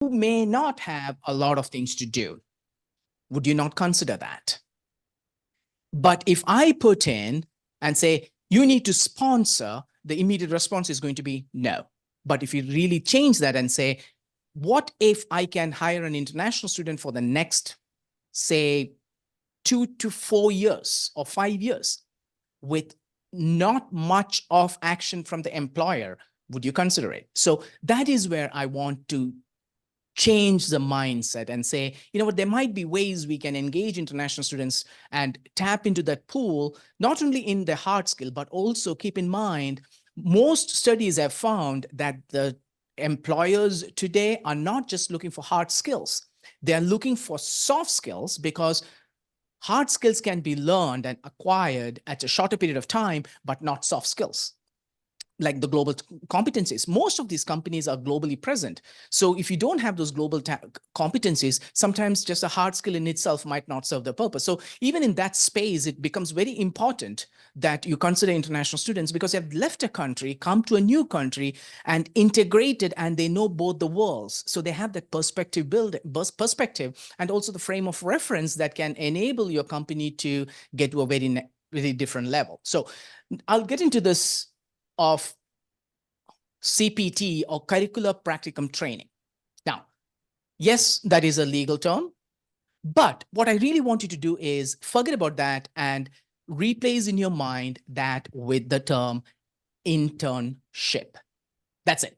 who may not have a lot of things to do. Would you not consider that? But if I put in and say, you need to sponsor, the immediate response is going to be no. But if you really change that and say, what if I can hire an international student for the next, say, 2 to 4 years or 5 years with not much of action from the employer? Would you consider it? So that is where I want to change the mindset and say, you know what, there might be ways we can engage international students and tap into that pool, not only in the hard skill, but also keep in mind, most studies have found that the employers today are not just looking for hard skills. They are looking for soft skills, because hard skills can be learned and acquired at a shorter period of time, but not soft skills like the global competencies. Most of these companies are globally present. So if you don't have those global competencies, sometimes just a hard skill in itself might not serve the purpose. So even in that space, it becomes very important that you consider international students, because they have left a country, come to a new country and integrated, and they know both the worlds. So they have that perspective and also the frame of reference that can enable your company to get to a very different level. So I'll get into this of CPT, or curricular practicum training. Now, yes, that is a legal term, but what I really want you to do is forget about that and replace in your mind that with the term internship. That's it.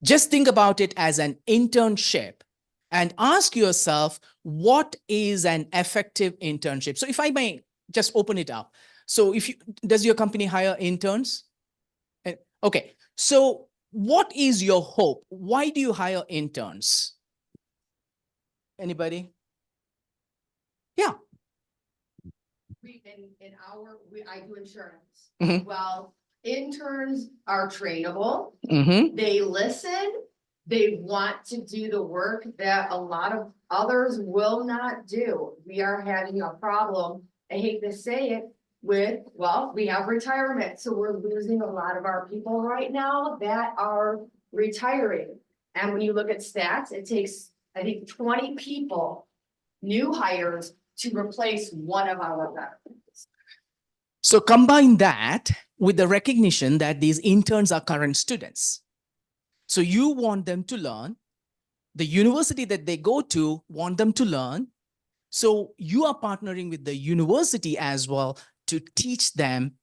Just think about it as an internship and ask yourself, what is an effective internship? So if I may just open it up. So does your company hire interns? Okay, so what is your hope? Why do you hire interns? Anybody? Yeah. I do insurance. Mhm. Well, interns are trainable. Mhm. They listen. They want to do the work that a lot of others will not do. We are having a problem, I hate to say it, we have retirement. So we're losing a lot of our people right now that are retiring. And when you look at stats, it takes, I think, 20 people, new hires, to replace one of our veterans. So combine that with the recognition that these interns are current students. So you want them to learn. The university that they go to want them to learn. So you are partnering with the university as well to teach them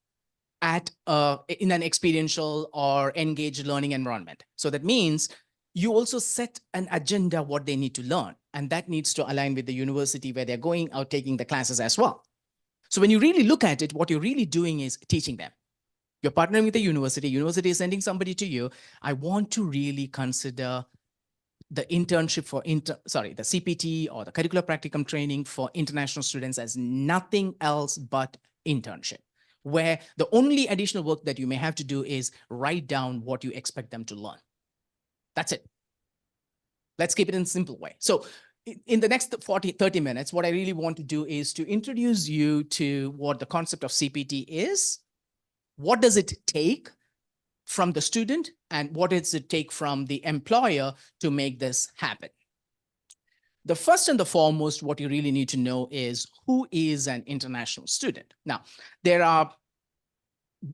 in an experiential or engaged learning environment. So that means you also set an agenda what they need to learn, and that needs to align with the university where they're going or taking the classes as well. So when you really look at it, what you're really doing is teaching them. You're partnering with the university is sending somebody to you. I want to really consider the internship the CPT or the curricular practicum training for international students as nothing else but internship, where the only additional work that you may have to do is write down what you expect them to learn. That's it. Let's keep it in a simple way. So in the next 30 minutes, what I really want to do is to introduce you to what the concept of CPT is. What does it take from the student, and what does it take from the employer to make this happen? The first and the foremost, what you really need to know is who is an international student. Now, there are,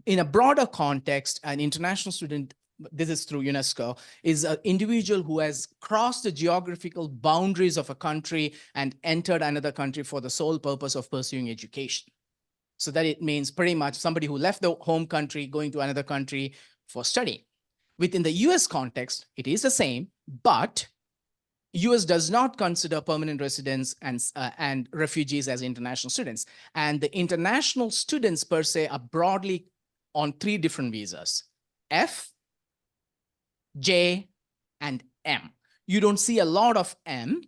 in a broader context, an international student, this is through UNESCO, is an individual who has crossed the geographical boundaries of a country and entered another country for the sole purpose of pursuing education. So that it means pretty much somebody who left the home country going to another country for study. Within the US context, it is the same, but US does not consider permanent residents and refugees as international students. And the international students per se are broadly on 3 different visas: F, J, and M. You don't see a lot of M.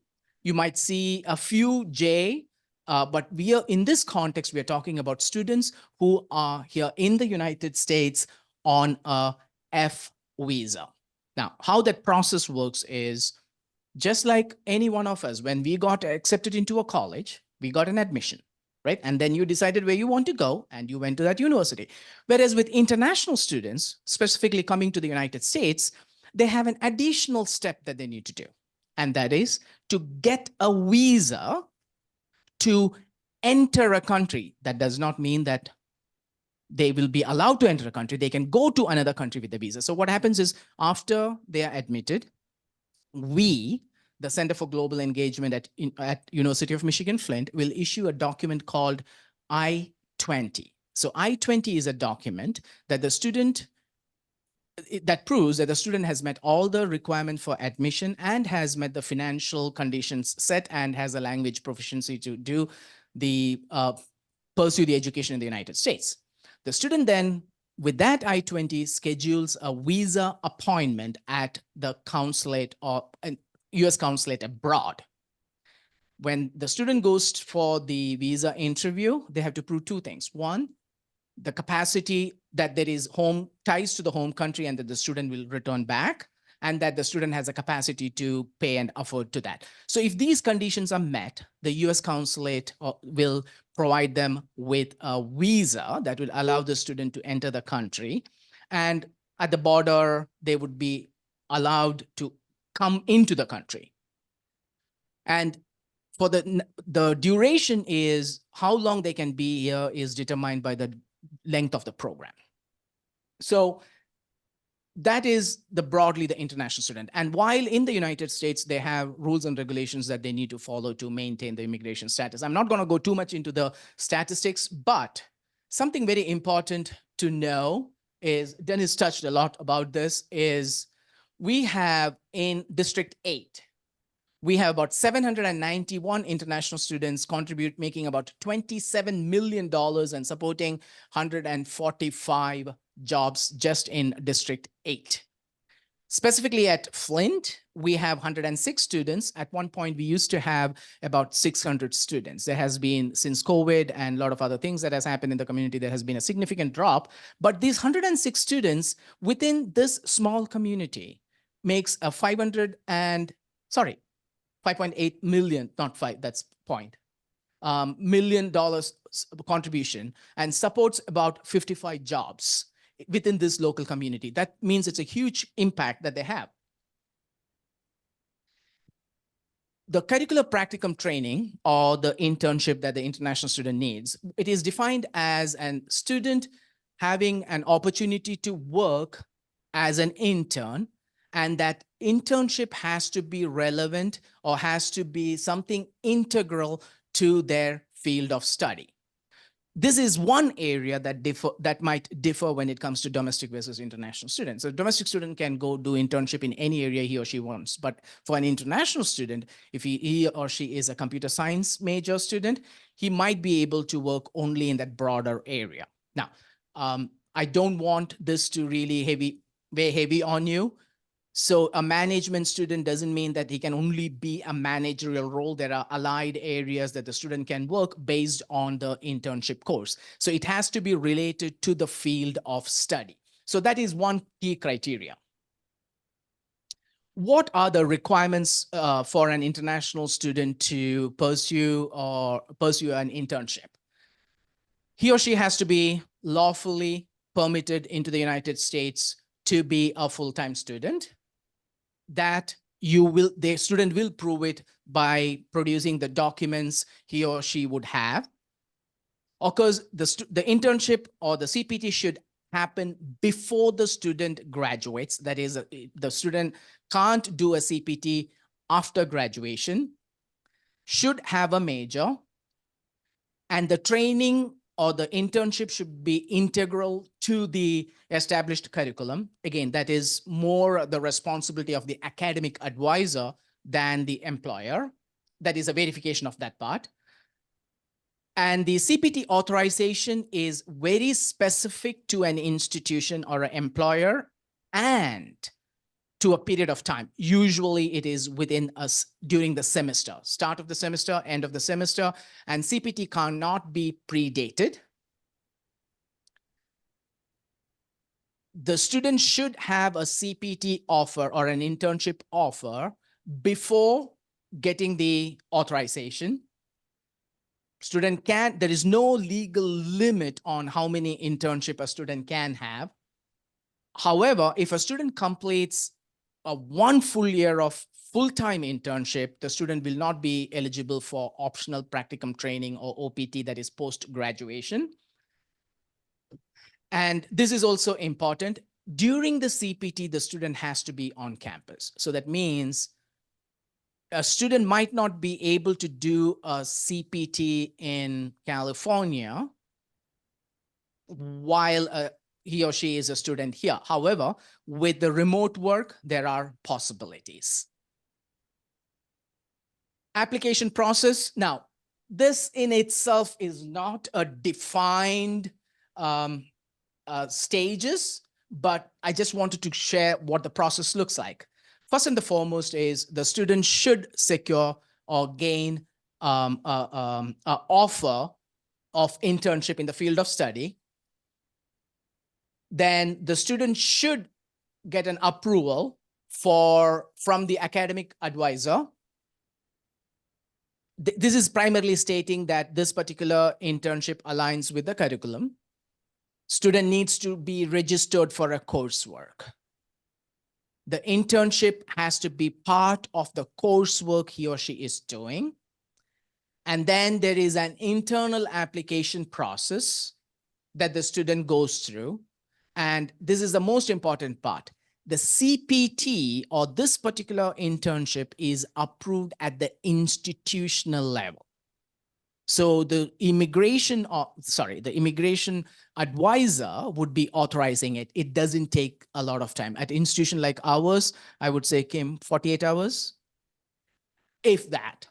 You might see a few J, but we are, in this context, we are talking about students who are here in the United States on a F visa. Now, how that process works is just like any one of us, when we got accepted into a college, we got an admission, right? And then you decided where you want to go and you went to that university. Whereas with international students, specifically coming to the United States, they have an additional step that they need to do. And that is to get a visa to enter a country. That does not mean that they will be allowed to enter a country. They can go to another country with a visa. So what happens is after they are admitted, we, the Center for Global Engagement at University of Michigan-Flint, will issue a document called I-20. So I-20 is a document that the student, that proves that the student has met all the requirements for admission and has met the financial conditions set and has a language proficiency to do the pursue the education in the United States. The student then, with that I-20, schedules a visa appointment at the consulate or US consulate abroad. When the student goes for the visa interview, they have to prove two things. One, the capacity that there is home ties to the home country and that the student will return back, and that the student has a capacity to pay and afford to that. So if these conditions are met, the US consulate will provide them with a visa that will allow the student to enter the country. And at the border, they would be allowed to come into the country. And for the duration is how long they can be here is determined by the length of the program. So that is broadly the international student. And while in the United States, they have rules and regulations that they need to follow to maintain the immigration status. I'm not going to go too much into the statistics, but something very important to know is, Dennis touched a lot about this, is we have in District 8, we have about 791 international students making about $27 million and supporting 145 jobs just in District 8. Specifically at Flint, we have 106 students. At one point, we used to have about 600 students. There has been, since COVID and a lot of other things that has happened in the community, there has been a significant drop. But these 106 students within this small community makes a 5.8 million, not five, that's point, $1 million contribution, and supports about 55 jobs within this local community. That means it's a huge impact that they have. The curricular practicum training, or the internship that the international student needs, it is defined as a student having an opportunity to work as an intern, and that internship has to be relevant or has to be something integral to their field of study. This is one area that might differ when it comes to domestic versus international students. So a domestic student can go do internship in any area he or she wants. But for an international student, if he or she is a computer science major student, he might be able to work only in that broader area. Now, I don't want this to really weigh heavy on you. So a management student doesn't mean that he can only be a managerial role. There are allied areas that the student can work based on the internship course. So it has to be related to the field of study. So that is one key criteria. What are the requirements for an international student to pursue an internship? He or she has to be lawfully permitted into the United States to be a full-time student. That the student will prove it by producing the documents he or she would have. Of course, the internship or the CPT should happen before the student graduates. That is, the student can't do a CPT after graduation, should have a major, and the training or the internship should be integral to the established curriculum. Again, that is more the responsibility of the academic advisor than the employer. That is a verification of that part. And the CPT authorization is very specific to an institution or an employer and to a period of time. Usually it is within us during the semester, start of the semester, end of the semester, and CPT cannot be predated. The student should have a CPT offer or an internship offer before getting the authorization. There is no legal limit on how many internship a student can have. However, if a student completes one full year of full-time internship, the student will not be eligible for optional practicum training or OPT, that is post-graduation. And this is also important. During the CPT, the student has to be on campus. So that means a student might not be able to do a CPT in California while he or she is a student here. However, with the remote work, there are possibilities. Application process. Now, this in itself is not a defined stages, but I just wanted to share what the process looks like. First and the foremost is the student should secure or gain an offer of internship in the field of study. Then the student should get an approval from the academic advisor. This is primarily stating that this particular internship aligns with the curriculum. Student needs to be registered for a coursework. The internship has to be part of the coursework he or she is doing. And then there is an internal application process that the student goes through. And this is the most important part. The CPT or this particular internship is approved at the institutional level. So the immigration advisor would be authorizing it. It doesn't take a lot of time. At an institution like ours, I would say, Kim, 48 hours, if that.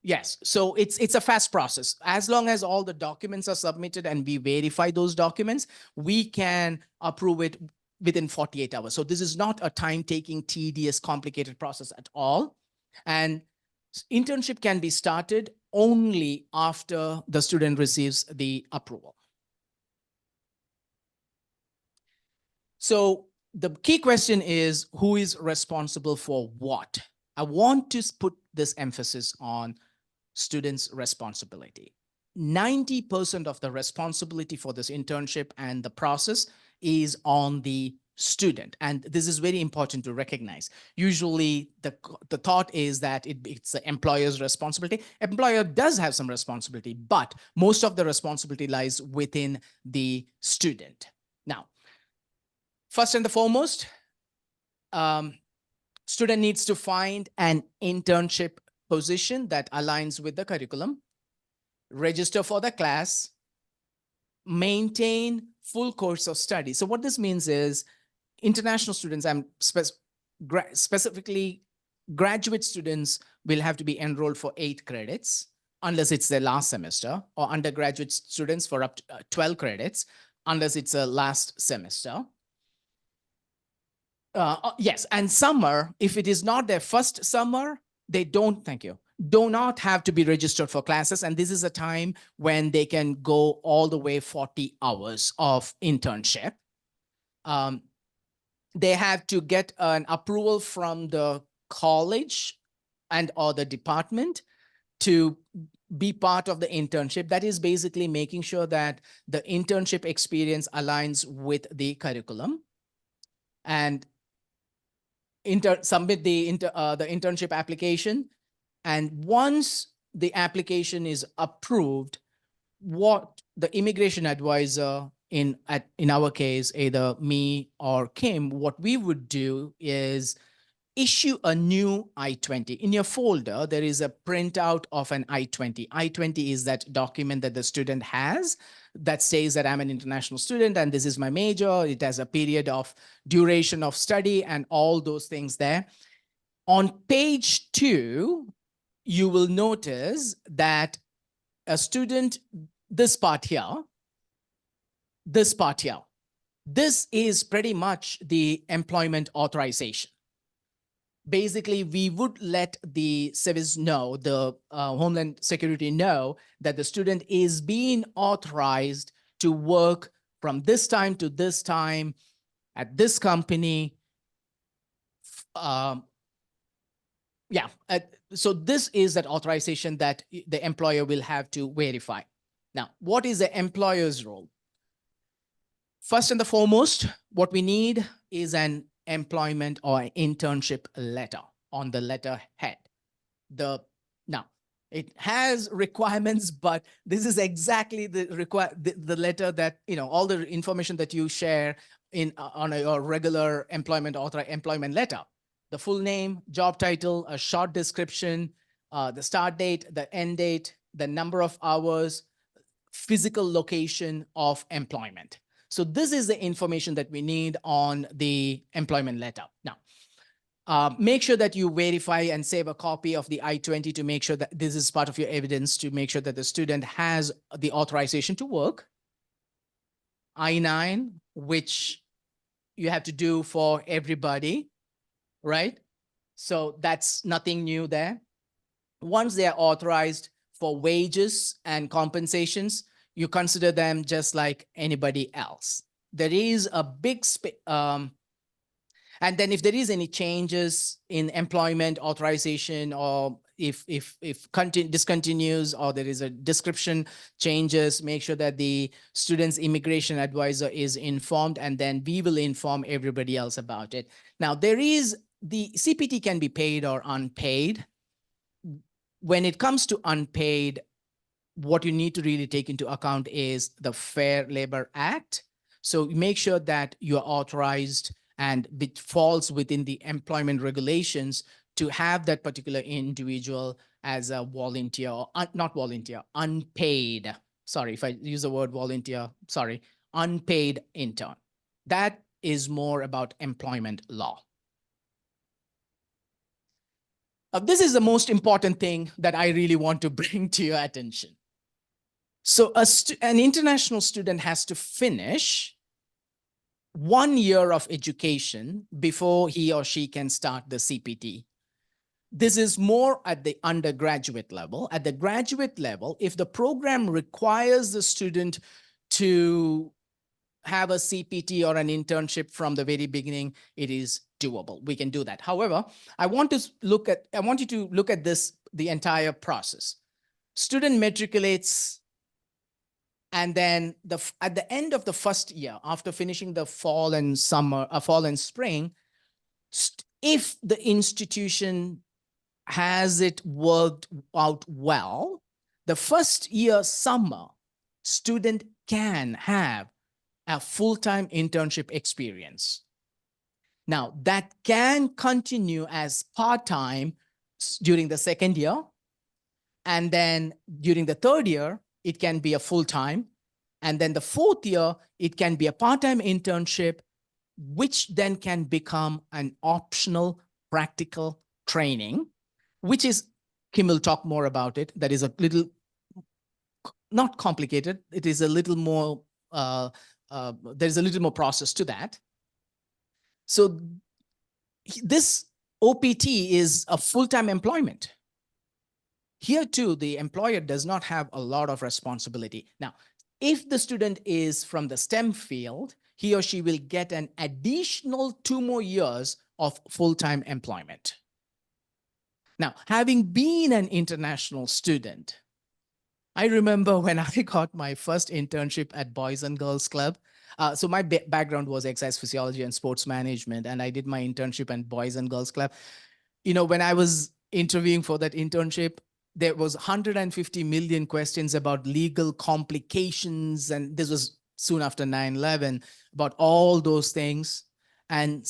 Yes, so it's a fast process. As long as all the documents are submitted and we verify those documents, we can approve it within 48 hours. So this is not a time-taking, tedious, complicated process at all. And internship can be started only after the student receives the approval. So the key question is, who is responsible for what? I want to put this emphasis on students' responsibility. 90% of the responsibility for this internship and the process is on the student. And this is very important to recognize. Usually the thought is that it's the employer's responsibility. Employer does have some responsibility, but most of the responsibility lies within the student. Now, first and the foremost, student needs to find an internship position that aligns with the curriculum, register for the class, maintain full course of study. So what this means is international students, specifically graduate students, will have to be enrolled for 8 credits unless it's their last semester, or undergraduate students for up to 12 credits unless it's a last semester. Yes, and summer, if it is not their first summer, they do not have to be registered for classes. And this is a time when they can go all the way 40 hours of internship. They have to get an approval from the college and or the department to be part of the internship. That is basically making sure that the internship experience aligns with the curriculum. And submit the internship application. And once the application is approved, what the immigration advisor, in our case, either me or Kim, what we would do is issue a new I-20. In your folder, there is a printout of an I-20. I-20 is that document that the student has that says that I'm an international student and this is my major. It has a period of duration of study and all those things there. On page 2, you will notice that a student, this part here, this is pretty much the employment authorization. Basically, we would let the service know, the Homeland Security know, that the student is being authorized to work from this time to this time at this company. So this is that authorization that the employer will have to verify. Now, what is the employer's role? First and the foremost, what we need is an employment or internship letter on the letterhead. Now it has requirements, but this is exactly the letter that, all the information that you share on your regular employment letter. The full name, job title, a short description, the start date, the end date, the number of hours, physical location of employment. So this is the information that we need on the employment letter. Now, make sure that you verify and save a copy of the I-20 to make sure that this is part of your evidence, to make sure that the student has the authorization to work. I-9, which you have to do for everybody, right? So that's nothing new there. Once they are authorized for wages and compensations, you consider them just like anybody else. There is a big and then if there is any changes in employment authorization, or if discontinues, or there is a description changes, make sure that the student's immigration advisor is informed, and then we will inform everybody else about it. Now, the CPT can be paid or unpaid. When it comes to unpaid, what you need to really take into account is the Fair Labor Act. So make sure that you're authorized and it falls within the employment regulations to have that particular individual as a volunteer, or not volunteer, unpaid. Sorry, if I use the word volunteer, sorry, unpaid intern. That is more about employment law. This is the most important thing that I really want to bring to your attention. So an international student has to finish 1 year of education before he or she can start the CPT. This is more at the undergraduate level. At the graduate level, if the program requires the student to have a CPT or an internship from the very beginning, it is doable. We can do that. However, I want you to look at the entire process. Student matriculates, and then at the end of the first year, after finishing the fall and spring, if the institution has it worked out well, the first year summer, student can have a full-time internship experience. Now, that can continue as part-time during the second year, and then during the third year, it can be a full-time, and then the fourth year, it can be a part-time internship, which then can become an optional practical training, which is, Kim will talk more about it. That is a little, not complicated. It is a little more, there's a little more process to that. So this OPT is a full-time employment. Here too, the employer does not have a lot of responsibility. Now, if the student is from the STEM field, he or she will get an additional 2 more years of full-time employment. Now, having been an international student, I remember when I got my first internship at Boys and Girls Club. So my background was exercise physiology and sports management, and I did my internship at Boys and Girls Club. When I was interviewing for that internship, there was 150 million questions about legal complications, and this was soon after 9/11, about all those things. And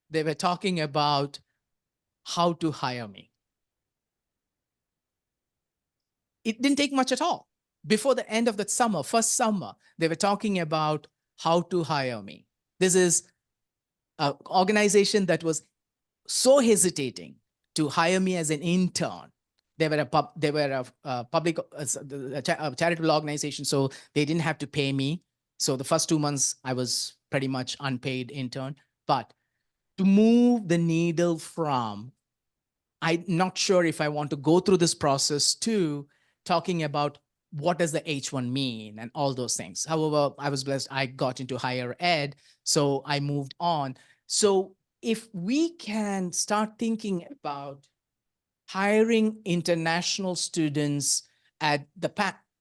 they were talking about how to hire me. It didn't take much at all. Before the end of that summer, first summer, they were talking about how to hire me. This is an organization that was so hesitating to hire me as an intern. They were a public charitable organization, so they didn't have to pay me. So the first 2 months, I was pretty much unpaid intern. But to move the needle from, I'm not sure if I want to go through this process, to talking about what does the H1 mean and all those things. However, I was blessed. I got into higher ed, so I moved on. So if we can start thinking about hiring international students at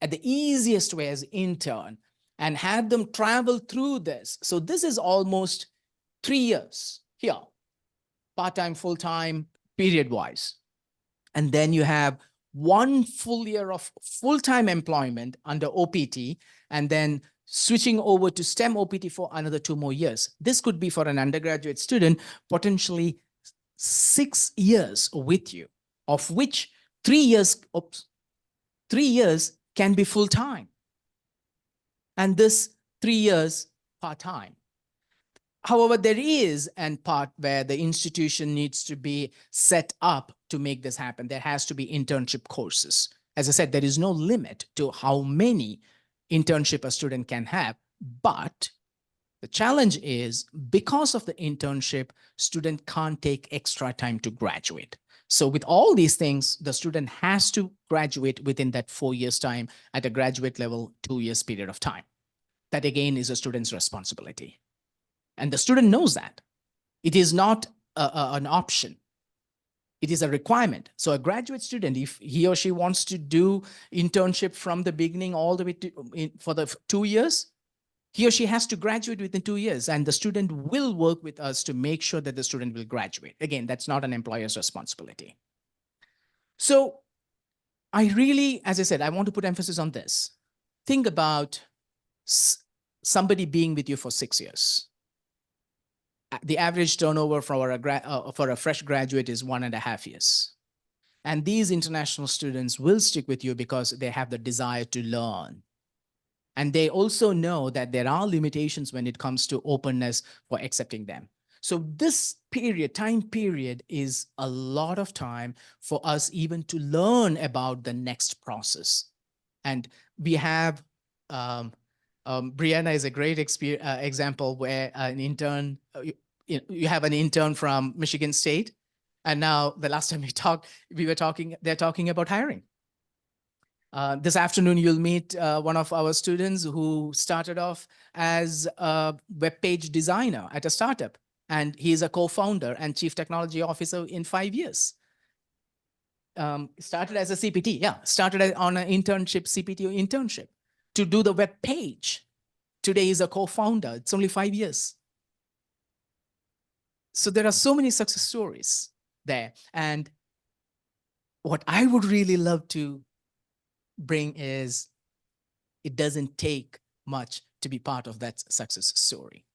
at the easiest way as intern and have them travel through this. So this is almost 3 years here, part-time, full-time, period-wise. And then you have 1 full year of full-time employment under OPT, and then switching over to STEM OPT for another 2 more years. This could be for an undergraduate student, potentially 6 years with you, of which 3 years, 3 years can be full-time. And this 3 years part-time. However, there is a part where the institution needs to be set up to make this happen. There has to be internship courses. As I said, there is no limit to how many internship a student can have, but the challenge is because of the internship, student can't take extra time to graduate. So with all these things, the student has to graduate within that 4 years time at a graduate level, 2 years period of time. That again is a student's responsibility. And the student knows that. It is not an option. It is a requirement. So a graduate student, if he or she wants to do internship from the beginning all the way to for the 2 years, he or she has to graduate within 2 years, and the student will work with us to make sure that the student will graduate. Again, that's not an employer's responsibility. So I really, as I said, I want to put emphasis on this. Think about somebody being with you for 6 years. The average turnover for a fresh graduate is 1.5 years. And these international students will stick with you because they have the desire to learn. And they also know that there are limitations when it comes to openness for accepting them. So this period, time period, is a lot of time for us even to learn about the next process. And we have, Brianna is a great example where an intern, you have an intern from Michigan State. And now the last time they're talking about hiring. This afternoon, you'll meet one of our students who started off as a web page designer at a startup. And he's a co-founder and chief technology officer in 5 years. Started as a CPT, started on an internship, CPT internship to do the web page. Today he's a co-founder. It's only 5 years. So there are so many success stories there. And what I would really love to bring is it doesn't take much to be part of that success story.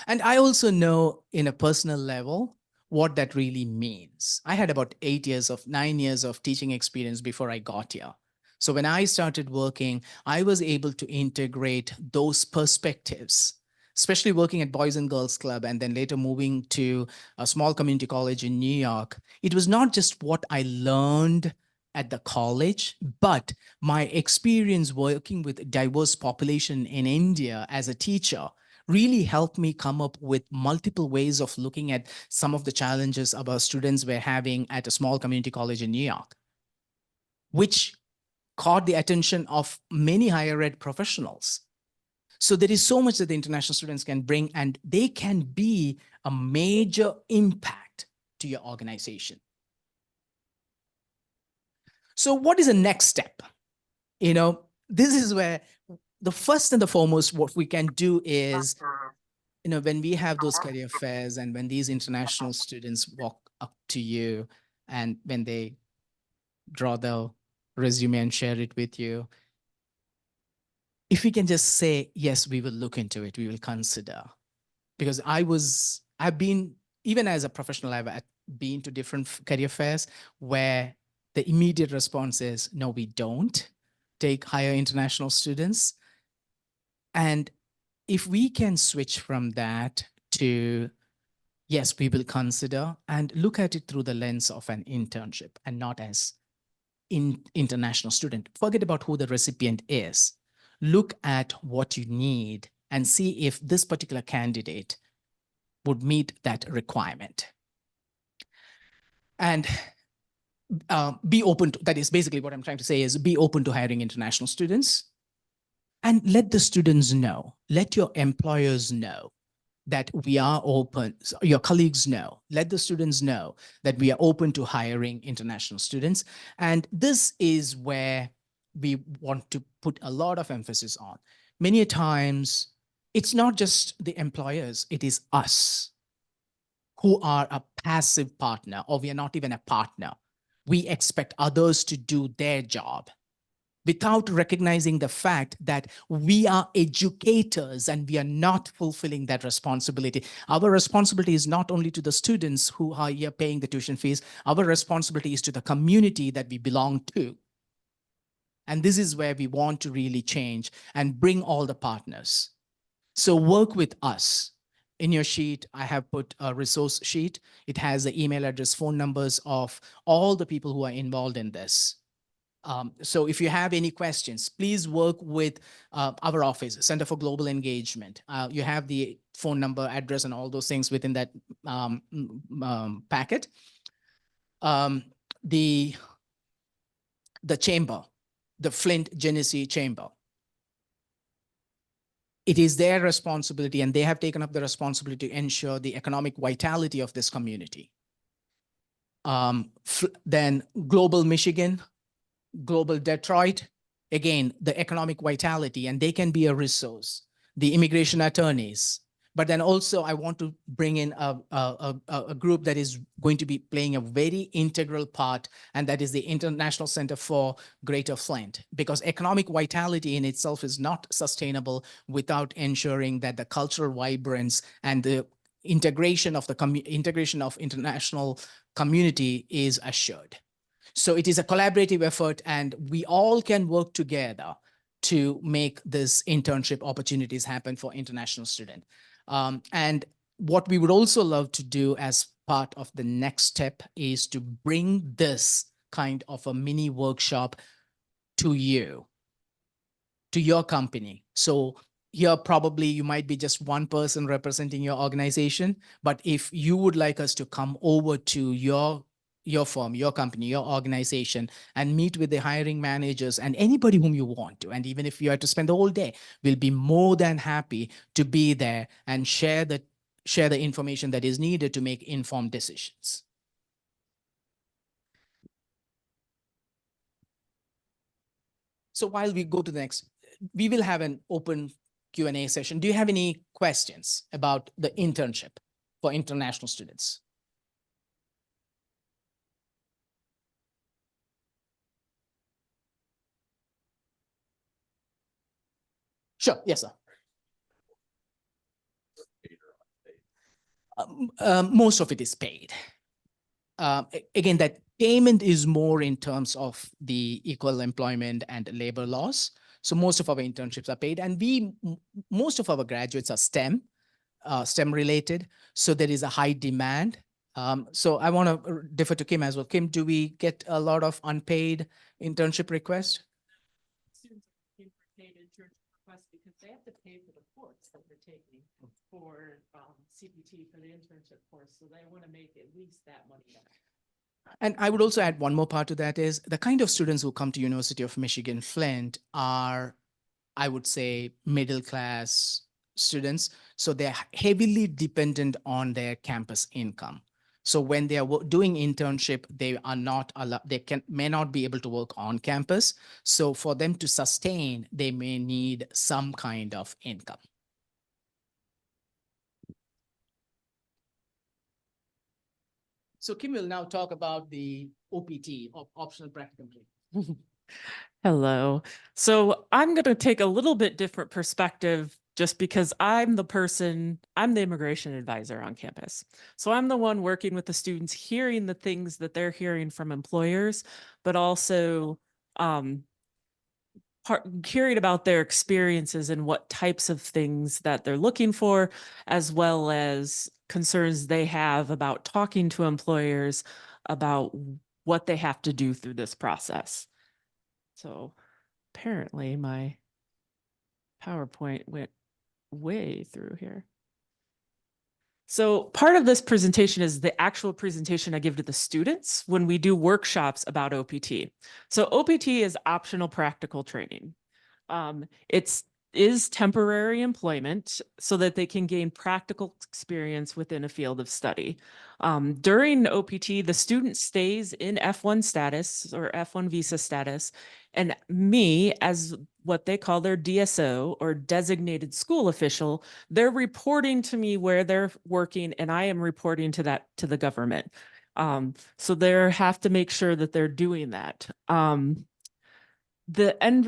And I also know in a personal level what that really means. I had about 9 years of teaching experience before I got here. So when I started working, I was able to integrate those perspectives, especially working at Boys and Girls Club and then later moving to a small community college in New York. It was not just what I learned at the college, but my experience working with diverse population in India as a teacher really helped me come up with multiple ways of looking at some of the challenges our students were having at a small community college in New York, which caught the attention of many higher ed professionals. So there is so much that the international students can bring, and they can be a major impact to your organization. So what is the next step? This is where the first and the foremost, what we can do is, when we have those career fairs and when these international students walk up to you and when they draw the resume and share it with you, if we can just say, yes, we will look into it, we will consider. Because I've been, even as a professional, I've been to different career fairs where the immediate response is, no, we don't take higher international students. And if we can switch from that to, yes, we will consider, and look at it through the lens of an internship and not as international student. Forget about who the recipient is. Look at what you need and see if this particular candidate would meet that requirement. And be open to, that is basically what I'm trying to say, is be open to hiring international students. And let the students know, let your employers know that we are open, your colleagues know, let the students know that we are open to hiring international students. And this is where we want to put a lot of emphasis on. Many times, it's not just the employers, it is us who are a passive partner, or we are not even a partner. We expect others to do their job without recognizing the fact that we are educators and we are not fulfilling that responsibility. Our responsibility is not only to the students who are here paying the tuition fees, our responsibility is to the community that we belong to. And this is where we want to really change and bring all the partners. So work with us. In your sheet, I have put a resource sheet. It has the email address, phone numbers of all the people who are involved in this. So if you have any questions, please work with our office, Center for Global Engagement. You have the phone number, address, and all those things within that packet. The chamber, the Flint Genesee Chamber. It is their responsibility, and they have taken up the responsibility to ensure the economic vitality of this community. Then Global Michigan, Global Detroit, again, the economic vitality, and they can be a resource. The immigration attorneys. But then also I want to bring in a group that is going to be playing a very integral part, and that is the International Center for Greater Flint, because economic vitality in itself is not sustainable without ensuring that the cultural vibrance and the integration of international community is assured. So it is a collaborative effort, and we all can work together to make this internship opportunities happen for international students. And what we would also love to do as part of the next step is to bring this kind of a mini workshop to you, to your company. So here probably you might be just one person representing your organization, but if you would like us to come over to your firm, your company, your organization, and meet with the hiring managers and anybody whom you want to, and even if you have to spend the whole day, we'll be more than happy to be there and share the information that is needed to make informed decisions. So while we go to the next, we will have an open Q&A session. Do you have any questions about the internship for international students? Sure, yes, sir. Most of it is paid. Again, that payment is more in terms of the equal employment and labor laws. So most of our internships are paid, and most of our graduates are STEM related. So there is a high demand. So I want to defer to Kim as well. Kim, do we get a lot of unpaid internship requests? Students are looking for paid internship requests because they have to pay for the course that they're taking for CPT for the internship course. So they want to make at least that money back. And I would also add one more part to that is the kind of students who come to University of Michigan Flint are, I would say, middle class students. So they're heavily dependent on their campus income. So when they are doing internship, they are not allowed, may not be able to work on campus. So for them to sustain, they may need some kind of income. So Kim will now talk about the OPT, optional practical training. Hello. So I'm going to take a little bit different perspective just because I'm the immigration advisor on campus. So I'm the one working with the students, hearing the things that they're hearing from employers, but also hearing about their experiences and what types of things that they're looking for, as well as concerns they have about talking to employers about what they have to do through this process. So apparently my PowerPoint went way through here. So part of this presentation is the actual presentation I give to the students when we do workshops about OPT. So OPT is optional practical training. It's is temporary employment so that they can gain practical experience within a field of study. During OPT, the student stays in F1 status or F1 visa status, and me, as what they call their DSO or designated school official, they're reporting to me where they're working, and I am reporting to the government. So they have to make sure that they're doing that. The end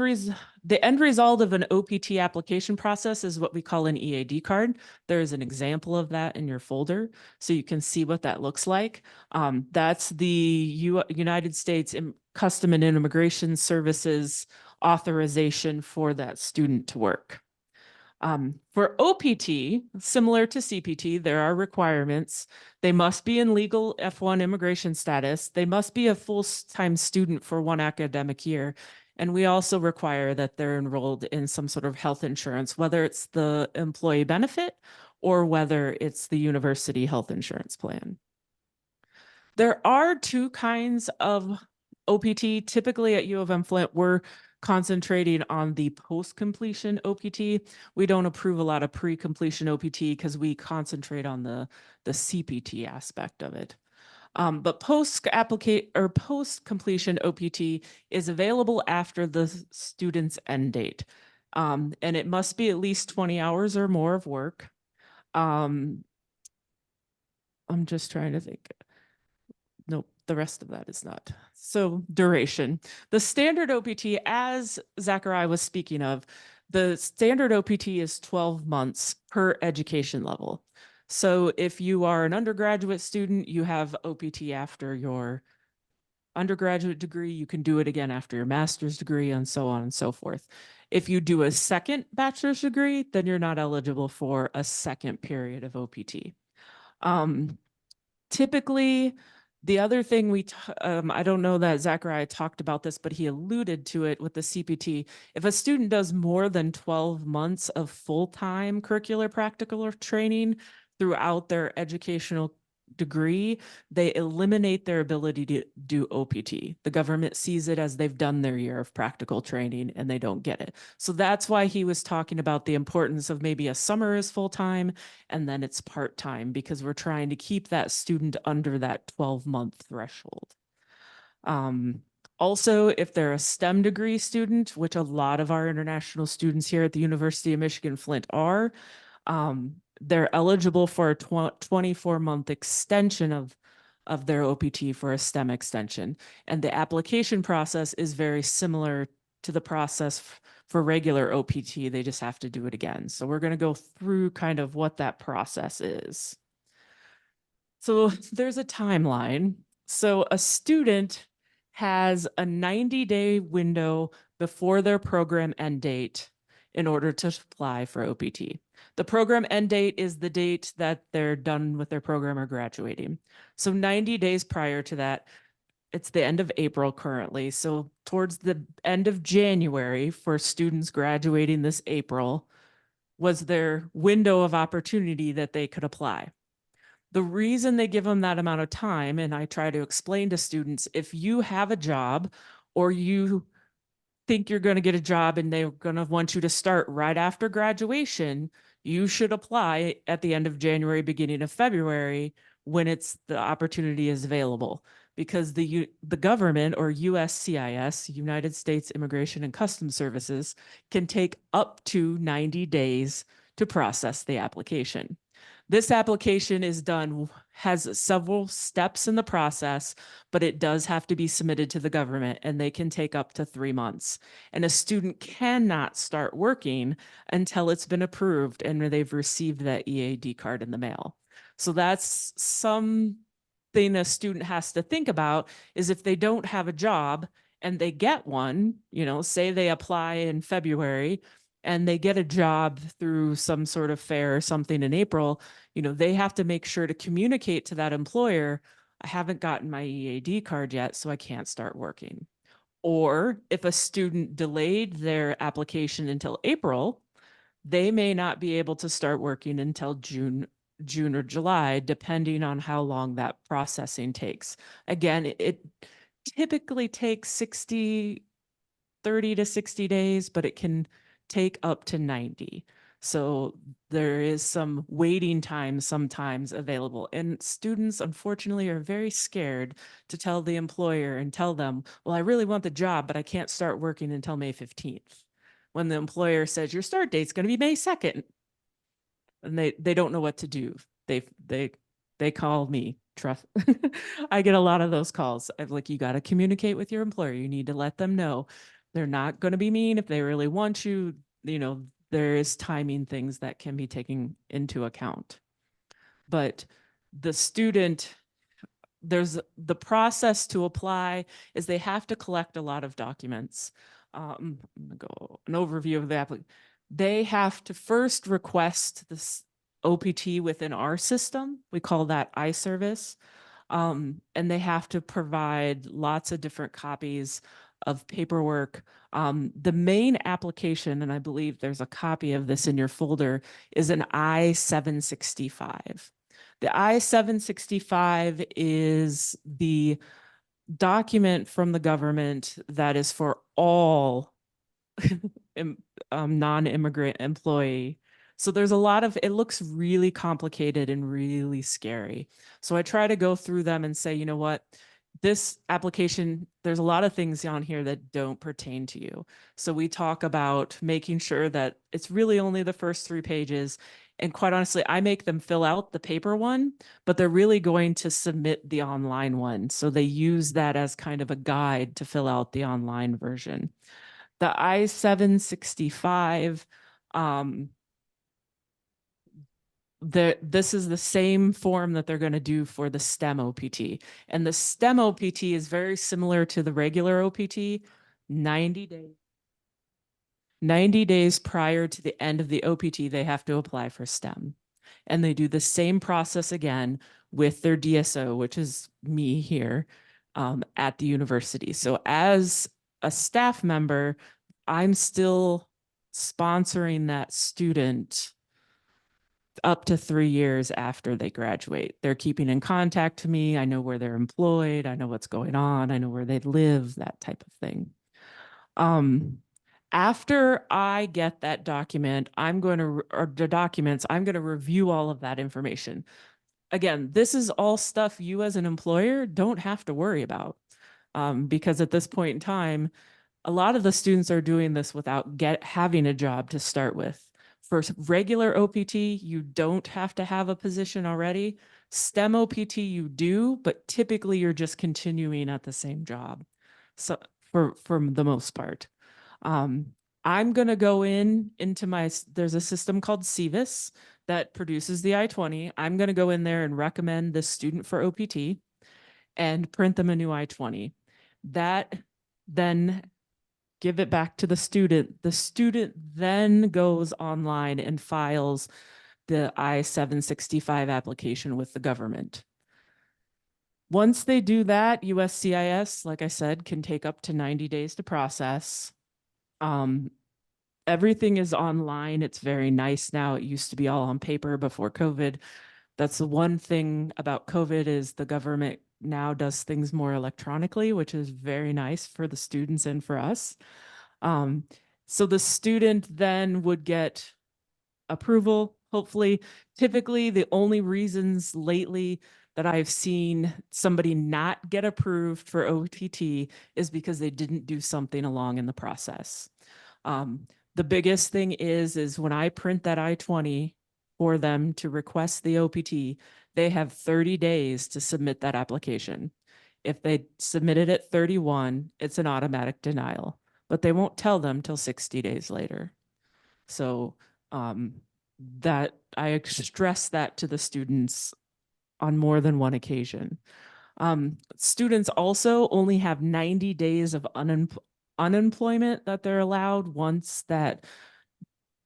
result of an OPT application process is what we call an EAD card. There is an example of that in your folder, so you can see what that looks like. That's the United States Custom and Immigration Services authorization for that student to work. For OPT, similar to CPT, there are requirements. They must be in legal F1 immigration status. They must be a full-time student for 1 academic year. And we also require that they're enrolled in some sort of health insurance, whether it's the employee benefit or whether it's the university health insurance plan. There are 2 kinds of OPT. Typically at U of M-Flint, we're concentrating on the post-completion OPT. We don't approve a lot of pre-completion OPT because we concentrate on the CPT aspect of it. But post-completion OPT is available after the student's end date. And it must be at least 20 hours or more of work. I'm just trying to think. Nope, the rest of that is not. So duration. The standard OPT, as Zachariah was speaking of, the standard OPT is 12 months per education level. So if you are an undergraduate student, you have OPT after your undergraduate degree, you can do it again after your master's degree, and so on and so forth. If you do a second bachelor's degree, then you're not eligible for a second period of OPT. Typically, the other thing I don't know that Zachariah talked about this, but he alluded to it with the CPT. If a student does more than 12 months of full-time curricular practical training throughout their educational degree, they eliminate their ability to do OPT. The government sees it as they've done their year of practical training and they don't get it. So that's why he was talking about the importance of maybe a summer is full-time and then it's part-time, because we're trying to keep that student under that 12-month threshold. Also, if they're a STEM degree student, which a lot of our international students here at the University of Michigan-Flint are, they're eligible for a 24-month extension of their OPT for a STEM extension. And the application process is very similar to the process for regular OPT. They just have to do it again. So we're going to go through kind of what that process is. So there's a timeline. So a student has a 90-day window before their program end date in order to apply for OPT. The program end date is the date that they're done with their program or graduating. So 90 days prior to that, it's the end of April currently. So towards the end of January for students graduating this April was their window of opportunity that they could apply. The reason they give them that amount of time, and I try to explain to students, if you have a job or you think you're going to get a job and they're going to want you to start right after graduation, you should apply at the end of January, beginning of February, when the opportunity is available, because the government, or USCIS, United States Immigration and Customs Services, can take up to 90 days to process the application. This application has several steps in the process, but it does have to be submitted to the government, and they can take up to 3 months. And a student cannot start working until it's been approved and they've received that EAD card in the mail. So that's something a student has to think about, is if they don't have a job and they get one, say they apply in February and they get a job through some sort of fair or something in April, they have to make sure to communicate to that employer, I haven't gotten my EAD card yet, so I can't start working. Or if a student delayed their application until April, they may not be able to start working until June or July, depending on how long that processing takes. Again, it typically takes 30 to 60 days, but it can take up to 90. So there is some waiting time sometimes available. And students, unfortunately, are very scared to tell the employer and tell them, well, I really want the job, but I can't start working until May 15th. When the employer says your start date's going to be May 2nd, and they don't know what to do. They call me. Trust. I get a lot of those calls. I'm like, you got to communicate with your employer. You need to let them know they're not going to be mean if they really want you. You know, there is timing things that can be taken into account. But the student, there's the process to apply is they have to collect a lot of documents. I'm gonna go an overview of the application. They have to first request this OPT within our system. We call that iService. And they have to provide lots of different copies of paperwork. The main application, and I believe there's a copy of this in your folder, is an I-765. The I-765 is the document from the government that is for all non-immigrant employee. So there's a lot of, it looks really complicated and really scary. So I try to go through them and say, you know what, this application, there's a lot of things on here that don't pertain to you. So we talk about making sure that it's really only the first 3 pages. And quite honestly, I make them fill out the paper one, but they're really going to submit the online one. So they use that as kind of a guide to fill out the online version. The I-765, this is the same form that they're going to do for the STEM OPT. And the STEM OPT is very similar to the regular OPT, 90 days. 90 days prior to the end of the OPT, they have to apply for STEM. And they do the same process again with their DSO, which is me here at the university. So as a staff member, I'm still sponsoring that student up to 3 years after they graduate. They're keeping in contact to me. I know where they're employed. I know what's going on. I know where they live, that type of thing. After I get that document, I'm going to, or the documents, I'm going to review all of that information. Again, this is all stuff you as an employer don't have to worry about because at this point in time, a lot of the students are doing this without having a job to start with. For regular OPT, you don't have to have a position already. STEM OPT, you do, but typically you're just continuing at the same job. So for the most part, I'm going to go into there's a system called CVIS that produces the I-20. I'm going to go in there and recommend this student for OPT and print them a new I-20. That then give it back to the student. The student then goes online and files the I-765 application with the government. Once they do that, USCIS, like I said, can take up to 90 days to process. Everything is online. It's very nice now. It used to be all on paper before COVID. That's the one thing about COVID is the government now does things more electronically, which is very nice for the students and for us. So the student then would get approval, hopefully. Typically, the only reasons lately that I've seen somebody not get approved for OTT is because they didn't do something along in the process. The biggest thing is when I print that I-20 for them to request the OPT, they have 30 days to submit that application. If they submit it at 31, it's an automatic denial, but they won't tell them till 60 days later. So that I stress that to the students on more than one occasion. Students also only have 90 days of unemployment that they're allowed once that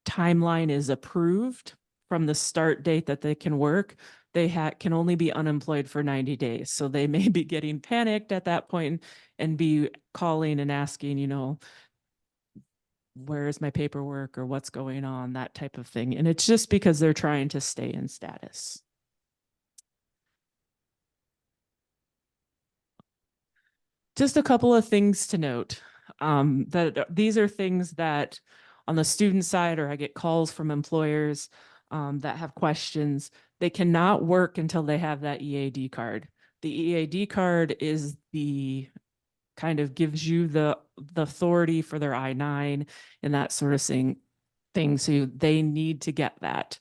timeline is approved from the start date that they can work. They can only be unemployed for 90 days. So they may be getting panicked at that point and be calling and asking, you know, where's my paperwork or what's going on, that type of thing. And it's just because they're trying to stay in status. Just a couple of things to note that these are things that on the student side, or I get calls from employers that have questions, they cannot work until they have that EAD card. The EAD card is the kind of gives you the authority for their I-9 and that sort of thing. So they need to get that.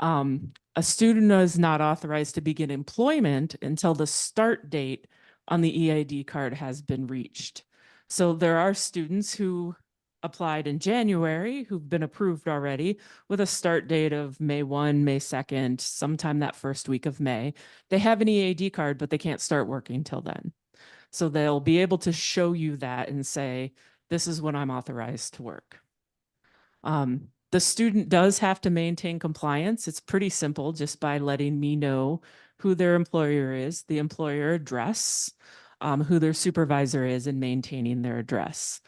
A student is not authorized to begin employment until the start date on the EAD card has been reached. So there are students who applied in January who've been approved already with a start date of May 1, May 2nd, sometime that first week of May. They have an EAD card, but they can't start working till then. So they'll be able to show you that and say, this is when I'm authorized to work. The student does have to maintain compliance. It's pretty simple, just by letting me know who their employer is, the employer address, who their supervisor is, and maintaining their address.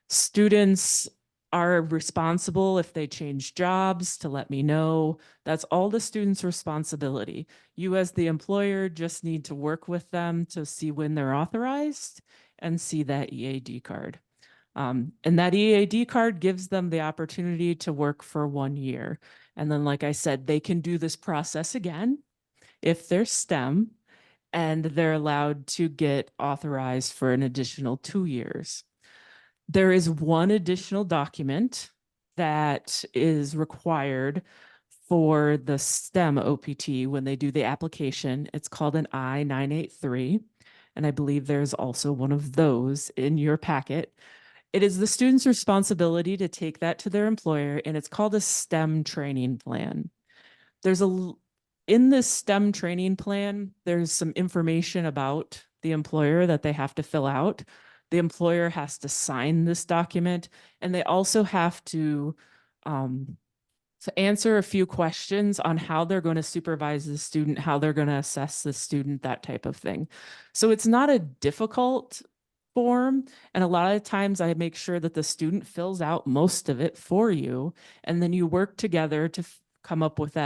Students are responsible if they change jobs to let me know. That's all the student's responsibility. You as the employer just need to work with them to see when they're authorized and see that EAD card. And that EAD card gives them the opportunity to work for 1 year. And then, like I said, they can do this process again if they're STEM, and they're allowed to get authorized for an additional 2 years. There is one additional document that is required for the STEM OPT when they do the application. It's called an I-983. And I believe there's also one of those in your packet. It is the student's responsibility to take that to their employer, and it's called a STEM training plan. In this STEM training plan, there's some information about the employer that they have to fill out. The employer has to sign this document, and they also have to answer a few questions on how they're going to supervise the student, how they're going to assess the student, that type of thing. So it's not a difficult form. And a lot of times I make sure that the student fills out most of it for you. And then you work together to come up with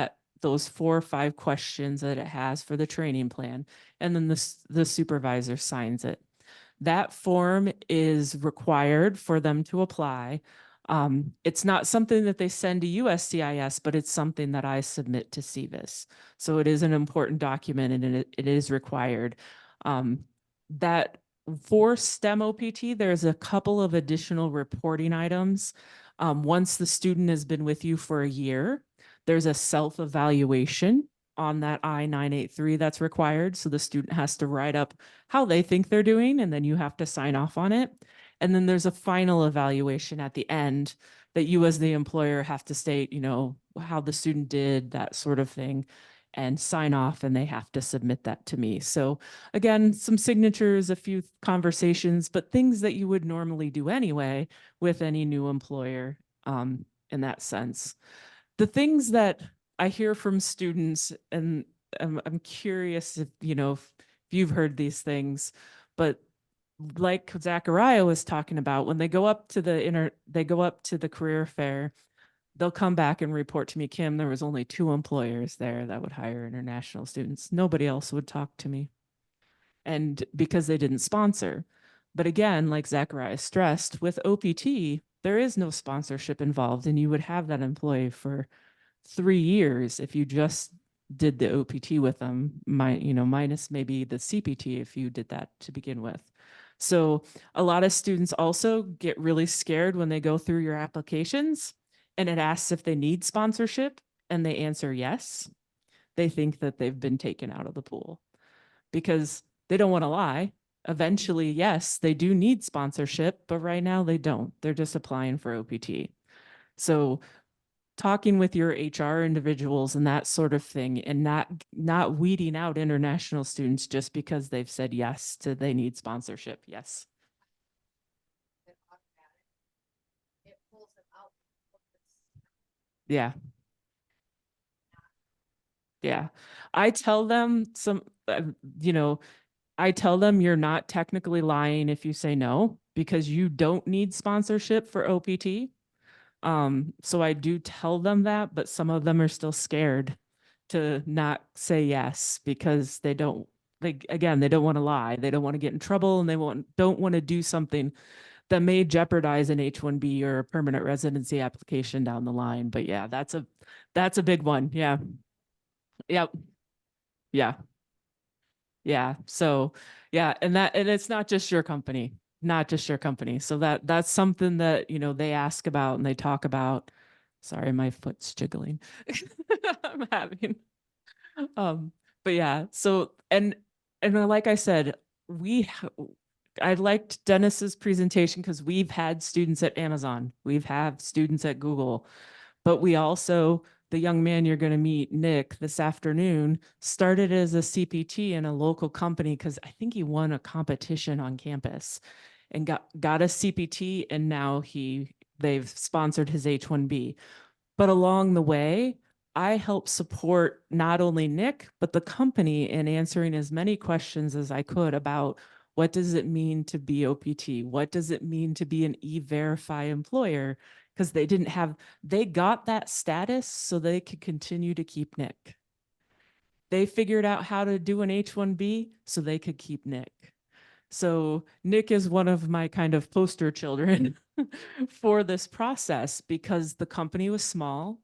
those 4 or 5 questions that it has for the training plan. And then the supervisor signs it. That form is required for them to apply. It's not something that they send to USCIS, but it's something that I submit to CVIS. So it is an important document, and it is required. That for STEM OPT, there's a couple of additional reporting items. Once the student has been with you for a year, there's a self-evaluation on that I-983 that's required. So the student has to write up how they think they're doing, and then you have to sign off on it. And then there's a final evaluation at the end that you as the employer have to state, how the student did, that sort of thing, and sign off, and they have to submit that to me. So again, some signatures, a few conversations, but things that you would normally do anyway with any new employer in that sense. The things that I hear from students, and I'm curious if you've heard these things, but like Zachariah was talking about, when they go up to the career fair, they'll come back and report to me, Kim, there was only 2 employers there that would hire international students. Nobody else would talk to me. And because they didn't sponsor. But again, like Zachariah stressed, with OPT, there is no sponsorship involved, and you would have that employee for 3 years if you just did the OPT with them, minus maybe the CPT if you did that to begin with. So a lot of students also get really scared when they go through your applications and it asks if they need sponsorship and they answer yes. They think that they've been taken out of the pool because they don't want to lie. Eventually, yes, they do need sponsorship, but right now they don't. They're just applying for OPT. So talking with your HR individuals and that sort of thing, and not weeding out international students just because they've said yes to they need sponsorship. Yes. Yeah. Yeah. I tell them I tell them you're not technically lying if you say no, because you don't need sponsorship for OPT. So I do tell them that, but some of them are still scared to not say yes because they don't want to lie. They don't want to get in trouble, and don't want to do something that may jeopardize an H-1B or a permanent residency application down the line. But yeah, that's a big one. Yeah. Yep. Yeah. Yeah. So yeah, and it's not just your company, not just your company. So that's something that, you know, they ask about and they talk about. Sorry, my foot's jiggling. I'm having but yeah, so and like I said, I liked Dennis's presentation because we've had students at Amazon, we've had students at Google, but we also, the young man you're going to meet, Nick, this afternoon, started as a CPT in a local company because I think he won a competition on campus and got a CPT, and now they've sponsored his H-1B. But along the way, I helped support not only Nick, but the company in answering as many questions as I could about what does it mean to be OPT? What does it mean to be an E-Verify employer? Because they got that status so they could continue to keep Nick. They figured out how to do an H-1B so they could keep Nick. So Nick is one of my kind of poster children for this process because the company was small.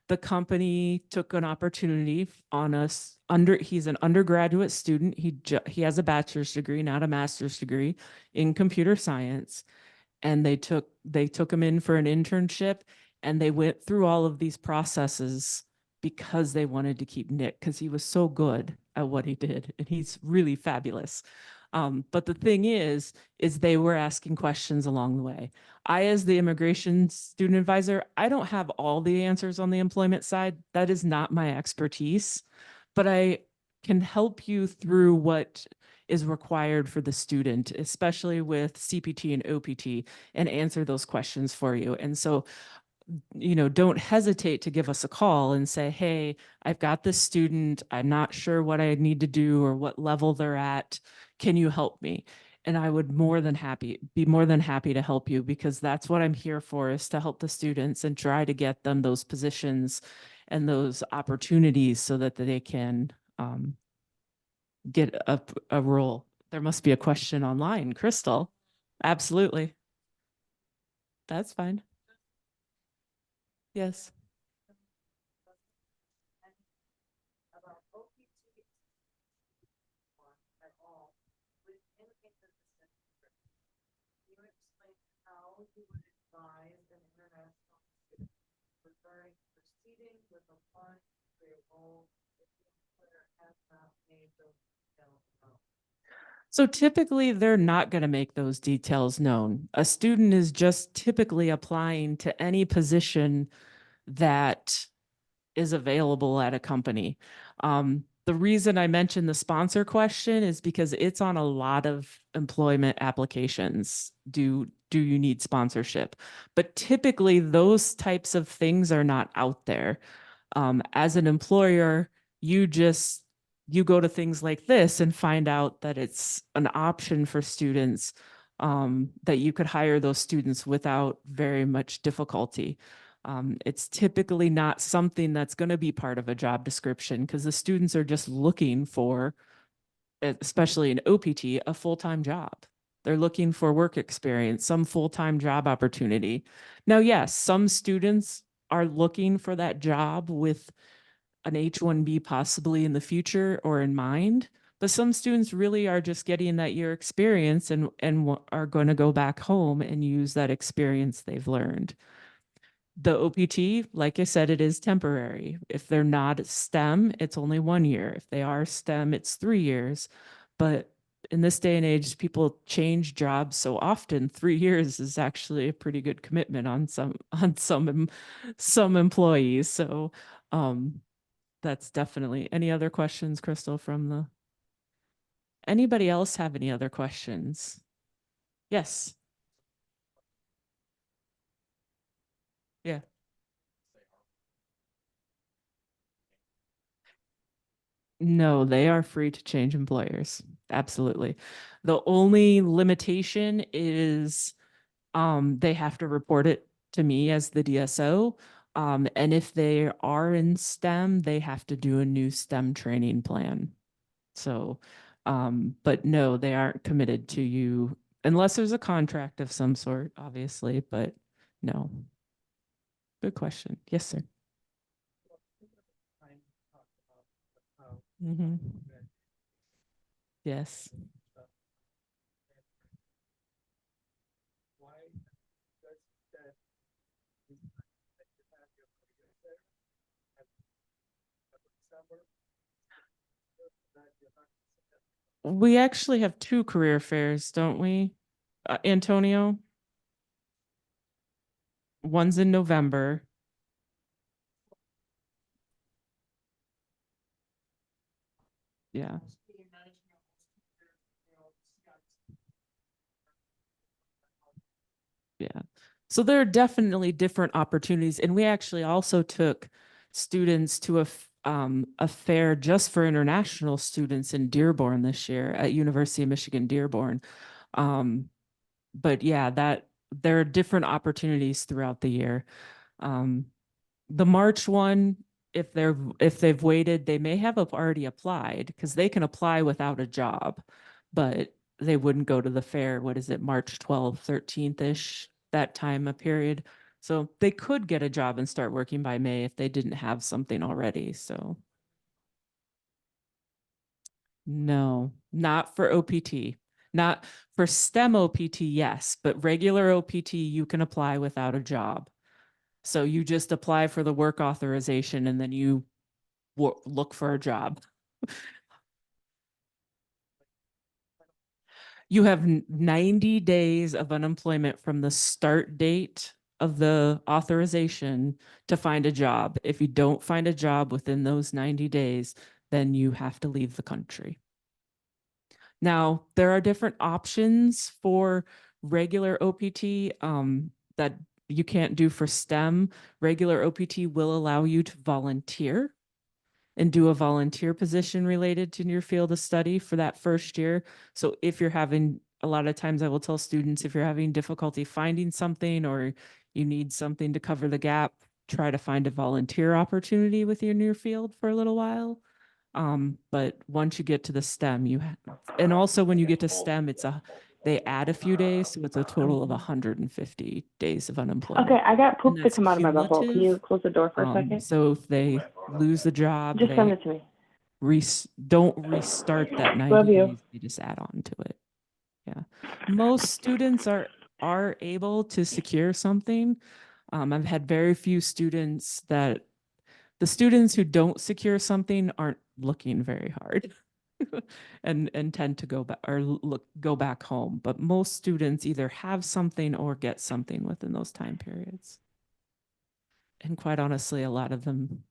The company took an opportunity on us he's an undergraduate student. He has a bachelor's degree, not a master's degree in computer science. And they took him in for an internship, and they went through all of these processes because they wanted to keep Nick because he was so good at what he did, and he's really fabulous. But the thing is they were asking questions along the way. I, as the immigration student advisor, I don't have all the answers on the employment side. That is not my expertise, but I can help you through what is required for the student, especially with CPT and OPT, and answer those questions for you. And so, you know, don't hesitate to give us a call and say, hey, I've got this student. I'm not sure what I need to do or what level they're at. Can you help me? And I would be more than happy to help you, because that's what I'm here for, is to help the students and try to get them those positions and those opportunities so that they can get a role. There must be a question online, Crystal. Absolutely. That's fine. Yes. So typically, they're not going to make those details known. A student is just typically applying to any position that is available at a company. The reason I mentioned the sponsor question is because it's on a lot of employment applications. Do you need sponsorship? But typically, those types of things are not out there. As an employer, you go to things like this and find out that it's an option for students, that you could hire those students without very much difficulty. It's typically not something that's going to be part of a job description, because the students are just looking for, especially in OPT, a full-time job. They're looking for work experience, some full-time job opportunity. Now, yes, some students are looking for that job with an H-1B possibly in the future or in mind, but some students really are just getting that year experience and are going to go back home and use that experience they've learned. The OPT, like I said, it is temporary. If they're not STEM, it's only 1 year. If they are STEM, it's 3 years. But in this day and age, people change jobs so often. 3 years is actually a pretty good commitment on some employees. So that's definitely. Any other questions, Crystal, anybody else have any other questions? Yes. Yeah. No, they are free to change employers. Absolutely. The only limitation is they have to report it to me as the DSO. And if they are in STEM, they have to do a new STEM training plan. So, but no, they aren't committed to you unless there's a contract of some sort, obviously, but no. Good question. Yes, sir. Mhm. Yes. We actually have two career fairs, don't we? Antonio? One's in November. Yeah. Yeah. So there are definitely different opportunities. And we actually also took students to a fair just for international students in Dearborn this year at University of Michigan, Dearborn. But yeah, that there are different opportunities throughout the year. The March one, if they've waited, they may have already applied because they can apply without a job, but they wouldn't go to the fair. What is it, March 12th, 13th-ish, that time of period. So they could get a job and start working by May if they didn't have something already. So no, not for OPT. Not for STEM OPT, yes, but regular OPT, you can apply without a job. So you just apply for the work authorization and then you look for a job. You have 90 days of unemployment from the start date of the authorization to find a job. If you don't find a job within those 90 days, then you have to leave the country. Now, there are different options for regular OPT that you can't do for STEM. Regular OPT will allow you to volunteer and do a volunteer position related to your field of study for that first year. So if you're having, a lot of times I will tell students, if you're having difficulty finding something or you need something to cover the gap, try to find a volunteer opportunity within your field for a little while. But once you get to the STEM, and also when you get to STEM, they add a few days, so it's a total of 150 days of unemployment. Okay, I got And poop to that's come out of my butthole. Can you cumulative. close the door for a second? So if they lose the job, Just send they it to me. don't restart that 90 Love you. days, they just add on to it. Yeah. Most students are able to secure something. I've had very few students that the students who don't secure something aren't looking very hard and tend to go back or go back home. But most students either have something or get something within those time periods. And quite honestly, a lot of them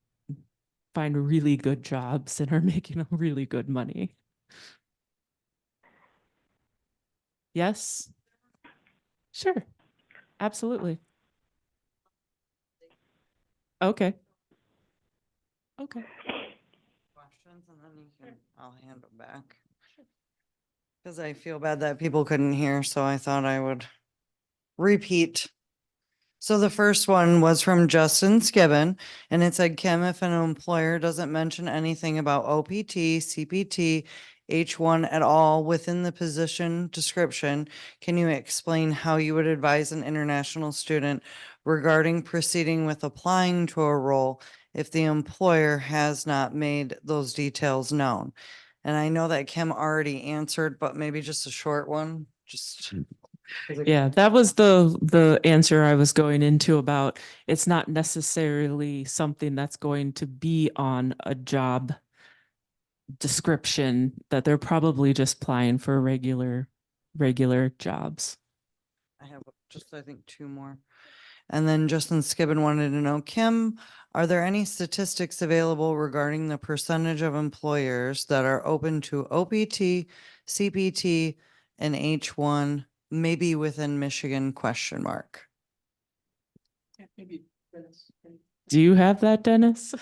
find really good jobs and are making really good money. Yes. Sure. Absolutely. Okay. Okay. Questions and then I'll hand them back. Because I feel bad that people couldn't hear, so I thought I would repeat. So the first one was from Justin Skibbon, and it said, Kim, if an employer doesn't mention anything about OPT, CPT, H1 at all within the position description, can you explain how you would advise an international student regarding proceeding with applying to a role if the employer has not made those details known? And I know that Kim already answered, but maybe just a short one, just. Yeah, that was the answer I was going into about it's not necessarily something that's going to be on a job description, that they're probably just applying for regular jobs. I have just, I think, two more. And then Justin Skibbon wanted to know, Kim, are there any statistics available regarding the percentage of employers that are open to OPT, CPT, and H1, maybe within Michigan, question mark? Do you have that, Dennis?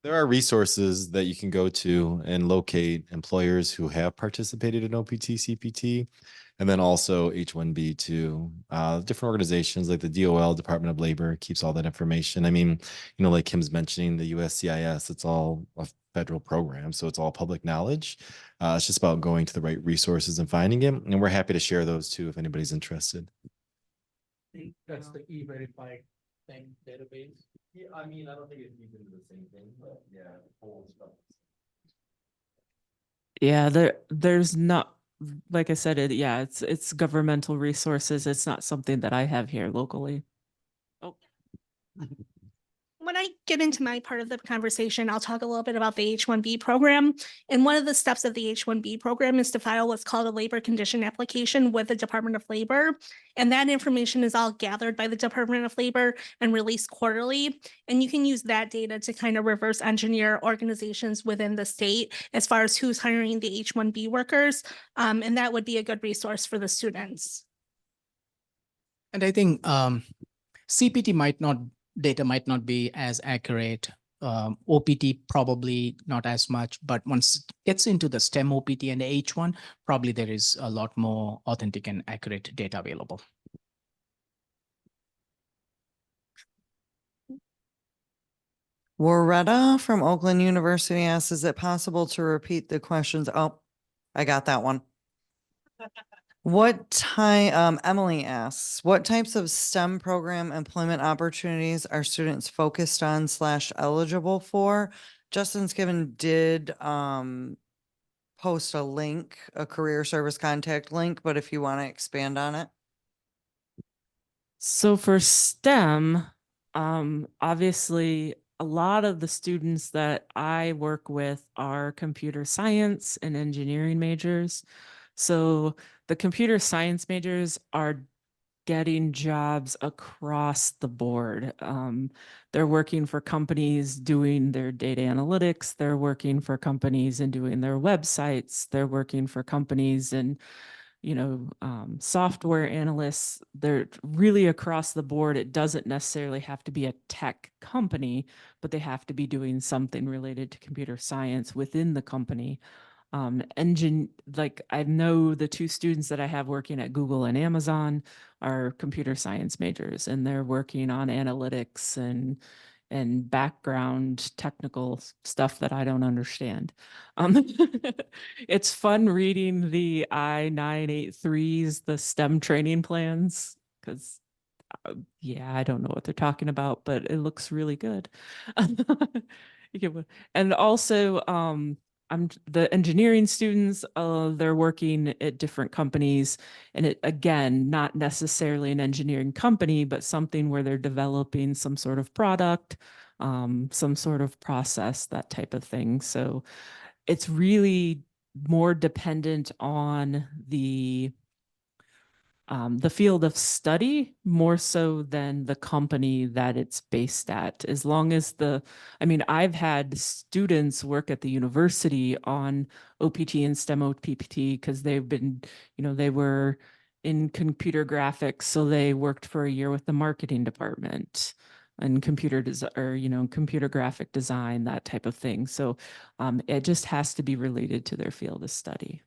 There are resources that you can go to and locate employers who have participated in OPT, CPT, and then also H-1B too. Different organizations like the DOL, Department of Labor, keeps all that information. I mean, like Kim's mentioning, the USCIS, it's all a federal program, so it's all public knowledge. It's just about going to the right resources and finding it, and we're happy to share those too if anybody's interested. That's the E-Verified thing database. Yeah, I mean, I don't think it's even the same thing, but yeah, whole stuff. Yeah, there's not, like I said, it's governmental resources. It's not something that I have here locally. Oh, When I get into my part of the conversation, I'll talk a little bit about the H-1B program. And one of the steps of the H-1B program is to file what's called a labor condition application with the Department of Labor. And that information is all gathered by the Department of Labor and released quarterly. And you can use that data to kind of reverse engineer organizations within the state as far as who's hiring the H-1B workers. And that would be a good resource for the students. And I think CPT data might not be as accurate. OPT probably not as much, but once it gets into the STEM OPT and the H1, probably there is a lot more authentic and accurate data available. Warretta from Oakland University asks, is it possible to repeat the questions? Oh, I got that one. Emily asks, what types of STEM program employment opportunities are students focused on / eligible for? Justin Skiven did post a link, a career service contact link, but if you want to expand on it. so for STEM, obviously a lot of the students that I work with are computer science and engineering majors. So the computer science majors are getting jobs across the board. They're working for companies doing their data analytics. They're working for companies and doing their websites. They're working for companies and, software analysts. They're really across the board. It doesn't necessarily have to be a tech company, but they have to be doing something related to computer science within the company. Like I know the two students that I have working at Google and Amazon are computer science majors, and they're working on analytics and background technical stuff that I don't understand. It's fun reading the I-983s, the STEM training plans, because yeah, I don't know what they're talking about, but it looks really good. And also, the engineering students, they're working at different companies, and it, again, not necessarily an engineering company, but something where they're developing some sort of product, some sort of process, that type of thing. So it's really more dependent on the field of study more so than the company that it's based at. As long as I've had students work at the university on OPT and STEM OPT because they've been, they were in computer graphics, so they worked for a year with the marketing department and computer design, or computer graphic design, that type of thing. So it just has to be related to their field of study.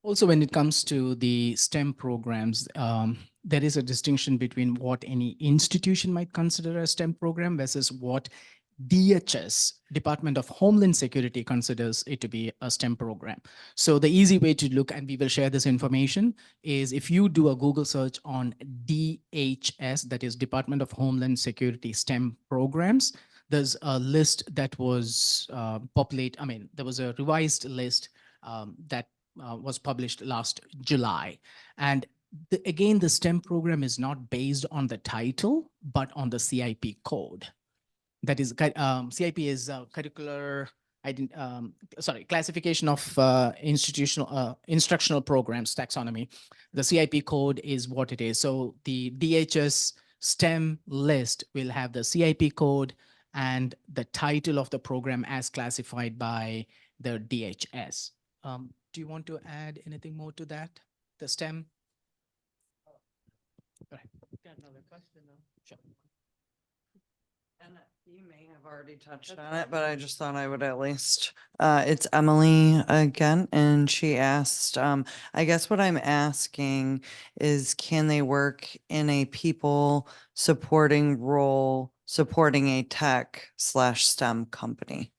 Also, when it comes to the STEM programs, there is a distinction between what any institution might consider a STEM program versus what DHS, Department of Homeland Security, considers it to be a STEM program. So the easy way to look, and we will share this information, is if you do a Google search on DHS, that is Department of Homeland Security STEM programs, there's a list that was there was a revised list that was published last July. And again, the STEM program is not based on the title, but on the CIP code. That is, CIP is curricular, classification of instructional programs, taxonomy. The CIP code is what it is. So the DHS STEM list will have the CIP code and the title of the program as classified by the DHS. Do you want to add anything more to that? The STEM? Go ahead. Got another question though. Sure. And you may have already touched on it, but I just thought I would at least, it's Emily again, and she asked, I guess what I'm asking is can they work in a people supporting role, supporting a tech/STEM company?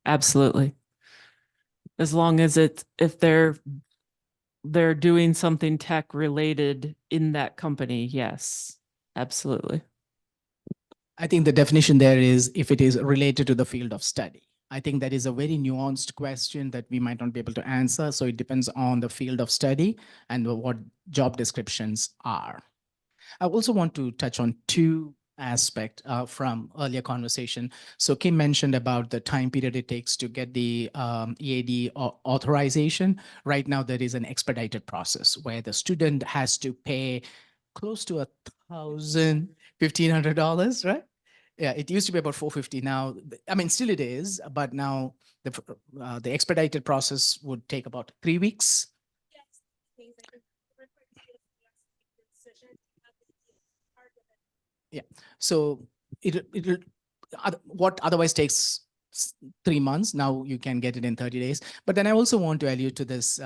Absolutely. As long as if they're doing something tech related in that company, yes, absolutely. I think the definition there is if it is related to the field of study. I think that is a very nuanced question that we might not be able to answer. So it depends on the field of study and what job descriptions are. I also want to touch on two aspects from earlier conversation. So Kim mentioned about the time period it takes to get the EAD authorization. Right now, there is an expedited process where the student has to pay close to $1,500, right? Yeah, it used to be about 450 now. I mean, still it is, but now the expedited process would take about 3 weeks. Yeah. So it'll what otherwise takes 3 months, now you can get it in 30 days. But then I also want to allude to this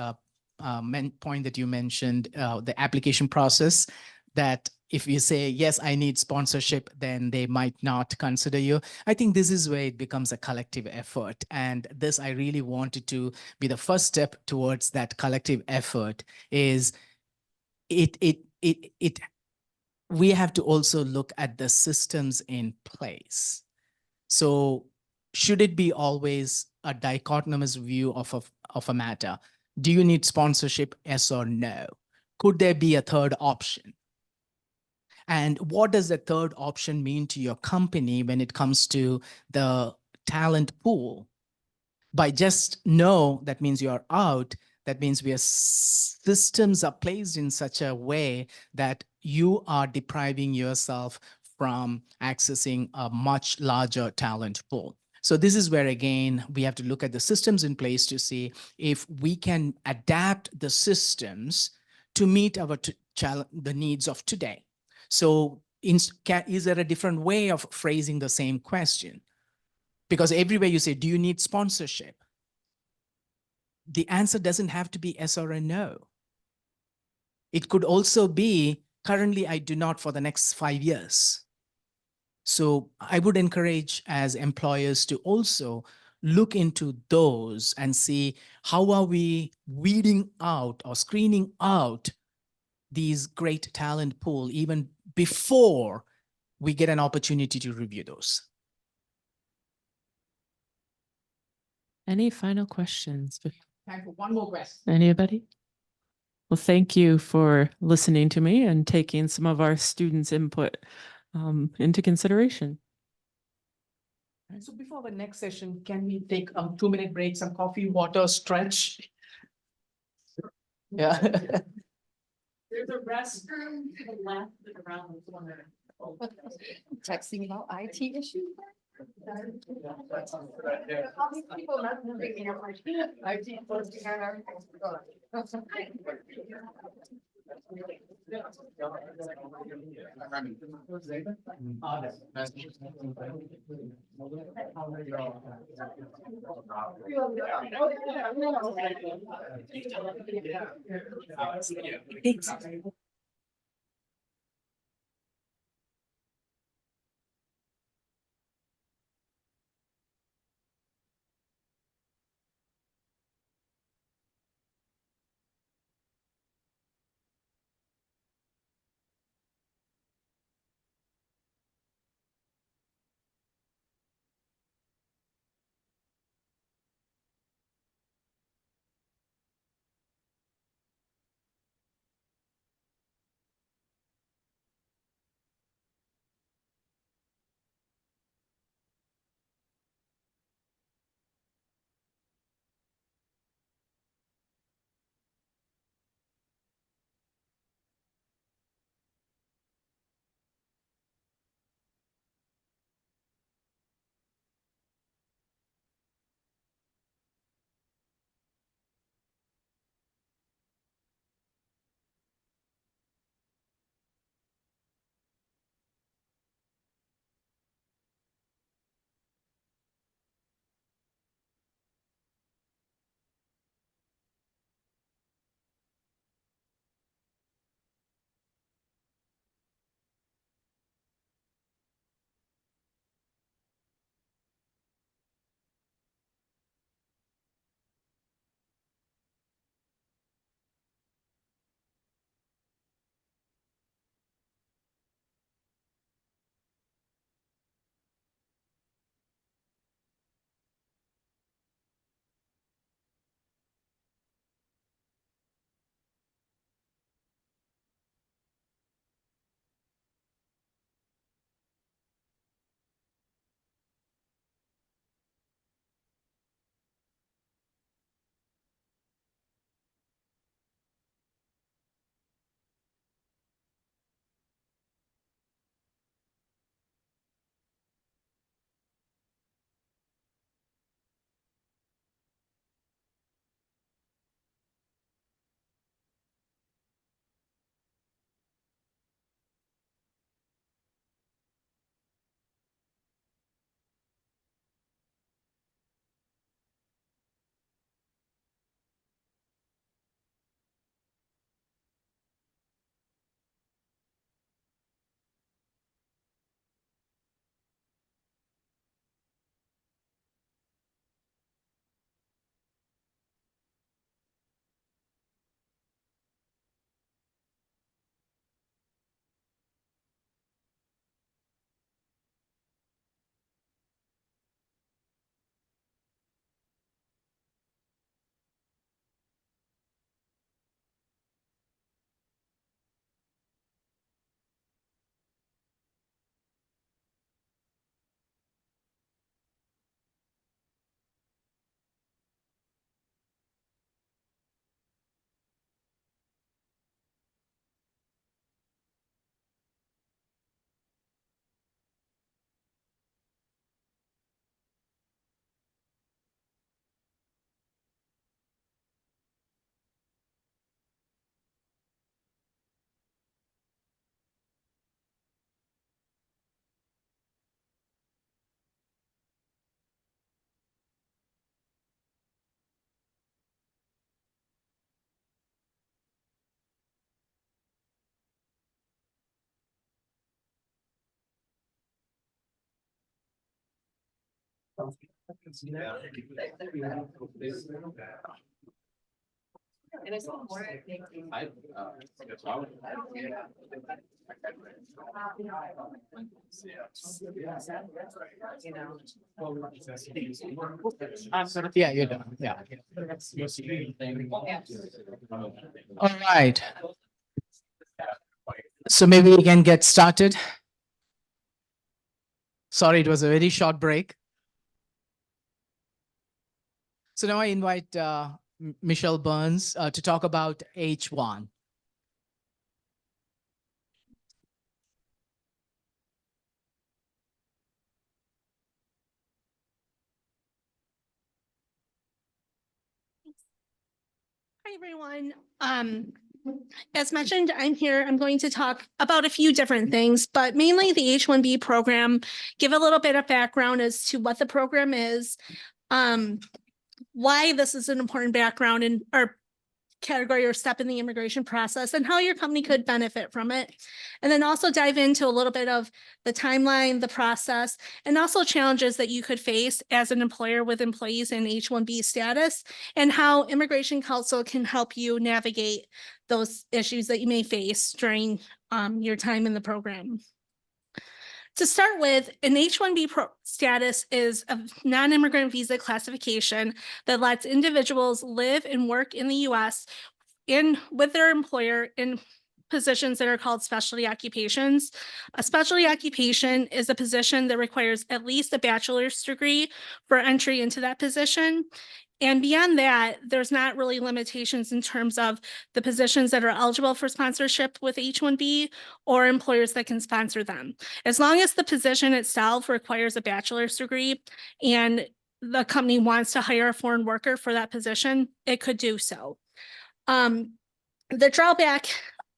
point that you mentioned, the application process, that if you say, yes, I need sponsorship, then they might not consider you. I think this is where it becomes a collective effort. And this, I really wanted to be the first step towards that collective effort is we have to also look at the systems in place. So should it be always a dichotomous view of a matter? Do you need sponsorship, yes or no? Could there be a third option? And what does the third option mean to your company when it comes to the talent pool? By just no, that means you're out. That means systems are placed in such a way that you are depriving yourself from accessing a much larger talent pool. So this is where, again, we have to look at the systems in place to see if we can adapt the systems to meet our the needs of today. So is there a different way of phrasing the same question? Because everywhere you say, do you need sponsorship? The answer doesn't have to be yes or a no. It could also be, currently I do not for the next 5 years. So I would encourage as employers to also look into those and see how are we weeding out or screening out these great talent pool even before we get an opportunity to review those. Any final questions? Time for one more question. Anybody? Well, thank you for listening to me and taking some of our students' input into consideration. And so before the next session, can we take a 2-minute break, some coffee, water, stretch? Yeah. There's a restroom to the left and around the corner. Texting about IT issues. All these people messaging me, I'm like, IT supposed to have our. And it's more, I think. You know. Yeah, you're done. Yeah. All right. So maybe we can get started. Sorry, it was a very short break. So now I invite Michelle Burns to talk about H1. Hi, everyone. As mentioned, I'm going to talk about a few different things, but mainly the H-1B program, give a little bit of background as to what the program is, why this is an important background in or category or step in the immigration process, and how your company could benefit from it. And then also dive into a little bit of the timeline, the process, and also challenges that you could face as an employer with employees in H-1B status, and how Immigration Council can help you navigate those issues that you may face during your time in the program. To start with, an H-1B status is a non-immigrant visa classification that lets individuals live and work in the U.S. with their employer in positions that are called specialty occupations. A specialty occupation is a position that requires at least a bachelor's degree for entry into that position. And beyond that, there's not really limitations in terms of the positions that are eligible for sponsorship with H-1B or employers that can sponsor them. As long as the position itself requires a bachelor's degree and the company wants to hire a foreign worker for that position, it could do so. The drawback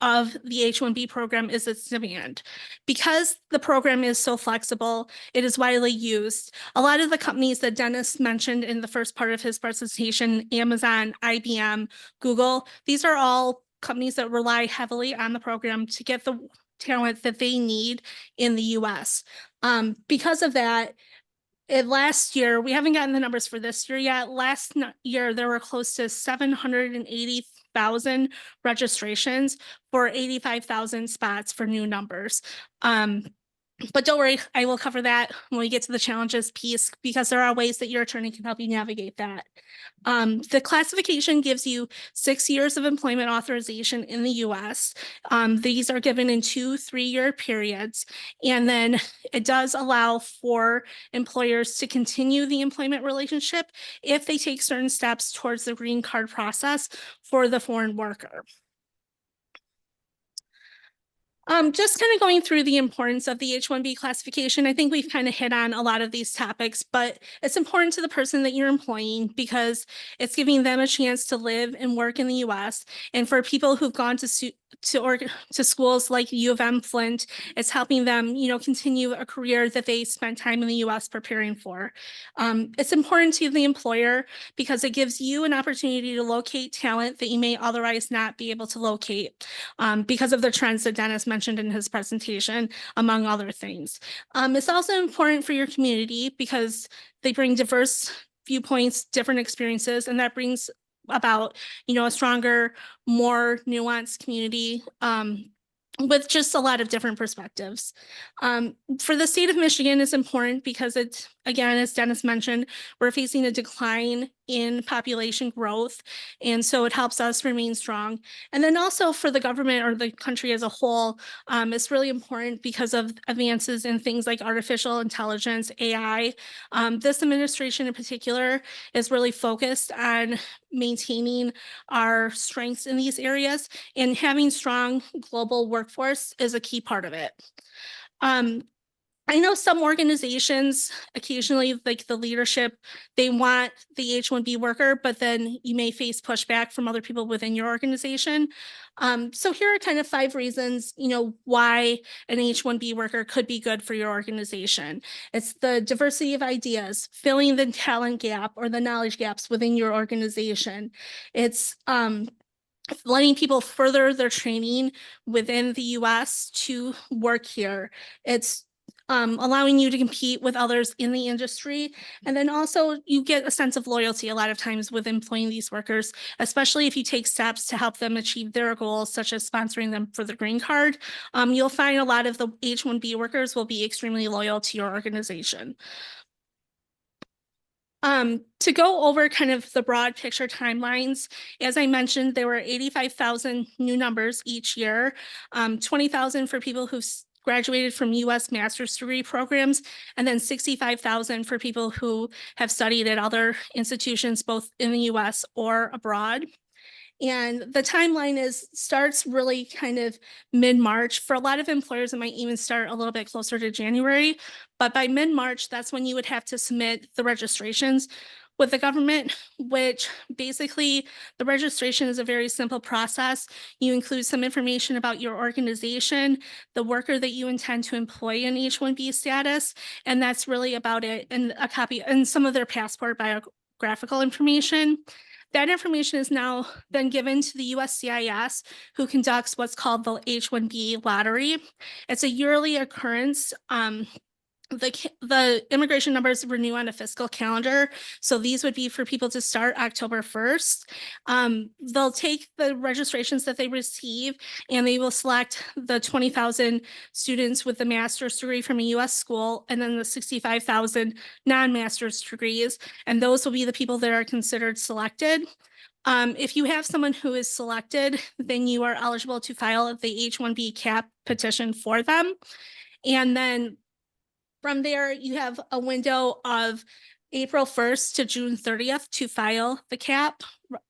of the H-1B program is its demand. Because the program is so flexible, it is widely used. A lot of the companies that Dennis mentioned in the first part of his presentation, Amazon, IBM, Google, these are all companies that rely heavily on the program to get the talent that they need in the US. Because of that, last year, we haven't gotten the numbers for this year yet. Last year, there were close to 780,000 registrations for 85,000 spots for new numbers. But don't worry, I will cover that when we get to the challenges piece, because there are ways that your attorney can help you navigate that. The classification gives you 6 years of employment authorization in the US. These are given in 2 3-year periods. And then it does allow for employers to continue the employment relationship if they take certain steps towards the green card process for the foreign worker. Just kind of going through the importance of the H-1B classification. I think we've kind of hit on a lot of these topics, but it's important to the person that you're employing because it's giving them a chance to live and work in the US. And for people who've gone to schools like UM-Flint, it's helping them, continue a career that they spent time in the US preparing for. It's important to the employer because it gives you an opportunity to locate talent that you may otherwise not be able to locate because of the trends that Dennis mentioned in his presentation, among other things. It's also important for your community because they bring diverse viewpoints, different experiences, and that brings about, a stronger, more nuanced community with just a lot of different perspectives. For the state of Michigan, it's important because it's, again, as Dennis mentioned, we're facing a decline in population growth. And so it helps us remain strong. And then also for the government or the country as a whole, it's really important because of advances in things like artificial intelligence, AI. This administration in particular is really focused on maintaining our strengths in these areas, and having strong global workforce is a key part of it. I know some organizations occasionally, like the leadership, they want the H-1B worker, but then you may face pushback from other people within your organization. So here are kind of 5 reasons, why an H-1B worker could be good for your organization. It's the diversity of ideas, filling the talent gap or the knowledge gaps within your organization. It's letting people further their training within the US to work here. It's allowing you to compete with others in the industry. And then also you get a sense of loyalty a lot of times with employing these workers, especially if you take steps to help them achieve their goals, such as sponsoring them for the green card. You'll find a lot of the H-1B workers will be extremely loyal to your organization. To go over kind of the broad picture timelines, as I mentioned, there were 85,000 new numbers each year, 20,000 for people who've graduated from US master's degree programs, and then 65,000 for people who have studied at other institutions, both in the US or abroad. And the timeline starts really kind of mid-March. For a lot of employers, it might even start a little bit closer to January. But by mid-March, that's when you would have to submit the registrations with the government, which basically the registration is a very simple process. You include some information about your organization, the worker that you intend to employ in H-1B status, and that's really about it, and a copy and some of their passport biographical information. That information is now then given to the USCIS, who conducts what's called the H-1B lottery. It's a yearly occurrence. The immigration numbers renew on a fiscal calendar. So these would be for people to start October 1st. They'll take the registrations that they receive and they will select the 20,000 students with the master's degree from a US school and then the 65,000 non-master's degrees. And those will be the people that are considered selected. If you have someone who is selected, then you are eligible to file the H-1B cap petition for them. And then from there, you have a window of April 1st to June 30th to file the CAP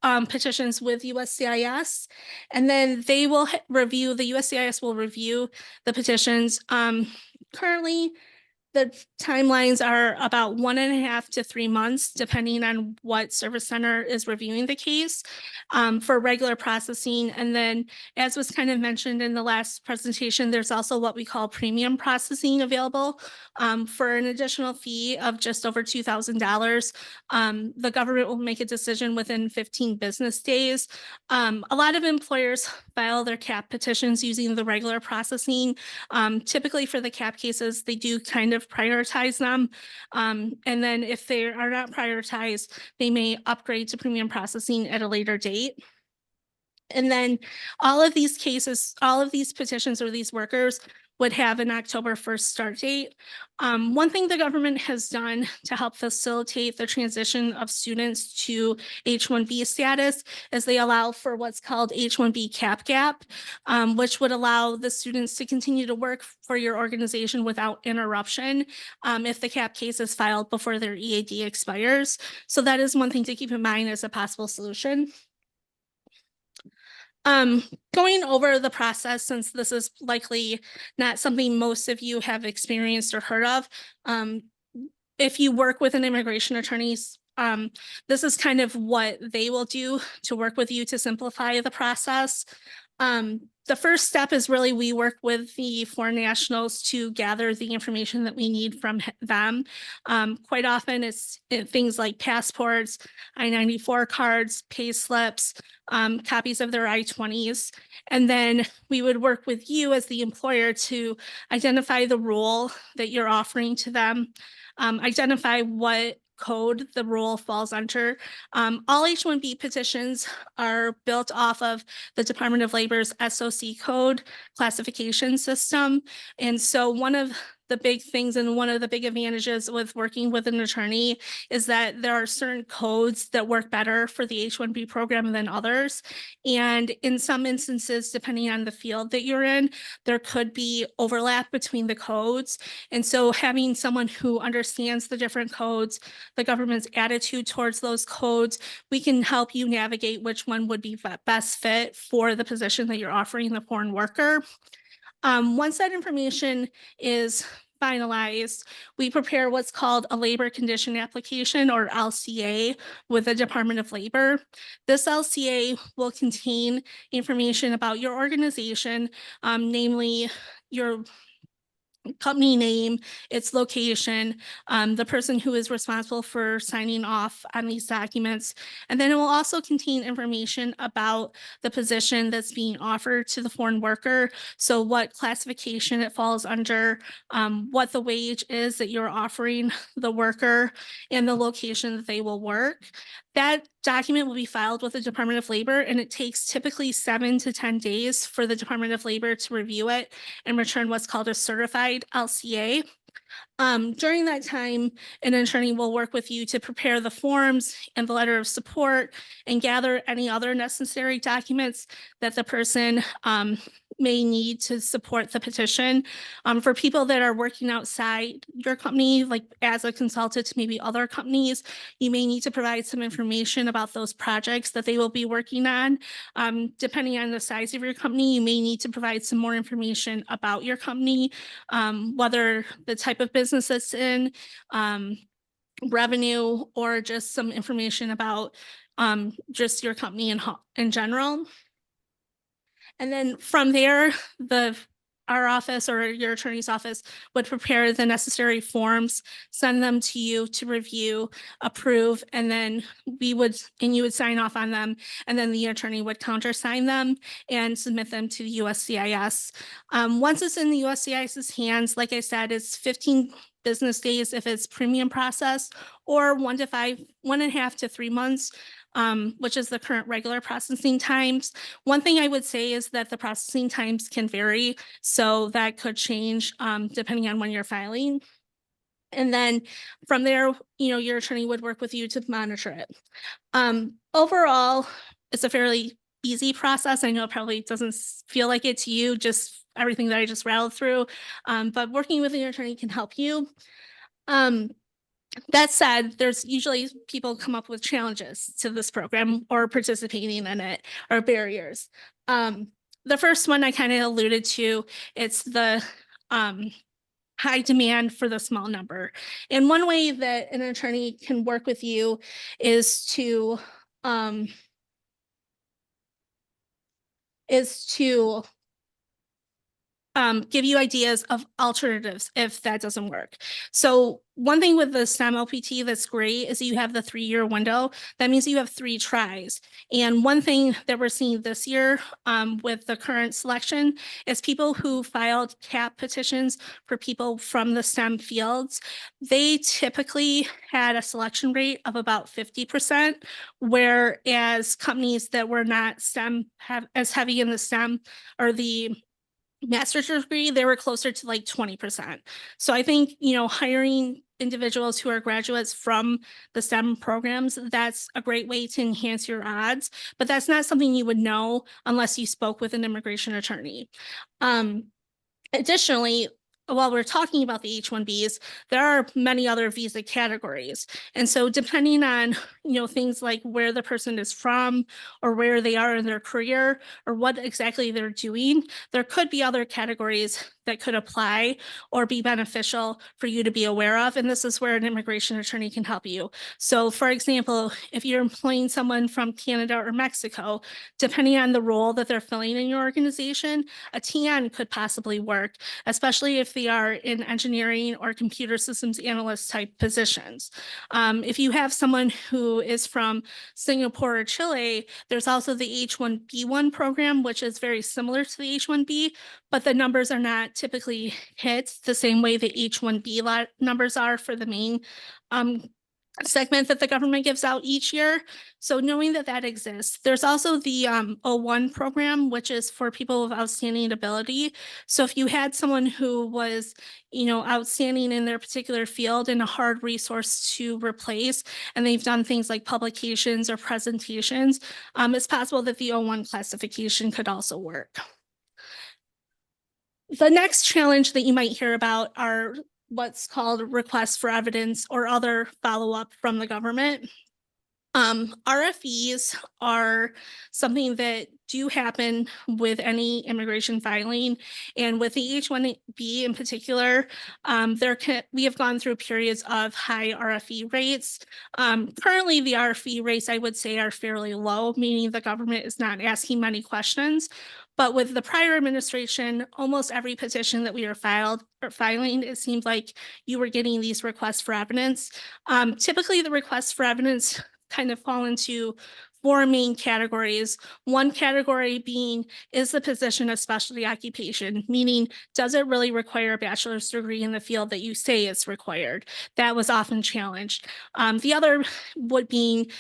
petitions with USCIS. And then they will review, the USCIS will review the petitions. Currently, the timelines are about 1.5 to 3 months, depending on what service center is reviewing the case for regular processing. And then, as was kind of mentioned in the last presentation, there's also what we call premium processing available for an additional fee of just over $2,000. The government will make a decision within 15 business days. A lot of employers file their CAP petitions using the regular processing. Typically for the CAP cases, they do kind of prioritize them. And then if they are not prioritized, they may upgrade to premium processing at a later date. And then all of these cases, all of these petitions or these workers would have an October 1st start date. One thing the government has done to help facilitate the transition of students to H-1B status is they allow for what's called H-1B cap gap, which would allow the students to continue to work for your organization without interruption if the cap case is filed before their EAD expires. So that is one thing to keep in mind as a possible solution. Going over the process, since this is likely not something most of you have experienced or heard of, if you work with an immigration attorney, this is kind of what they will do to work with you to simplify the process. The first step is really we work with the foreign nationals to gather the information that we need from them. Quite often it's things like passports, I-94 cards, pay slips, copies of their I-20s. And then we would work with you as the employer to identify the role that you're offering to them, identify what code the role falls under. All H-1B petitions are built off of the Department of Labor's SOC code classification system. And so one of the big things and one of the big advantages with working with an attorney is that there are certain codes that work better for the H-1B program than others. And in some instances, depending on the field that you're in, there could be overlap between the codes. And so having someone who understands the different codes, the government's attitude towards those codes, we can help you navigate which one would be best fit for the position that you're offering the foreign worker. Once that information is finalized, we prepare what's called a labor condition application or LCA with the Department of Labor. This LCA will contain information about your organization, namely your company name, its location, the person who is responsible for signing off on these documents. And then it will also contain information about the position that's being offered to the foreign worker. So what classification it falls under, what the wage is that you're offering the worker, and the location that they will work. That document will be filed with the Department of Labor, and it takes typically 7 to 10 days for the Department of Labor to review it and return what's called a certified LCA. During that time, an attorney will work with you to prepare the forms and the letter of support and gather any other necessary documents that the person may need to support the petition. For people that are working outside your company, like as a consultant to maybe other companies, you may need to provide some information about those projects that they will be working on. Depending on the size of your company, you may need to provide some more information about your company, whether the type of business it's in, revenue, or just some information about just your company in general. And then from there, our office or your attorney's office would prepare the necessary forms, send them to you to review, approve, and then you would sign off on them. And then the attorney would countersign them and submit them to the USCIS. Once it's in the USCIS's hands, like I said, it's 15 business days if it's premium process, or 1.5 to 3 months, which is the current regular processing times. One thing I would say is that the processing times can vary, so that could change depending on when you're filing. And then from there, your attorney would work with you to monitor it. Overall, it's a fairly easy process. I know it probably doesn't feel like it to you, just everything that I just rattled through, but working with your attorney can help you. That said, there's usually people come up with challenges to this program or participating in it, or barriers. The first one I kind of alluded to, it's the high demand for the small number. And one way that an attorney can work with you is to give you ideas of alternatives if that doesn't work. So one thing with the STEM OPT that's great is you have the 3-year window. That means you have 3 tries. And one thing that we're seeing this year with the current selection is people who filed CAP petitions for people from the STEM fields, they typically had a selection rate of about 50%, whereas companies that were not STEM as heavy in the STEM or the master's degree, they were closer to like 20%. So I think, hiring individuals who are graduates from the STEM programs, that's a great way to enhance your odds, but that's not something you would know unless you spoke with an immigration attorney. Additionally, while we're talking about the H-1Bs, there are many other visa categories. And so depending on, things like where the person is from or where they are in their career or what exactly they're doing, there could be other categories that could apply or be beneficial for you to be aware of. And this is where an immigration attorney can help you. So for example, if you're employing someone from Canada or Mexico, depending on the role that they're filling in your organization, a TN could possibly work, especially if they are in engineering or computer systems analyst type positions. If you have someone who is from Singapore or Chile, there's also the H-1B1 program, which is very similar to the H-1B, but the numbers are not typically hit the same way the H-1B numbers are for the main segment that the government gives out each year. So knowing that that exists, there's also the O1 program, which is for people with outstanding ability. So if you had someone who was, outstanding in their particular field and a hard resource to replace, and they've done things like publications or presentations, it's possible that the O1 classification could also work. The next challenge that you might hear about are what's called requests for evidence or other follow-up from the government. RFEs are something that do happen with any immigration filing, and with the H-1B in particular, we have gone through periods of high RFE rates. Currently, the RFE rates, I would say, are fairly low, meaning the government is not asking many questions. But with the prior administration, almost every petition that we were filing, it seemed like you were getting these requests for evidence. Typically, the requests for evidence kind of fall into four main categories. One category being, is the position a specialty occupation? Meaning, does it really require a bachelor's degree in the field that you say it's required? That was often challenged. The other would be,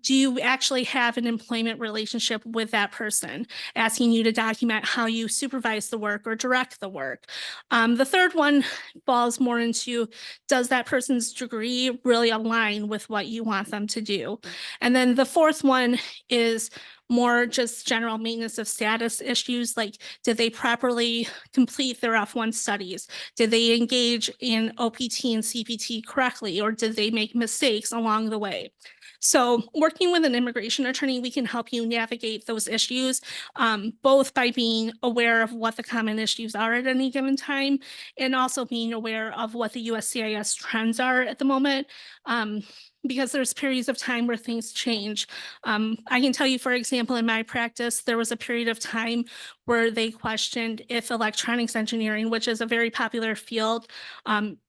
do you actually have an employment relationship with that person? Asking you to document how you supervise the work or direct the work. The third one falls more into, does that person's degree really align with what you want them to do? And then the fourth one is more just general maintenance of status issues, like did they properly complete their F1 studies? Did they engage in OPT and CPT correctly, or did they make mistakes along the way? So working with an immigration attorney, we can help you navigate those issues, both by being aware of what the common issues are at any given time, and also being aware of what the USCIS trends are at the moment. Because there's periods of time where things change. I can tell you, for example, in my practice, there was a period of time where they questioned if electronics engineering, which is a very popular field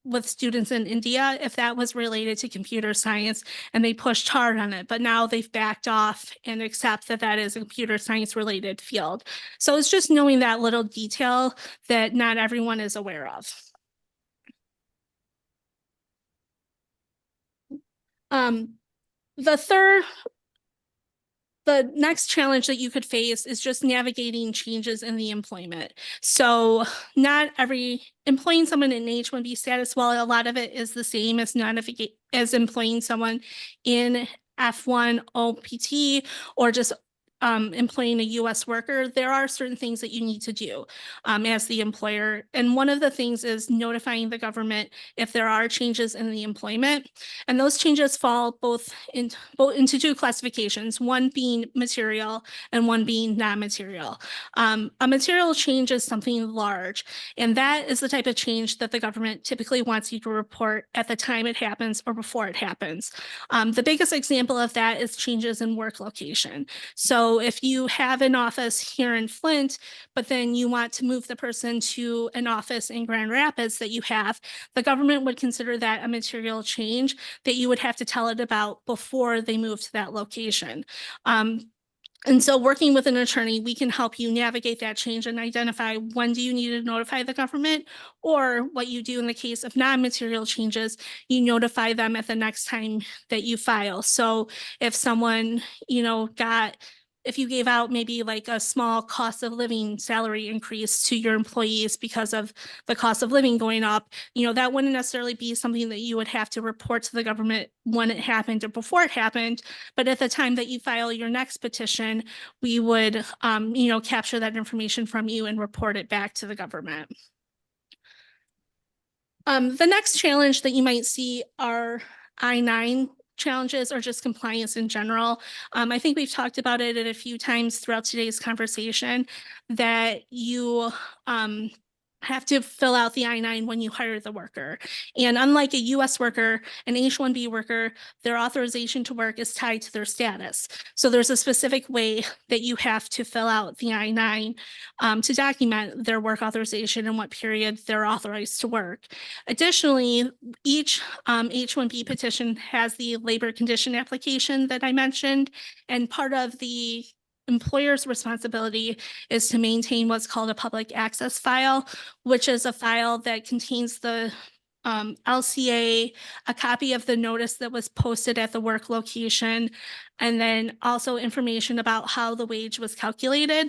with students in India, if that was related to computer science, and they pushed hard on it. But now they've backed off and accept that that is a computer science related field. So it's just knowing that little detail that not everyone is aware of. The next challenge that you could face is just navigating changes in the employment. So not employing someone in H-1B status, while a lot of it is the same as employing someone in F1 OPT or just employing a US worker, there are certain things that you need to do as the employer. And one of the things is notifying the government if there are changes in the employment. And those changes fall both into two classifications, one being material and one being non-material. A material change is something large, and that is the type of change that the government typically wants you to report at the time it happens or before it happens. The biggest example of that is changes in work location. So if you have an office here in Flint, but then you want to move the person to an office in Grand Rapids that you have, the government would consider that a material change that you would have to tell it about before they move to that location. And so working with an attorney, we can help you navigate that change and identify when do you need to notify the government, or what you do in the case of non-material changes, you notify them at the next time that you file. So if someone, if you gave out maybe like a small cost of living salary increase to your employees because of the cost of living going up, that wouldn't necessarily be something that you would have to report to the government when it happened or before it happened. But at the time that you file your next petition, we would, capture that information from you and report it back to the government. The next challenge that you might see are I-9 challenges or just compliance in general. I think we've talked about it a few times throughout today's conversation that you have to fill out the I-9 when you hire the worker. And unlike a US worker, an H-1B worker, their authorization to work is tied to their status. So there's a specific way that you have to fill out the I-9 to document their work authorization and what period they're authorized to work. Additionally, each H-1B petition has the labor condition application that I mentioned, and part of the employer's responsibility is to maintain what's called a public access file, which is a file that contains the LCA, a copy of the notice that was posted at the work location, and then also information about how the wage was calculated.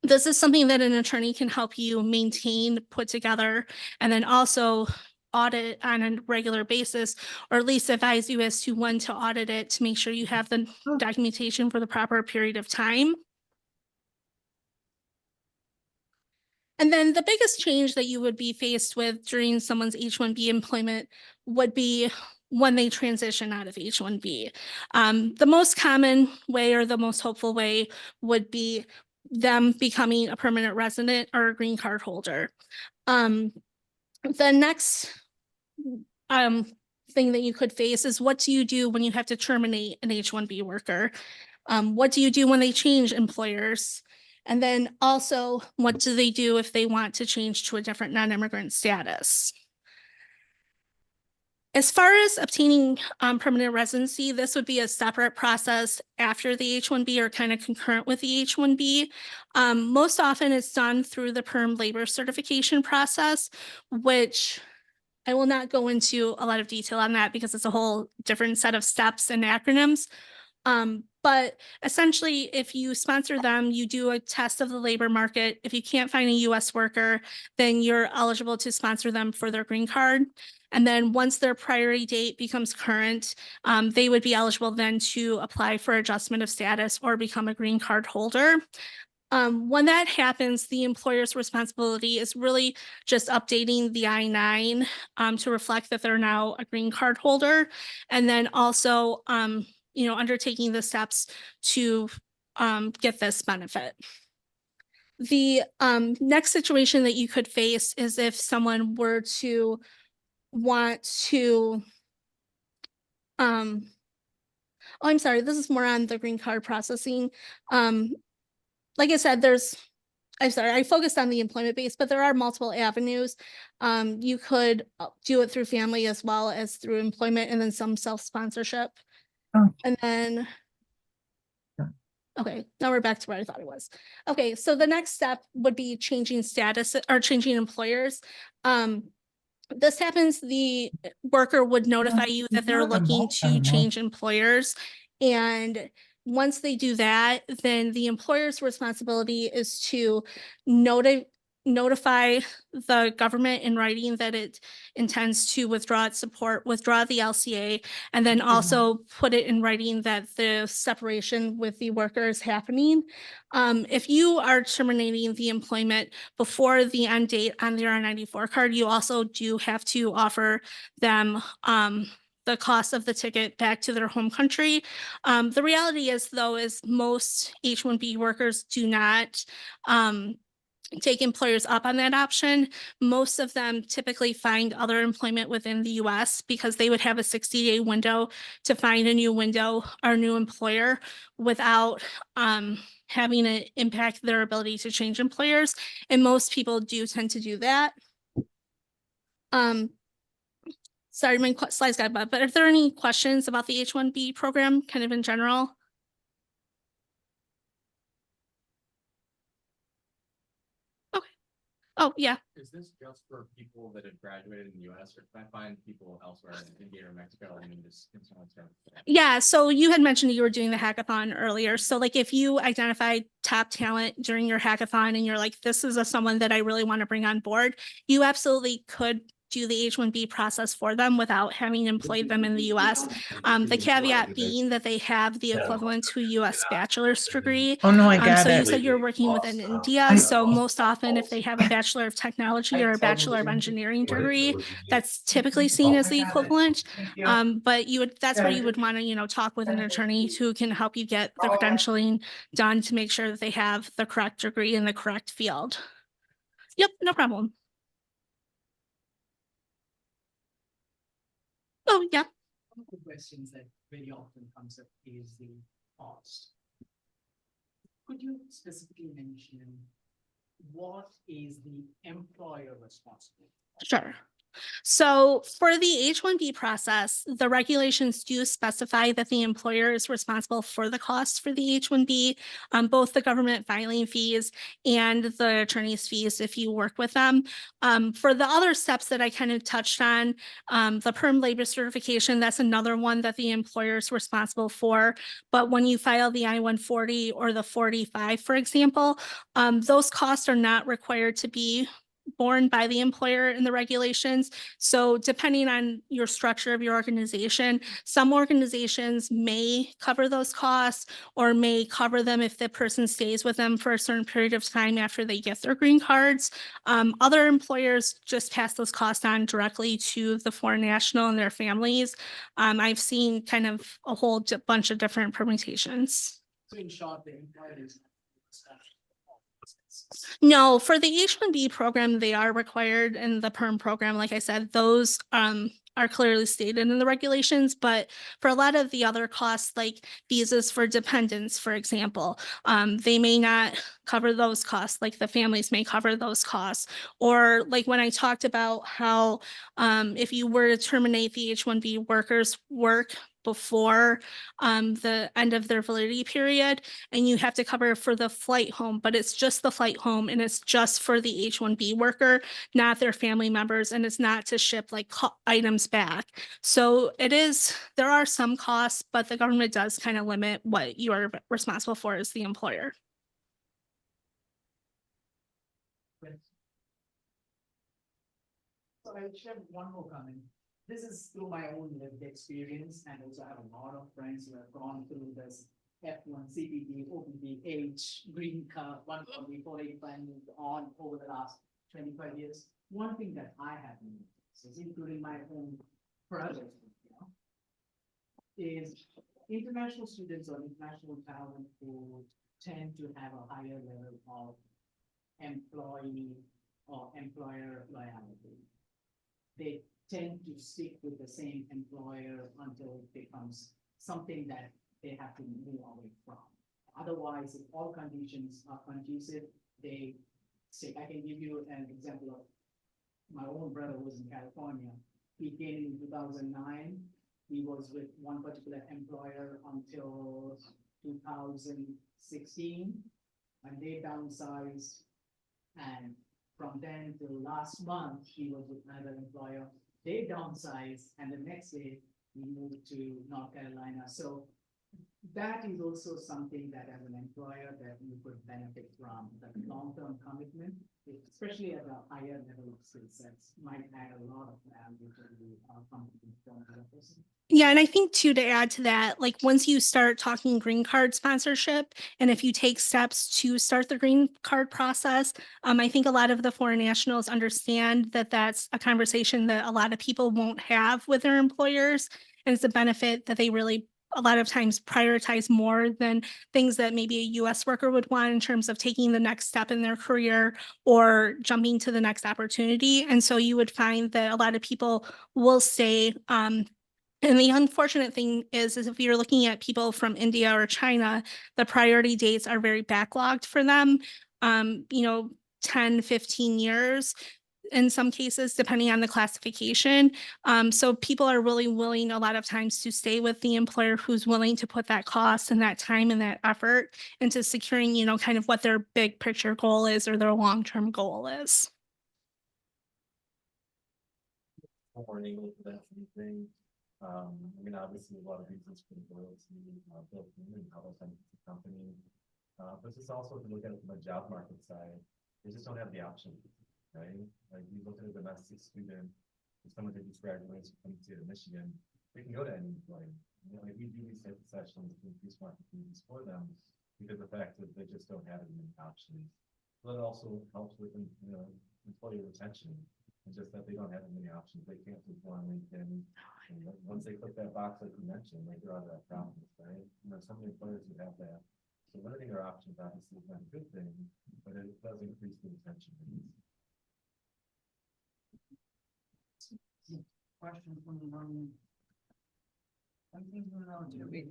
This is something that an attorney can help you maintain, put together, and then also audit on a regular basis, or at least advise you as to when to audit it to make sure you have the documentation for the proper period of time. And then the biggest change that you would be faced with during someone's H-1B employment would be when they transition out of H-1B. The most common way or the most hopeful way would be them becoming a permanent resident or a green card holder. The next thing that you could face is, what do you do when you have to terminate an H-1B worker? What do you do when they change employers? And then also, what do they do if they want to change to a different non-immigrant status? As far as obtaining permanent residency, this would be a separate process after the H-1B or kind of concurrent with the H-1B. Most often it's done through the perm labor certification process, which I will not go into a lot of detail on that because it's a whole different set of steps and acronyms. But essentially, if you sponsor them, you do a test of the labor market. If you can't find a US worker, then you're eligible to sponsor them for their green card. And then once their priority date becomes current, they would be eligible then to apply for adjustment of status or become a green card holder. When that happens, the employer's responsibility is really just updating the I-9 to reflect that they're now a green card holder. And then also, undertaking the steps to get this benefit. The next situation that you could face is if someone were to want to, oh, I'm sorry, this is more on the green card processing. Like I said, I'm sorry, I focused on the employment base, but there are multiple avenues. You could do it through family as well as through employment and then some self-sponsorship. Oh. And then, okay, now we're back to where I thought it was. Okay, so the next step would be changing status or changing employers. This happens, the worker would notify you that they're looking to change employers. And once they do that, then the employer's responsibility is to notify the government in writing that it intends to withdraw its support, withdraw the LCA, and then also put it in writing that the separation with the worker is happening. If you are terminating the employment before the end date on their I-94 card, you also do have to offer them the cost of the ticket back to their home country. The reality is, though, is most H-1B workers do not take employers up on that option. Most of them typically find other employment within the US because they would have a 60-day window to find a new window or new employer without having it impact their ability to change employers. And most people do tend to do that. Sorry, my slides got bad, but are there any questions about the H-1B program kind of in general? Okay. Oh, yeah. Is this just for people that have graduated in the US, or can I find people elsewhere in India or Mexico? I mean, just in some terms. Yeah, so you had mentioned that you were doing the hackathon earlier. So like if you identify top talent during your hackathon and you're like, this is someone that I really want to bring on board, you absolutely could do the H-1B process for them without having employed them in the US. The caveat being that they have the equivalent to a US bachelor's degree. Oh, no, I got So you it. said you're working within India. So most often if they have a Bachelor of Technology or a Bachelor of Engineering degree, that's typically seen as the equivalent. But that's where you would want to, talk with an attorney who can help you get the credentialing done to make sure that they have the correct degree in the correct field. Yep, no problem. Oh, yeah. One of the questions that very often comes up is the cost. Could you specifically mention what is the employer responsible? Sure. So for the H-1B process, the regulations do specify that the employer is responsible for the costs for the H-1B, both the government filing fees and the attorney's fees if you work with them. For the other steps that I kind of touched on, the perm labor certification, that's another one that the employer is responsible for. But when you file the I-140 or the 45, for example, those costs are not required to be borne by the employer in the regulations. So depending on your structure of your organization, some organizations may cover those costs or may cover them if the person stays with them for a certain period of time after they get their green cards. Other employers just pass those costs on directly to the foreign national and their families. I've seen kind of a whole bunch of different permutations. So in short, the employer is. No, for the H-1B program, they are required in the perm program. Like I said, those are clearly stated in the regulations, but for a lot of the other costs, like visas for dependents, for example, they may not cover those costs, like the families may cover those costs. Or like when I talked about how if you were to terminate the H-1B workers' work before the end of their validity period, and you have to cover for the flight home, but it's just the flight home and it's just for the H-1B worker, not their family members, and it's not to ship like items back. So there are some costs, but the government does kind of limit what you are responsible for as the employer. So I'll share one more comment. This is through my own lived experience, and also I have a lot of friends who have gone through this F1, CPT, OPT, H, green card, 140, 480 plan on over the last 25 years. One thing that I have noticed, including my own project, is international students or international talent who tend to have a higher level of employee or employer loyalty. They tend to stick with the same employer until it becomes something that they have to move away from. Otherwise, if all conditions are conducive, they stick. I can give you an example of my own brother who was in California. He came in 2009. He was with one particular employer until 2016, and they downsized. And from then till last month, he was with another employer. They downsized, and the next day we moved to North Carolina. So that is also something that as an employer that you could benefit from, the long-term commitment, especially at a higher level of skill sets, might add a lot of value to the company from the person. Yeah, and I think too, to add to that, like once you start talking green card sponsorship, and if you take steps to start the green card process, I think a lot of the foreign nationals understand that that's a conversation that a lot of people won't have with their employers. And it's a benefit that they really a lot of times prioritize more than things that maybe a US worker would want in terms of taking the next step in their career or jumping to the next opportunity. And so you would find that a lot of people will say, and the unfortunate thing is if you're looking at people from India or China, the priority dates are very backlogged for them, 10, 15 years in some cases, depending on the classification. So people are really willing a lot of times to stay with the employer who's willing to put that cost and that time and that effort into securing, kind of what their big picture goal is or their long-term goal is. Morning, for that thing. I mean, obviously, a lot of reasons for the loyalty built in and how that benefits the company. But just also to look at it from a job market side, they just don't have the option, right? Like you look at a domestic student, if someone that just graduates from the state of Michigan, they can go to any employer. Like we do these type of sessions to increase market opportunities for them because of the fact that they just don't have as many options. But it also helps with employee retention. It's just that they don't have as many options. They can't just go on LinkedIn. And once they click that box, like you mentioned, like they're out of that process, right? Some employers who have that. So limiting their options obviously is not a good thing, but it does increase the retention. Question from the room. I'm thinking, do we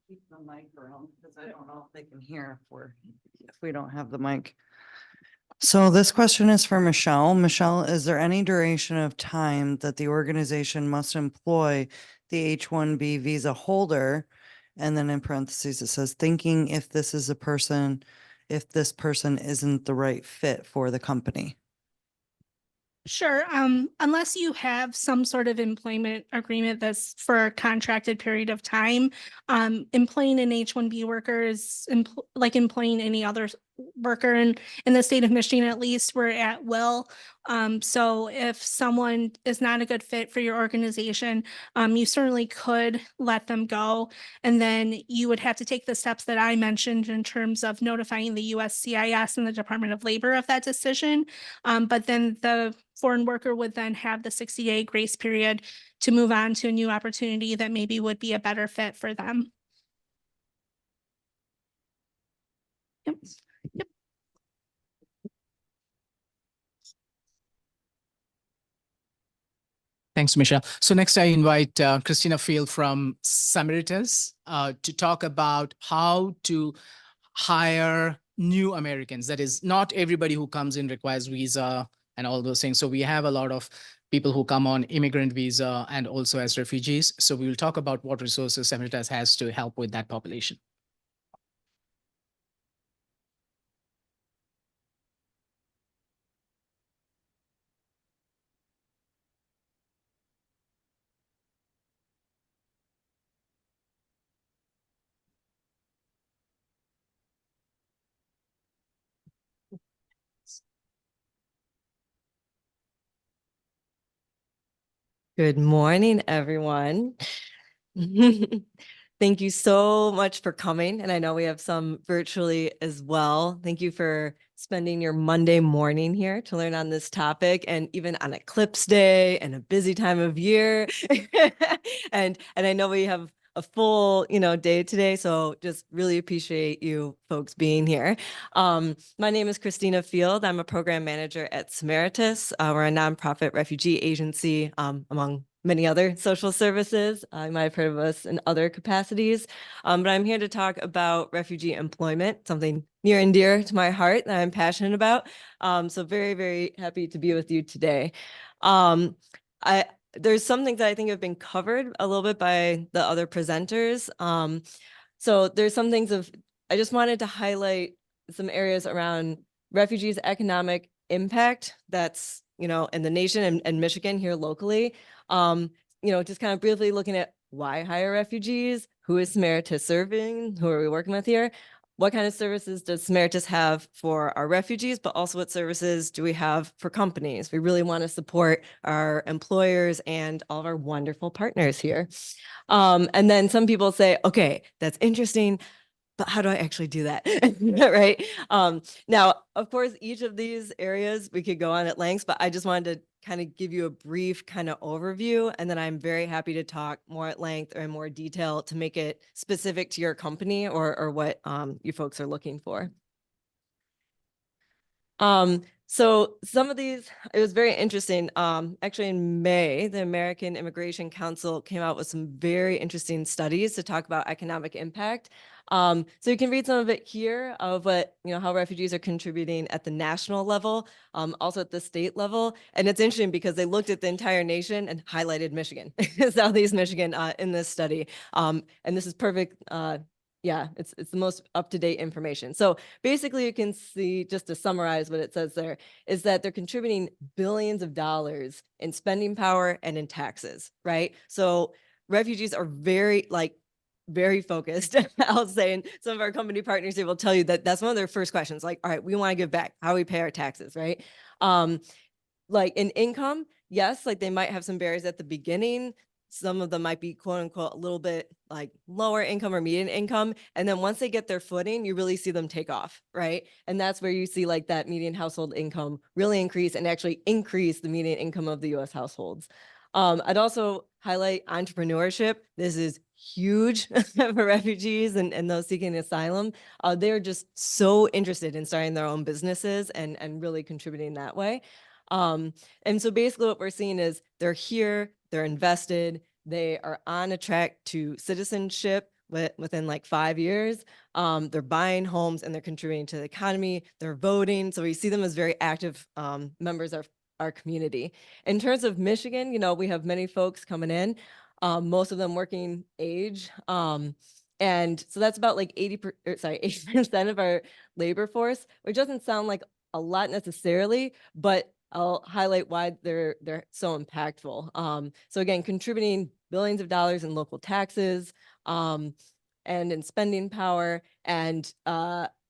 keep the mic around? Because I don't know if they can hear if we don't have the mic. So this question is for Michelle. Michelle, is there any duration of time that the organization must employ the H-1B visa holder? And then in parentheses, it says, thinking if this person isn't the right fit for the company. Sure. Unless you have some sort of employment agreement that's for a contracted period of time, employing an H-1B worker is like employing any other worker in the state of Michigan. At least we're at will. So if someone is not a good fit for your organization, you certainly could let them go. And then you would have to take the steps that I mentioned in terms of notifying the USCIS and the Department of Labor of that decision. But then the foreign worker would then have the 60-day grace period to move on to a new opportunity that maybe would be a better fit for them. Yep. Yep. Thanks, Michelle. So next I invite Christina Field from Samaritas to talk about how to hire new Americans. That is, not everybody who comes in requires visa and all those things. So we have a lot of people who come on immigrant visa and also as refugees. So we will talk about what resources Samaritas has to help with that population. Good morning, everyone. Thank you so much for coming. And I know we have some virtually as well. Thank you for spending your Monday morning here to learn on this topic, and even on Eclipse Day and a busy time of year. And I know we have a full, day today. So just really appreciate you folks being here. My name is Christina Field. I'm a program manager at Samaritas. We're a nonprofit refugee agency, among many other social services. You might have heard of us in other capacities. But I'm here to talk about refugee employment, something near and dear to my heart that I'm passionate about. So very, very happy to be with you today. There's some things that I think have been covered a little bit by the other presenters. So there's some things I just wanted to highlight some areas around refugees' economic impact that's, in the nation and Michigan here locally. Just kind of briefly looking at why hire refugees, who is Samaritas serving, who are we working with here? What kind of services does Samaritas have for our refugees, but also what services do we have for companies? We really want to support our employers and all of our wonderful partners here. And then some people say, okay, that's interesting, but how do I actually do that? Right. Now, of course, each of these areas we could go on at length, but I just wanted to kind of give you a brief kind of overview. And then I'm very happy to talk more at length or in more detail to make it specific to your company or what you folks are looking for. So some of these, it was very interesting. Actually in May, the American Immigration Council came out with some very interesting studies to talk about economic impact. So you can read some of it here of what, how refugees are contributing at the national level, also at the state level. And it's interesting because they looked at the entire nation and highlighted Michigan, Southeast Michigan, in this study. And this is perfect. Yeah, it's the most up-to-date information. So basically you can see, just to summarize what it says there, is that they're contributing billions of dollars in spending power and in taxes, right? So refugees are very focused, I'll say, and some of our company partners, they will tell you that that's one of their first questions. Like, all right, we want to give back. How do we pay our taxes, right? Like in income, yes, like they might have some barriers at the beginning. Some of them might be quote unquote a little bit like lower income or median income. And then once they get their footing, you really see them take off, right? And that's where you see like that median household income really increase and actually increase the median income of the US households. I'd also highlight entrepreneurship. This is huge for refugees and those seeking asylum. They're just so interested in starting their own businesses and really contributing that way. And so basically what we're seeing is they're here, they're invested, they are on a track to citizenship within like 5 years. They're buying homes and they're contributing to the economy, they're voting. So we see them as very active members of our community. In terms of Michigan, we have many folks coming in, most of them working age. And so that's about like 80% of our labor force, which doesn't sound like a lot necessarily, but I'll highlight why they're so impactful. So again, contributing billions of dollars in local taxes and in spending power, and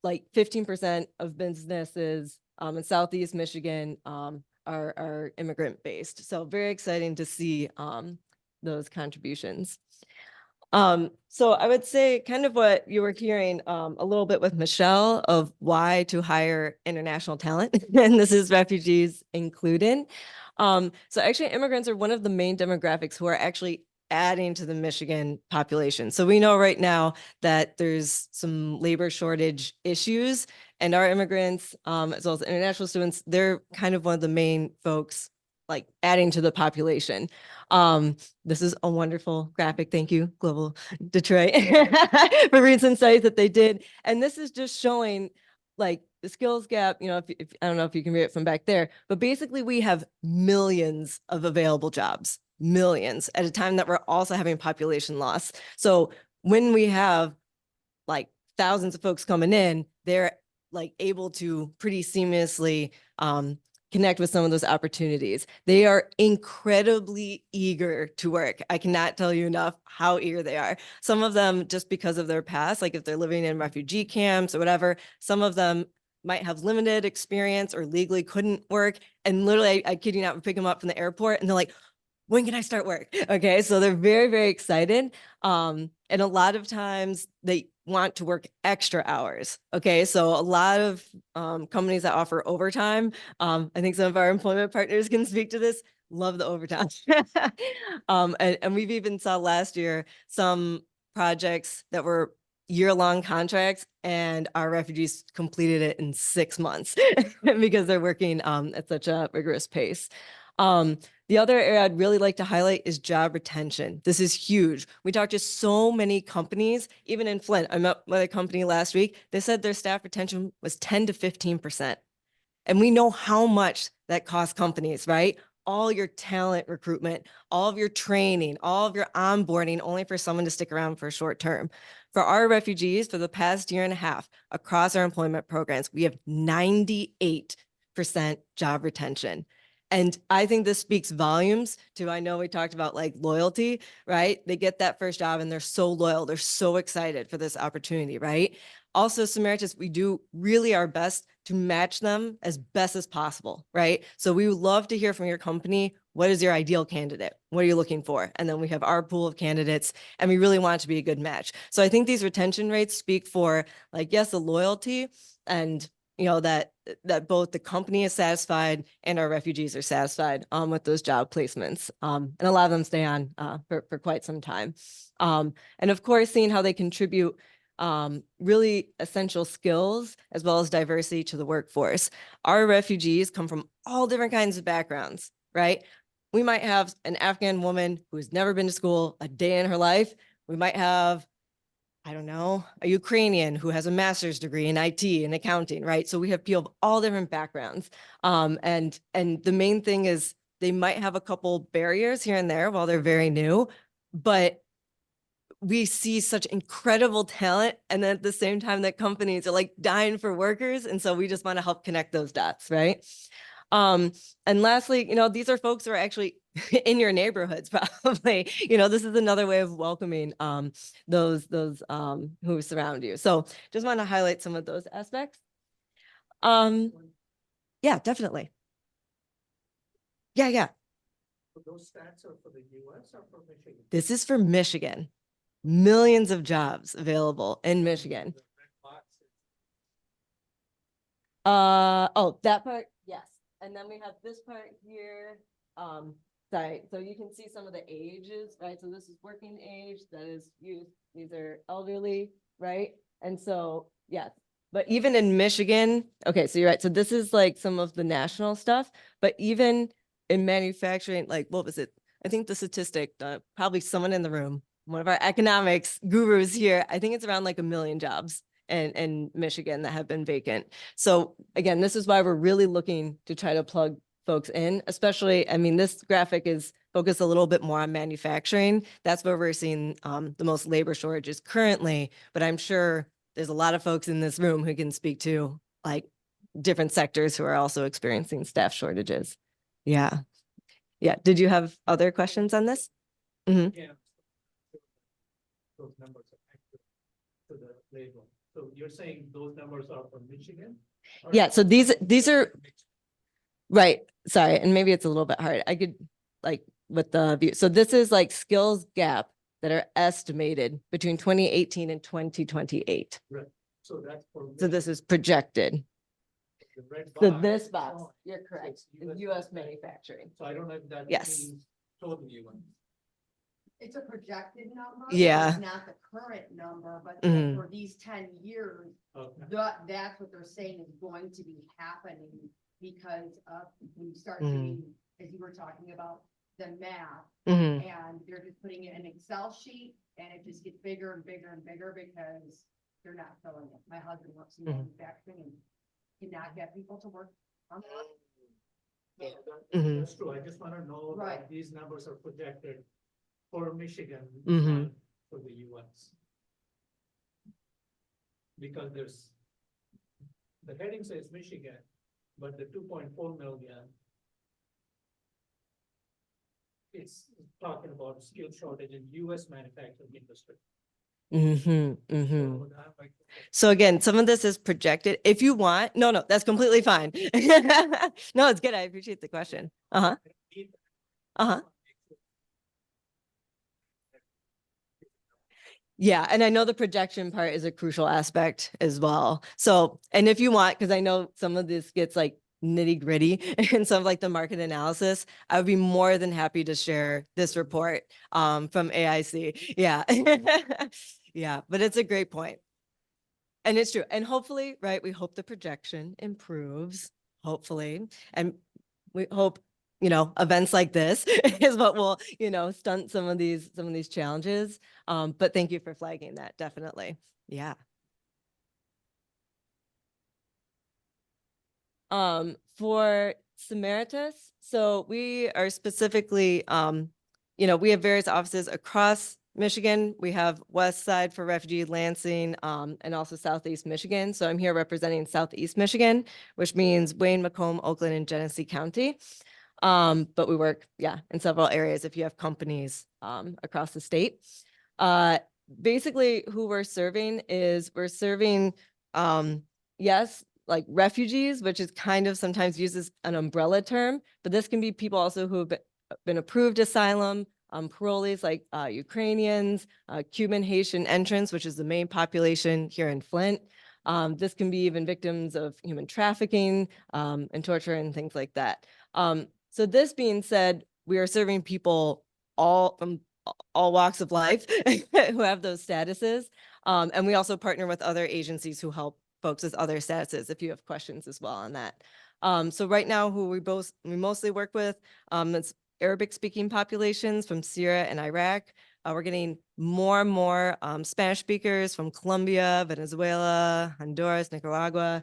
like 15% of businesses in Southeast Michigan are immigrant based. So very exciting to see those contributions. So I would say kind of what you were hearing a little bit with Michelle of why to hire international talent, and this is refugees included. So actually immigrants are one of the main demographics who are actually adding to the Michigan population. So we know right now that there's some labor shortage issues, and our immigrants, as well as international students, they're kind of one of the main folks like adding to the population. This is a wonderful graphic. Thank you, Global Detroit, for recent studies that they did. And this is just showing like the skills gap, you know, if I don't know if you can read it from back there, but basically we have millions of available jobs, millions at a time that we're also having population loss. So when we have like thousands of folks coming in, they're like able to pretty seamlessly connect with some of those opportunities. They are incredibly eager to work. I cannot tell you enough how eager they are. Some of them just because of their past, like if they're living in refugee camps or whatever, some of them might have limited experience or legally couldn't work. And literally, I kid you not, we pick them up from the airport and they're like, when can I start work? Okay, so they're very, very excited. And a lot of times they want to work extra hours. Okay, so a lot of companies that offer overtime, I think some of our employment partners can speak to this, love the overtime. And we've even saw last year some projects that were year-long contracts and our refugees completed it in 6 months because they're working at such a rigorous pace. The other area I'd really like to highlight is job retention. This is huge. We talked to so many companies, even in Flint. I met with a company last week. They said their staff retention was 10 to 15%. And we know how much that costs companies, right? All your talent recruitment, all of your training, all of your onboarding, only for someone to stick around for a short term. For our refugees, for the past year and a half, across our employment programs, we have 98% job retention. And I think this speaks volumes to, I know we talked about like loyalty, right? They get that first job and they're so loyal. They're so excited for this opportunity, right? Also, Samaritas, we do really our best to match them as best as possible, right? So we would love to hear from your company. What is your ideal candidate? What are you looking for? And then we have our pool of candidates and we really want it to be a good match. So I think these retention rates speak for like, yes, the loyalty and you know, that both the company is satisfied and our refugees are satisfied with those job placements. And a lot of them stay on for quite some time. And of course, seeing how they contribute really essential skills as well as diversity to the workforce. Our refugees come from all different kinds of backgrounds, right? We might have an Afghan woman who's never been to school a day in her life. We might have, I don't know, a Ukrainian who has a master's degree in IT and accounting, right? So we have people of all different backgrounds. And the main thing is they might have a couple barriers here and there while they're very new, but we see such incredible talent. And then at the same time that companies are like dying for workers. And so we just want to help connect those dots, right? And lastly, you know, these are folks who are actually in your neighborhoods, probably. You know, this is another way of welcoming those who surround you. So just want to highlight some of those aspects. Yeah, definitely. Yeah. Those stats are for the US or for Michigan? This is for Michigan. Millions of jobs available in Michigan. Oh, that part, yes. And then we have this part here. Sorry, so you can see some of the ages, right? So this is working age, that is youth, these are elderly, right? And so, yes, but even in Michigan, okay, so you're right. So this is like some of the national stuff, but even in manufacturing, like what was it? I think the statistic, probably someone in the room, one of our economics gurus here, I think it's around like 1 million jobs in Michigan that have been vacant. So again, this is why we're really looking to try to plug folks in, especially, I mean, this graphic is focused a little bit more on manufacturing. That's where we're seeing the most labor shortages currently, but I'm sure there's a lot of folks in this room who can speak to like different sectors who are also experiencing staff shortages. Yeah. Did you have other questions on this? Mm-hmm. Yeah. Those numbers are accurate to the label. So you're saying those numbers are from Michigan? Yeah, so these are right. Sorry, and maybe it's a little bit hard. I could like with the view. So this is like skills gap that are estimated between 2018 and 2028. Right. So that's for. So this is projected. The red So box this is box, showing. you're So correct, it's is US manufacturing. So I don't know if that Yes. means total US. It's a projected number. Yeah. It's not the current number, but Mhm. for these 10 years, Okay. that's what they're saying is going to be happening because of when you start Mhm. doing as you were talking about the math. Mhm. And they're just putting it in an Excel sheet and it just gets bigger and bigger and bigger because they're not filling it. My husband works in Mhm. manufacturing and cannot get people to work. on Mhm. That's true. I just want to know Right. that these numbers are projected for Michigan, Mhm. not for the US. Because the heading says Michigan, but the 2.4 million, it's talking about skill shortage in US manufacturing industry. Mhm. Mhm. So that might- So again, some of this is projected. If you want, no, that's completely fine. No, it's good. I appreciate the question. Uh-huh. Uh-huh. Yeah, and I know the projection part is a crucial aspect as well. So, and if you want, because I know some of this gets like nitty gritty and some of like the market analysis, I would be more than happy to share this report from AIC. Yeah. Yeah, but it's a great point. And it's true. And hopefully, right, we hope the projection improves, hopefully. And we hope, events like this is what will, stunt some of these challenges. But thank you for flagging that, definitely. Yeah. For Samaritas, so we are specifically, we have various offices across Michigan. We have West Side for Refugee, Lansing, and also Southeast Michigan. So I'm here representing Southeast Michigan, which means Wayne, Macomb, Oakland, and Genesee County. But we work, in several areas if you have companies across the state. Basically, who we're serving is we're serving, yes, like refugees, which is kind of sometimes used as an umbrella term, but this can be people also who have been approved asylum, parolees like Ukrainians, Cuban, Haitian entrants, which is the main population here in Flint. This can be even victims of human trafficking and torture and things like that. So this being said, we are serving people from all walks of life who have those statuses. And we also partner with other agencies who help folks with other statuses if you have questions as well on that. So right now, who we mostly work with, it's Arabic speaking populations from Syria and Iraq. We're getting more and more Spanish speakers from Colombia, Venezuela, Honduras, Nicaragua.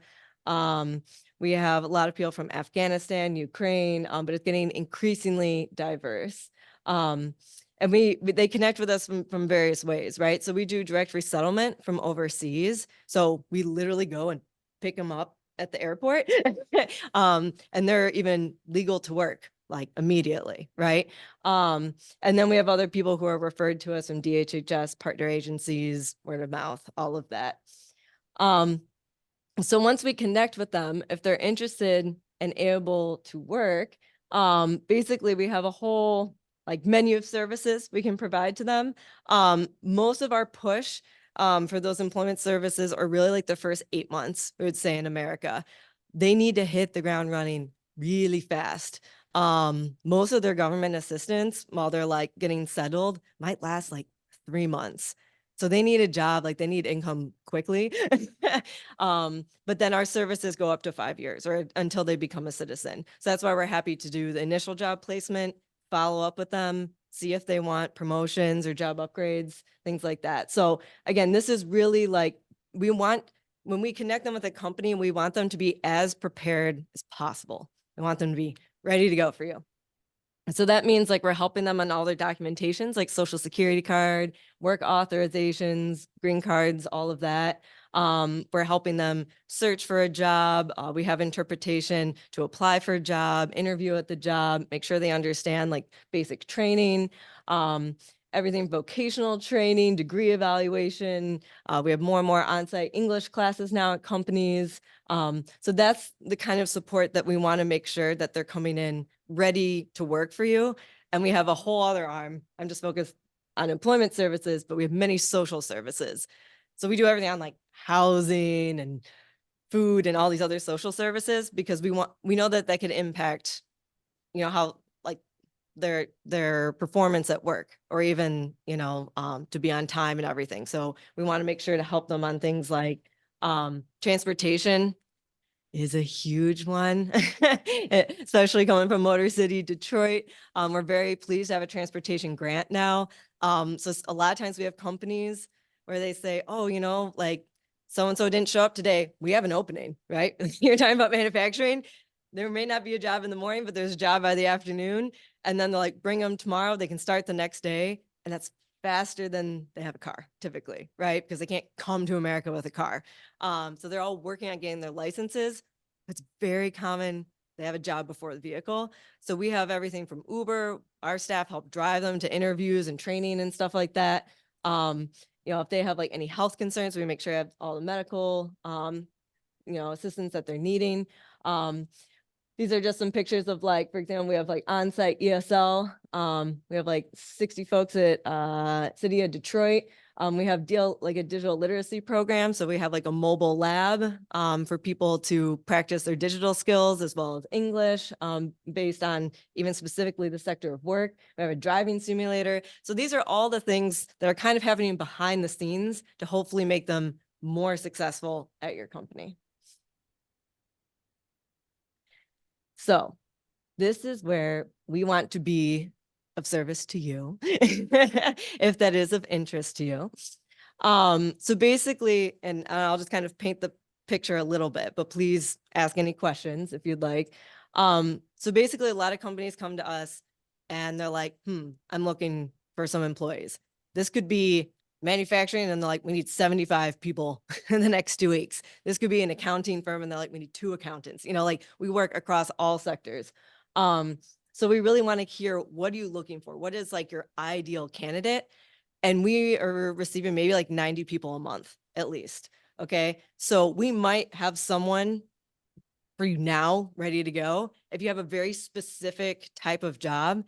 We have a lot of people from Afghanistan, Ukraine, but it's getting increasingly diverse. And they connect with us from various ways, right? So we do direct resettlement from overseas. So we literally go and pick them up at the airport. And they're even legal to work like immediately, right? And then we have other people who are referred to us from DHHS, partner agencies, word of mouth, all of that. So once we connect with them, if they're interested and able to work, basically we have a whole like menu of services we can provide to them. Most of our push for those employment services are really like the first 8 months, we would say in America. They need to hit the ground running really fast. Most of their government assistance while they're like getting settled might last like 3 months. So they need a job, like they need income quickly. But then our services go up to 5 years or until they become a citizen. So that's why we're happy to do the initial job placement, follow up with them, see if they want promotions or job upgrades, things like that. So again, this is really like, when we connect them with a company, we want them to be as prepared as possible. We want them to be ready to go for you. So that means like we're helping them on all their documentations, like social security card, work authorizations, green cards, all of that. We're helping them search for a job. We have interpretation to apply for a job, interview at the job, make sure they understand like basic training, everything vocational training, degree evaluation. We have more and more on-site English classes now at companies. So that's the kind of support that we want to make sure that they're coming in ready to work for you. And we have a whole other arm. I'm just focused on employment services, but we have many social services. So we do everything on like housing and food and all these other social services because we know that could impact, how like their performance at work or even, to be on time and everything. So we want to make sure to help them on things like transportation. is a huge one, especially coming from Motor City, Detroit. We're very pleased to have a transportation grant now. A lot of times we have companies where they say, oh, you know, like so-and-so didn't show up today. We have an opening, right? You're talking about manufacturing. There may not be a job in the morning, but there's a job by the afternoon. And then they're like, bring them tomorrow. They can start the next day. And that's faster than they have a car typically, right? Because they can't come to America with a car. So they're all working on getting their licenses. It's very common they have a job before the vehicle. So we have everything from Uber. Our staff help drive them to interviews and training and stuff like that. You know, if they have like any health concerns, we make sure they have all the medical, you know, assistance that they're needing. These are just some pictures of like, for example, we have like on-site ESL. We have like 60 folks at City of Detroit. We have like a digital literacy program. So we have like a mobile lab for people to practice their digital skills as well as English based on even specifically the sector of work. We have a driving simulator. So these are all the things that are kind of happening behind the scenes to hopefully make them more successful at your company. So this is where we want to be of service to you, if that is of interest to you. So basically, and I'll just kind of paint the picture a little bit, but please ask any questions if you'd like. So basically, a lot of companies come to us and they're like, I'm looking for some employees. This could be manufacturing and they're like, we need 75 people in the next 2 weeks. This could be an accounting firm and they're like, we need 2 accountants. You know, like we work across all sectors. So we really want to hear, what are you looking for? What is like your ideal candidate? And we are receiving maybe like 90 people a month at least. Okay. So we might have someone for you now ready to go. If you have a very specific type of job,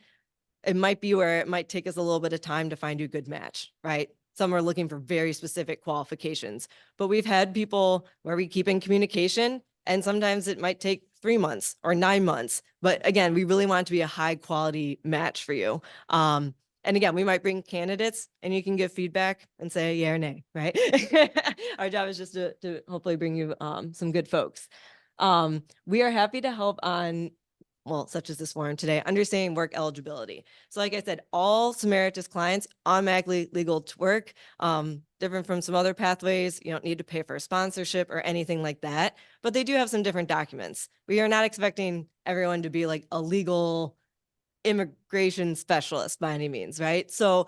it might be where it might take us a little bit of time to find you a good match, right? Some are looking for very specific qualifications, but we've had people where we keep in communication and sometimes it might take 3 months or 9 months. But again, we really want it to be a high quality match for you. And again, we might bring candidates and you can give feedback and say yeah or nay, right? Our job is just to hopefully bring you some good folks. We are happy to help on, well, such as this forum today, understanding work eligibility. So like I said, all Samaritas clients automatically legal to work, different from some other pathways. You don't need to pay for a sponsorship or anything like that, but they do have some different documents. We are not expecting everyone to be like a legal immigration specialist by any means, right? So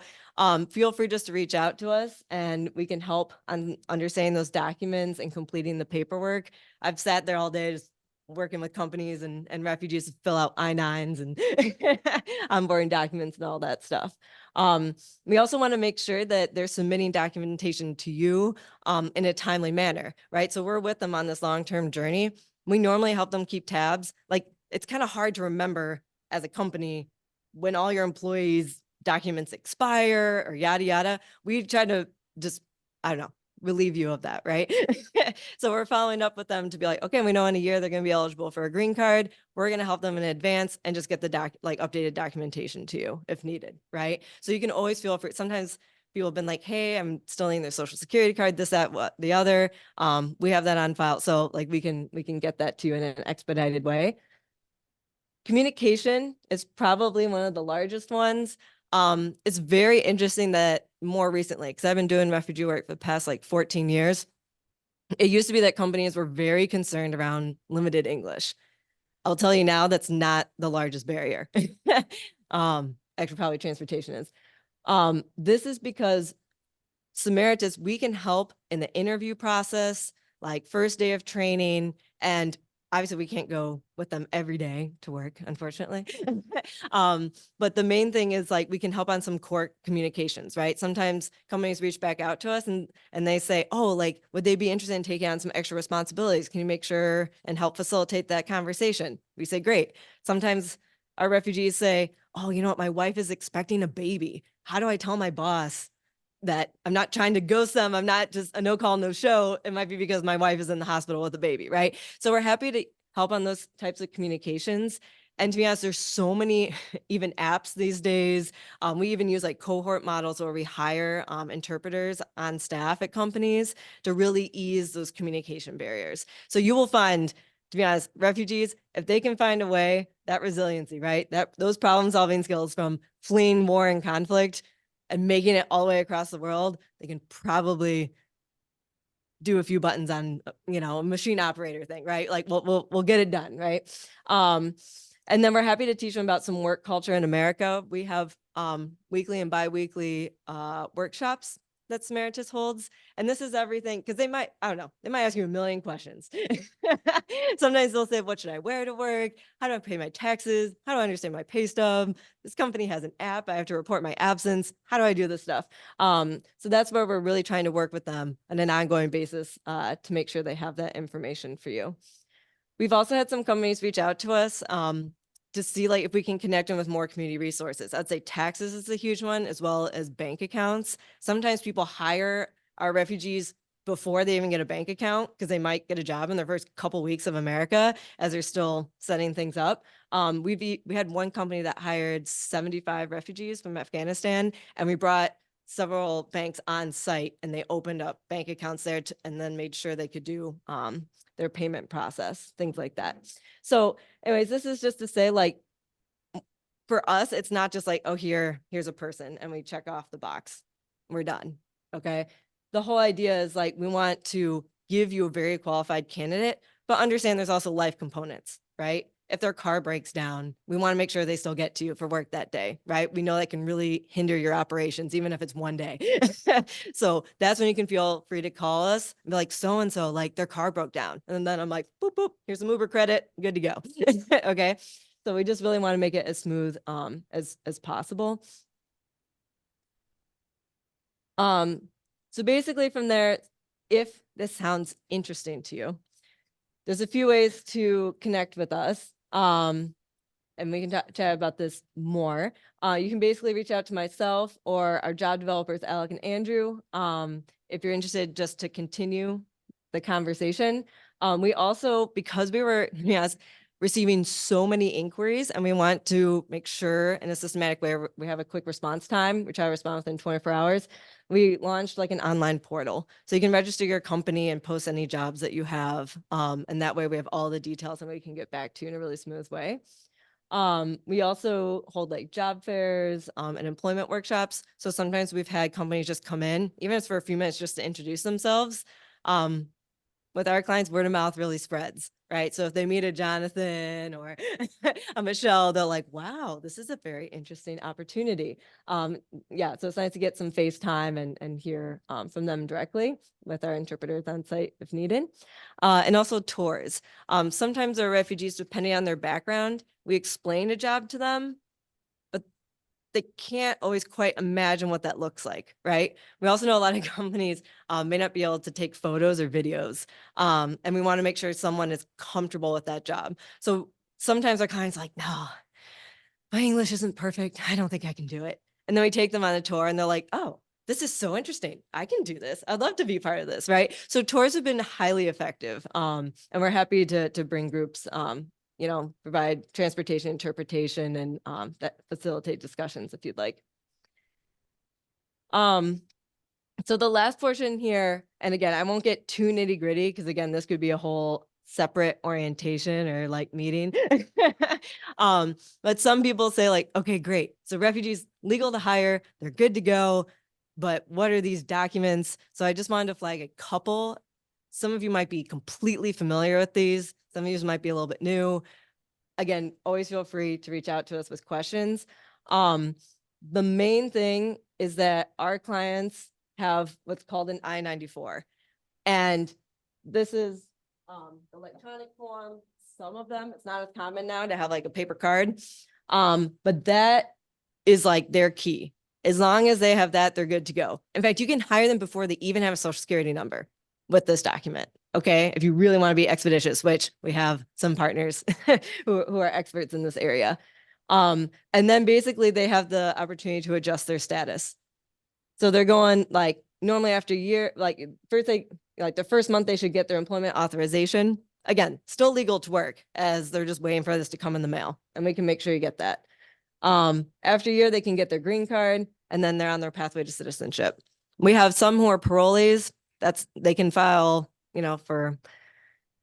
feel free just to reach out to us and we can help on understanding those documents and completing the paperwork. I've sat there all day just working with companies and refugees to fill out I-9s and onboarding documents and all that stuff. We also want to make sure that they're submitting documentation to you in a timely manner, right? So we're with them on this long-term journey. We normally help them keep tabs. Like it's kind of hard to remember as a company when all your employees' documents expire or yada, yada. We try to just, I don't know, relieve you of that, right? So we're following up with them to be like, okay, we know in a year they're going to be eligible for a green card. We're going to help them in advance and just get the updated documentation to you if needed, right? So you can always feel free. Sometimes people have been like, hey, I'm still needing their social security card, this, that, what, the other. We have that on file. So like we can get that to you in an expedited way. Communication is probably one of the largest ones. It's very interesting that more recently, because I've been doing refugee work for the past like 14 years, it used to be that companies were very concerned around limited English. I'll tell you now, that's not the largest barrier. Actually, probably transportation is. This is because Samaritas, we can help in the interview process, like first day of training, and obviously we can't go with them every day to work, unfortunately. But the main thing is like we can help on some core communications, right? Sometimes companies reach back out to us and they say, oh, like, would they be interested in taking on some extra responsibilities? Can you make sure and help facilitate that conversation? We say, great. Sometimes our refugees say, oh, you know what? My wife is expecting a baby. How do I tell my boss that I'm not trying to ghost them? I'm not just a no call, no show. It might be because my wife is in the hospital with a baby, right? So we're happy to help on those types of communications. And to be honest, there's so many even apps these days. We even use like cohort models where we hire interpreters on staff at companies to really ease those communication barriers. So you will find, to to be honest, refugees, if they can find a way, that resiliency, right? Those problem solving skills from fleeing war and conflict and making it all the way across the world, they can probably do a few buttons on, a machine operator thing, right? Like we'll get it done, right? And then we're happy to teach them about some work culture in America. We have weekly and biweekly workshops that Samaritas holds. And this is everything, because they might ask you a million questions. Sometimes they'll say, what should I wear to work? How do I pay my taxes? How do I understand my pay stub? This company has an app. I have to report my absence. How do I do this stuff? So that's where we're really trying to work with them on an ongoing basis to make sure they have that information for you. We've also had some companies reach out to us to see like if we can connect them with more community resources. I'd say taxes is a huge one, as well as bank accounts. Sometimes people hire our refugees before they even get a bank account because they might get a job in their first couple weeks of America as they're still setting things up. We had one company that hired 75 refugees from Afghanistan, and we brought several banks on site, and they opened up bank accounts there and then made sure they could do their payment process, things like that. So anyways, this is just to say, like, for us, it's not just like, oh, here's a person and we check off the box. We're done. Okay. The whole idea is like, we want to give you a very qualified candidate, but understand there's also life components, right? If their car breaks down, we want to make sure they still get to you for work that day, right? We know that can really hinder your operations, even if it's one day. So that's when you can feel free to call us and be like, so-and-so, like their car broke down. And then I'm like, boop, boop, here's some Uber credit, good to go. Okay. So we just really want to make it as smooth as possible. So basically from there, if this sounds interesting to you, there's a few ways to connect with us. And we can chat about this more. You can basically reach out to myself or our job developers, Alec and Andrew, if you're interested just to continue the conversation. We also, because we were receiving so many inquiries and we want to make sure in a systematic way we have a quick response time, we try to respond within 24 hours. We launched like an online portal. So you can register your company and post any jobs that you have. And that way we have all the details and we can get back to you in a really smooth way. We also hold like job fairs and employment workshops. So sometimes we've had companies just come in, even if it's for a few minutes, just to introduce themselves. With our clients, word of mouth really spreads, right? So if they meet a Jonathan or a Michelle, they're like, wow, this is a very interesting opportunity. Yeah, so it's nice to get some face time and hear from them directly with our interpreters on site if needed. And also tours. Sometimes our refugees, depending on their background, we explain a job to them, but they can't always quite imagine what that looks like, right? We also know a lot of companies may not be able to take photos or videos, and we want to make sure someone is comfortable with that job. So sometimes our clients are like, no, my English isn't perfect. I don't think I can do it. And then we take them on a tour and they're like, oh, this is so interesting. I can do this. I'd love to be part of this, right? So tours have been highly effective, and we're happy to bring groups provide transportation, interpretation, and that facilitate discussions if you'd like. So the last portion here, and again, I won't get too nitty gritty because again, this could be a whole separate orientation or like meeting. But some people say like, okay, great. So refugees legal to hire, they're good to go. But what are these documents? So I just wanted to flag a couple. Some of you might be completely familiar with these. Some of you might be a little bit new. Again, always feel free to reach out to us with questions. The main thing is that our clients have what's called an I-94. And this is electronic form. Some of them, it's not as common now to have like a paper card. But that is like their key. As long as they have that, they're good to go. In fact, you can hire them before they even have a social security number with this document. Okay, if you really want to be expeditious, which we have some partners who are experts in this area. And then basically they have the opportunity to adjust their status. So they're going like normally after a year, like the first month they should get their employment authorization. Again, still legal to work as they're just waiting for this to come in the mail and we can make sure you get that. After a year, they can get their green card and then they're on their pathway to citizenship. We have some who are parolees. They can file, for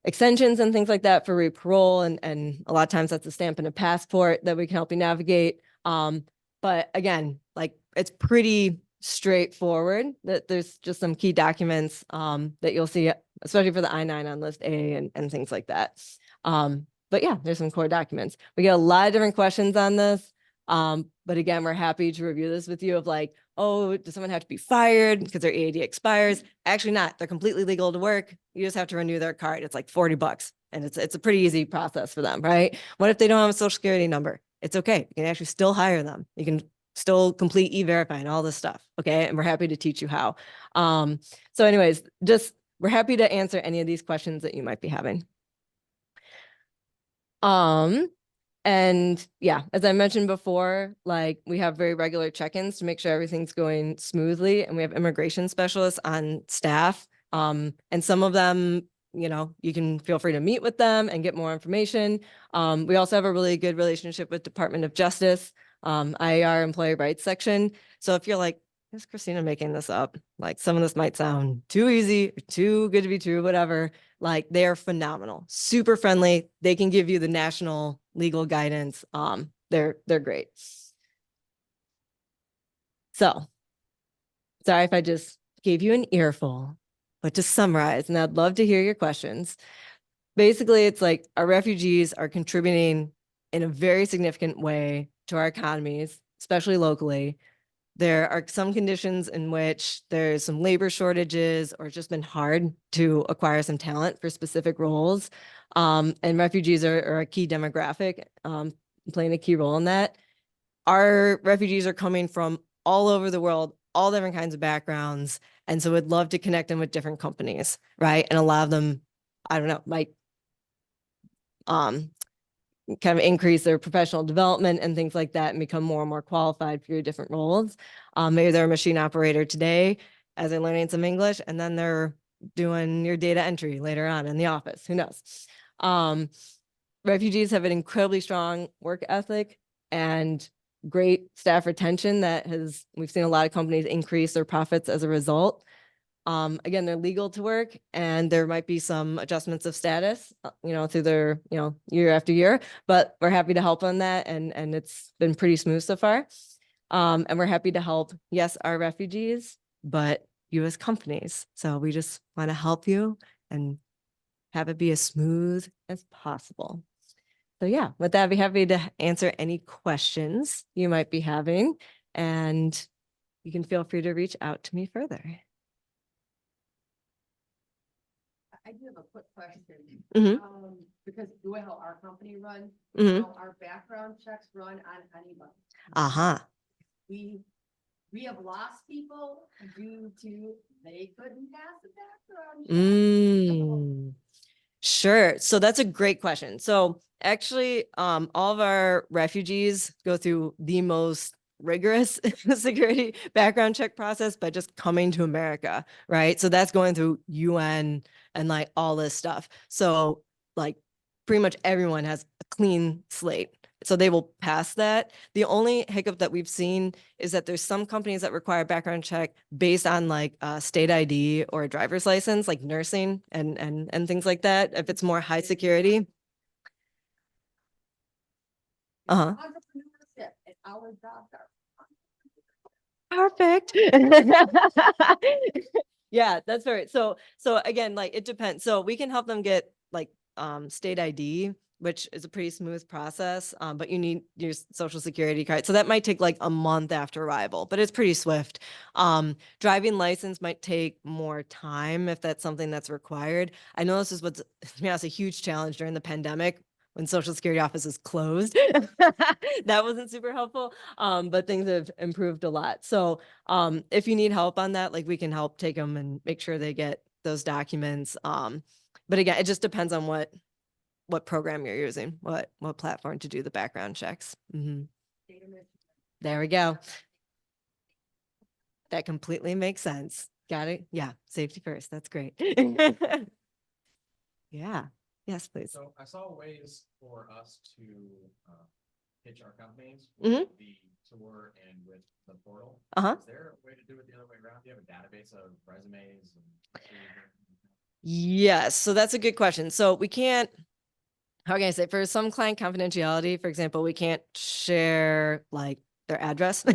extensions and things like that for re-parole. And a lot of times that's a stamp and a passport that we can help you navigate. But again, like it's pretty straightforward that there's just some key documents that you'll see, especially for the I-9 on list A and things like that. But yeah, there's some core documents. We get a lot of different questions on this. But again, we're happy to review this with you of like, oh, does someone have to be fired because their EAD expires? Actually not. They're completely legal to work. You just have to renew their card. It's like $40 and it's a pretty easy process for them, right? What if they don't have a social security number? It's okay. You can actually still hire them. You can still complete E-Verify and all this stuff. Okay. And we're happy to teach you how. So anyways, just we're happy to answer any of these questions that you might be having. And yeah, as I mentioned before, like we have very regular check-ins to make sure everything's going smoothly. And we have immigration specialists on staff. And some of them, you know, you can feel free to meet with them and get more information. We also have a really good relationship with Department of Justice, IAR Employee Rights section. So if you're like, is Christina making this up? Like some of this might sound too easy, or too good to be true, whatever. Like they are phenomenal, super friendly. They can give you the national legal guidance. They're great. So sorry if I just gave you an earful, but to summarize, and I'd love to hear your questions. Basically, it's like our refugees are contributing in a very significant way to our economies, especially locally. There are some conditions in which there's some labor shortages or it's just been hard to acquire some talent for specific roles. And refugees are a key demographic, playing a key role in that. Our refugees are coming from all over the world, all different kinds of backgrounds. And so we'd love to connect them with different companies, right? And a lot of them, I don't know, might kind of increase their professional development and things like that and become more and more qualified for your different roles. Maybe they're a machine operator today as they're learning some English, and then they're doing your data entry later on in the office. Who knows? Refugees have an incredibly strong work ethic and great staff retention we've seen a lot of companies increase their profits as a result. Again, they're legal to work and there might be some adjustments of status, through their, year after year, but we're happy to help on that. And it's been pretty smooth so far. And we're happy to help, yes, our refugees, but you as companies. So we just want to help you and have it be as smooth as possible. So yeah, with that, I'd be happy to answer any questions you might be having, and you can feel free to reach out to me further. I do have a quick question. Mhm. Because the way how our company runs, Mhm. our background checks run on anybody. Uh-huh. We have lost people due to they couldn't pass the background check. Sure. So that's a great question. So actually, all of our refugees go through the most rigorous security background check process by just coming to America, right? So that's going through UN and like all this stuff. So like pretty much everyone has a clean slate. So they will pass that. The only hiccup that we've seen is that there's some companies that require background check based on like state ID or a driver's license, like nursing and things like that. If it's more high security. Uh-huh. Entrepreneurship and our jobs are. Perfect. Yeah, that's right. So again, like it depends. So we can help them get like state ID, which is a pretty smooth process. But you need your social security card. So that might take like a month after arrival, but it's pretty swift. Driving license might take more time if that's something that's required. I know this is what's, to be honest, a huge challenge during the pandemic when Social Security offices closed. That wasn't super helpful. But things have improved a lot. So if you need help on that, like we can help take them and make sure they get those documents. But again, it just depends on what program you're using, what platform to do the background checks. There we go. That completely makes sense. Got it? Yeah, safety first. That's great. Yeah. Yes, please. So I saw ways for us to pitch our companies Mhm. with the tour and with the portal. Uh-huh. Is there a way to do it the other way around? Do you have a database of resumes? Yes, so that's a good question. So we can't, how can I say, for some client confidentiality, for example, we can't share like their address.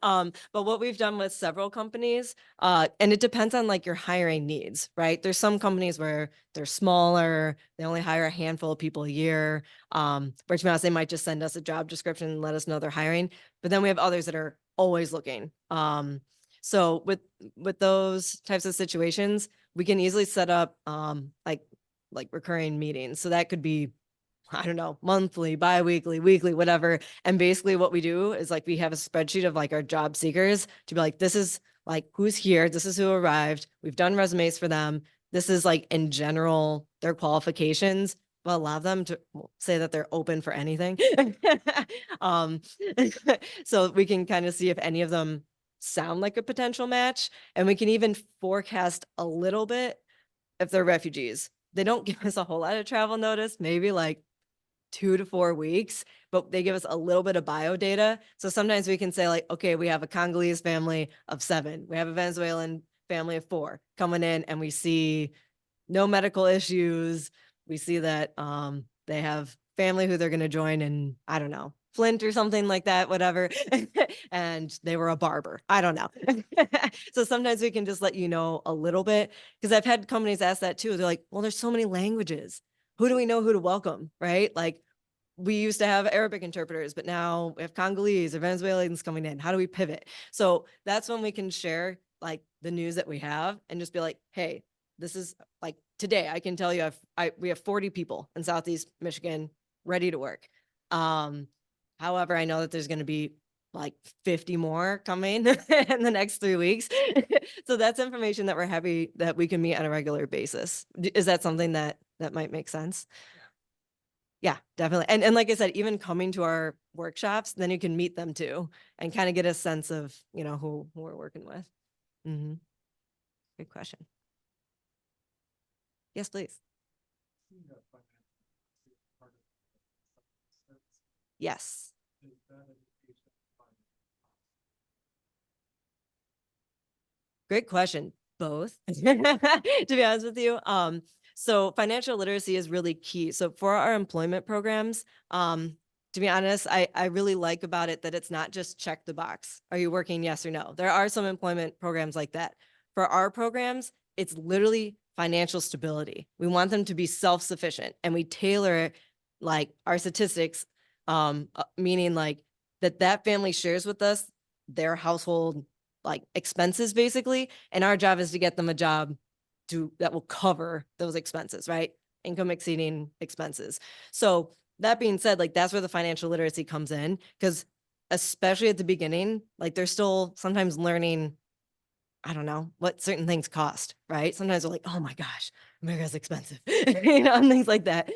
But what we've done with several companies, and it depends on like your hiring needs, right? There's some companies where they're smaller, they only hire a handful of people a year. Where to be honest, they might just send us a job description and let us know they're hiring. But then we have others that are always looking. So with those types of situations, we can easily set up like recurring meetings. So that could be, I don't know, monthly, bi-weekly, weekly, whatever. And basically what we do is like we have a spreadsheet of like our job seekers to be like, this is like who's here, this is who arrived. We've done resumes for them. This is like in general their qualifications. Well, allow them to say that they're open for anything. um, so we can kind of see if any of them sound like a potential match. And we can even forecast a little bit if they're refugees. They don't give us a whole lot of travel notice, maybe like 2 to 4 weeks, but they give us a little bit of bio data. So sometimes we can say like, okay, we have a Congolese family of 7. We have a Venezuelan family of 4 coming in, and we see no medical issues. We see that they have family who they're going to join in, I don't know, Flint or something like that, whatever. And they were a barber. I don't know. So sometimes we can just let you know a little bit, because I've had companies ask that too. They're like, well, there's so many languages. Who do we know who to welcome? Right? Like we used to have Arabic interpreters, but now we have Congolese or Venezuelans coming in. How do we pivot? So that's when we can share like the news that we have and just be like, hey, this is like today, I can tell you we have 40 people in Southeast Michigan ready to work. However, I know that there's going to be like 50 more coming in the next 3 weeks. So that's information that we're happy that we can meet on a regular basis. Is that something that might make sense? Yeah, definitely. And like I said, even coming to our workshops, then you can meet them too and kind of get a sense of, who we're working with. Mm-hmm. Good question. Yes, please. Yes. Great question. Both, to be honest with you. So financial literacy is really key. So for our employment programs, to be honest, I really like about it that it's not just check the box. Are you working? Yes or no. There are some employment programs like that. For our programs, it's literally financial stability. We want them to be self-sufficient, and we tailor it like our statistics, meaning like that family shares with us their household like expenses basically. And our job is to get them a job that will cover those expenses, right? Income exceeding expenses. So that being said, like that's where the financial literacy comes in, because especially at the beginning, like they're still sometimes learning, I don't know, what certain things cost, right? Sometimes they're like, oh my gosh, America's expensive, and things like that.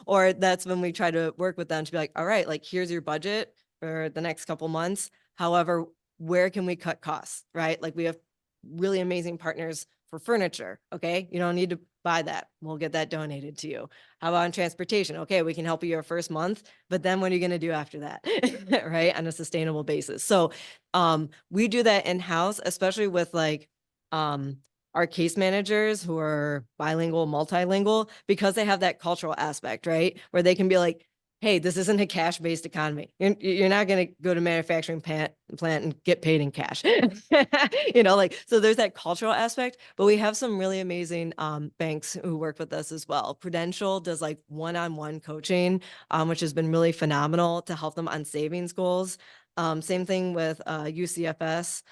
Or that's when we try to work with them to be like, all right, like here's your budget for the next couple months. However, where can we cut costs, right? Like we have really amazing partners for furniture. Okay. You don't need to buy that. We'll get that donated to you. How about on transportation? Okay. We can help you your first month, but then what are you going to do after that? Right. On a sustainable basis. So, we do that in-house, especially with like, our case managers who are bilingual, multilingual, because they have that cultural aspect, right? Where they can be like, hey, this isn't a cash-based economy. You're not going to go to manufacturing plant and get paid in cash. So there's that cultural aspect, but we have some really amazing banks who work with us as well. Prudential does like one-on-one coaching, which has been really phenomenal to help them on savings goals. Same thing with UCFS.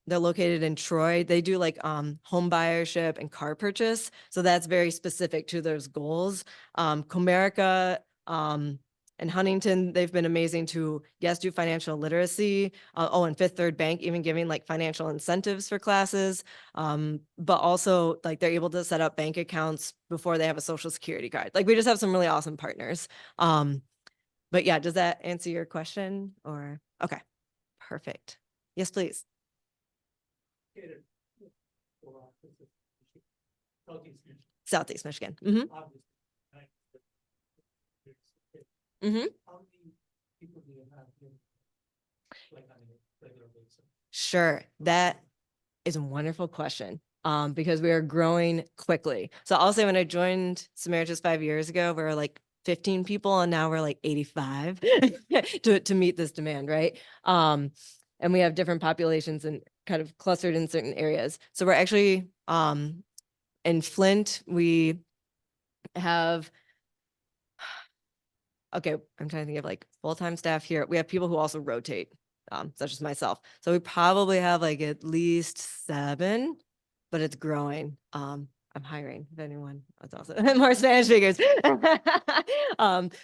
They're located in Troy. They do like home buyership and car purchase. So that's very specific to those goals. Comerica, and Huntington, they've been amazing to, yes, do financial literacy. And Fifth Third Bank, even giving like financial incentives for classes. But also like they're able to set up bank accounts before they have a social security card. Like we just have some really awesome partners. But yeah, does that answer your question or? Okay, perfect. Yes, please. Southeast Michigan. Mm-hmm. Mm-hmm. Sure. That is a wonderful question. because we are growing quickly. So I'll say when I joined Samaritas 5 years ago, we were like 15 people and now we're like 85 to meet this demand, right? And we have different populations and kind of clustered in certain areas. So we're actually in Flint, we have, okay, I'm trying to think of like full-time staff here. We have people who also rotate, such as myself. So we probably have like at least 7, but it's growing. I'm hiring if anyone that's also more Spanish speakers.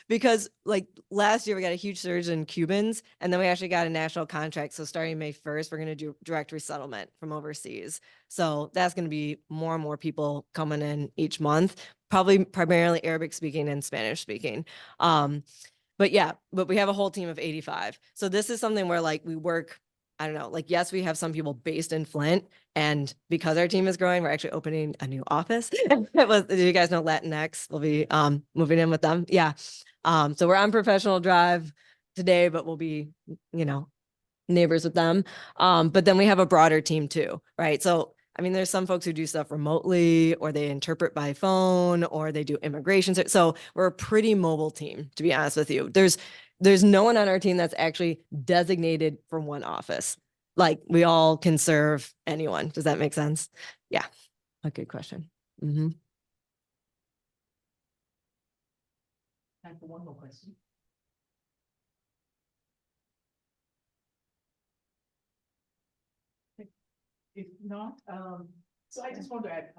Because like last year we got a huge surge in Cubans, and then we actually got a national contract. So starting May 1st, we're going to do direct resettlement from overseas. So that's going to be more and more people coming in each month, probably primarily Arabic speaking and Spanish speaking. But yeah, but we have a whole team of 85. So this is something where like we work, I don't know, like, yes, we have some people based in Flint, and because our team is growing, we're actually opening a new office. Do you guys know Latinx? We'll be moving in with them. Yeah. So we're on Professional Drive today, but we'll be, you know, neighbors with them. But then we have a broader team too, right? So I mean, there's some folks who do stuff remotely, or they interpret by phone, or they do immigration. So we're a pretty mobile team, to be honest with you. There's no one on our team that's actually designated for one office. Like we all can serve anyone. Does that make sense? Yeah, a good question. Mm-hmm. Time for one more question. If not, so I just want to add,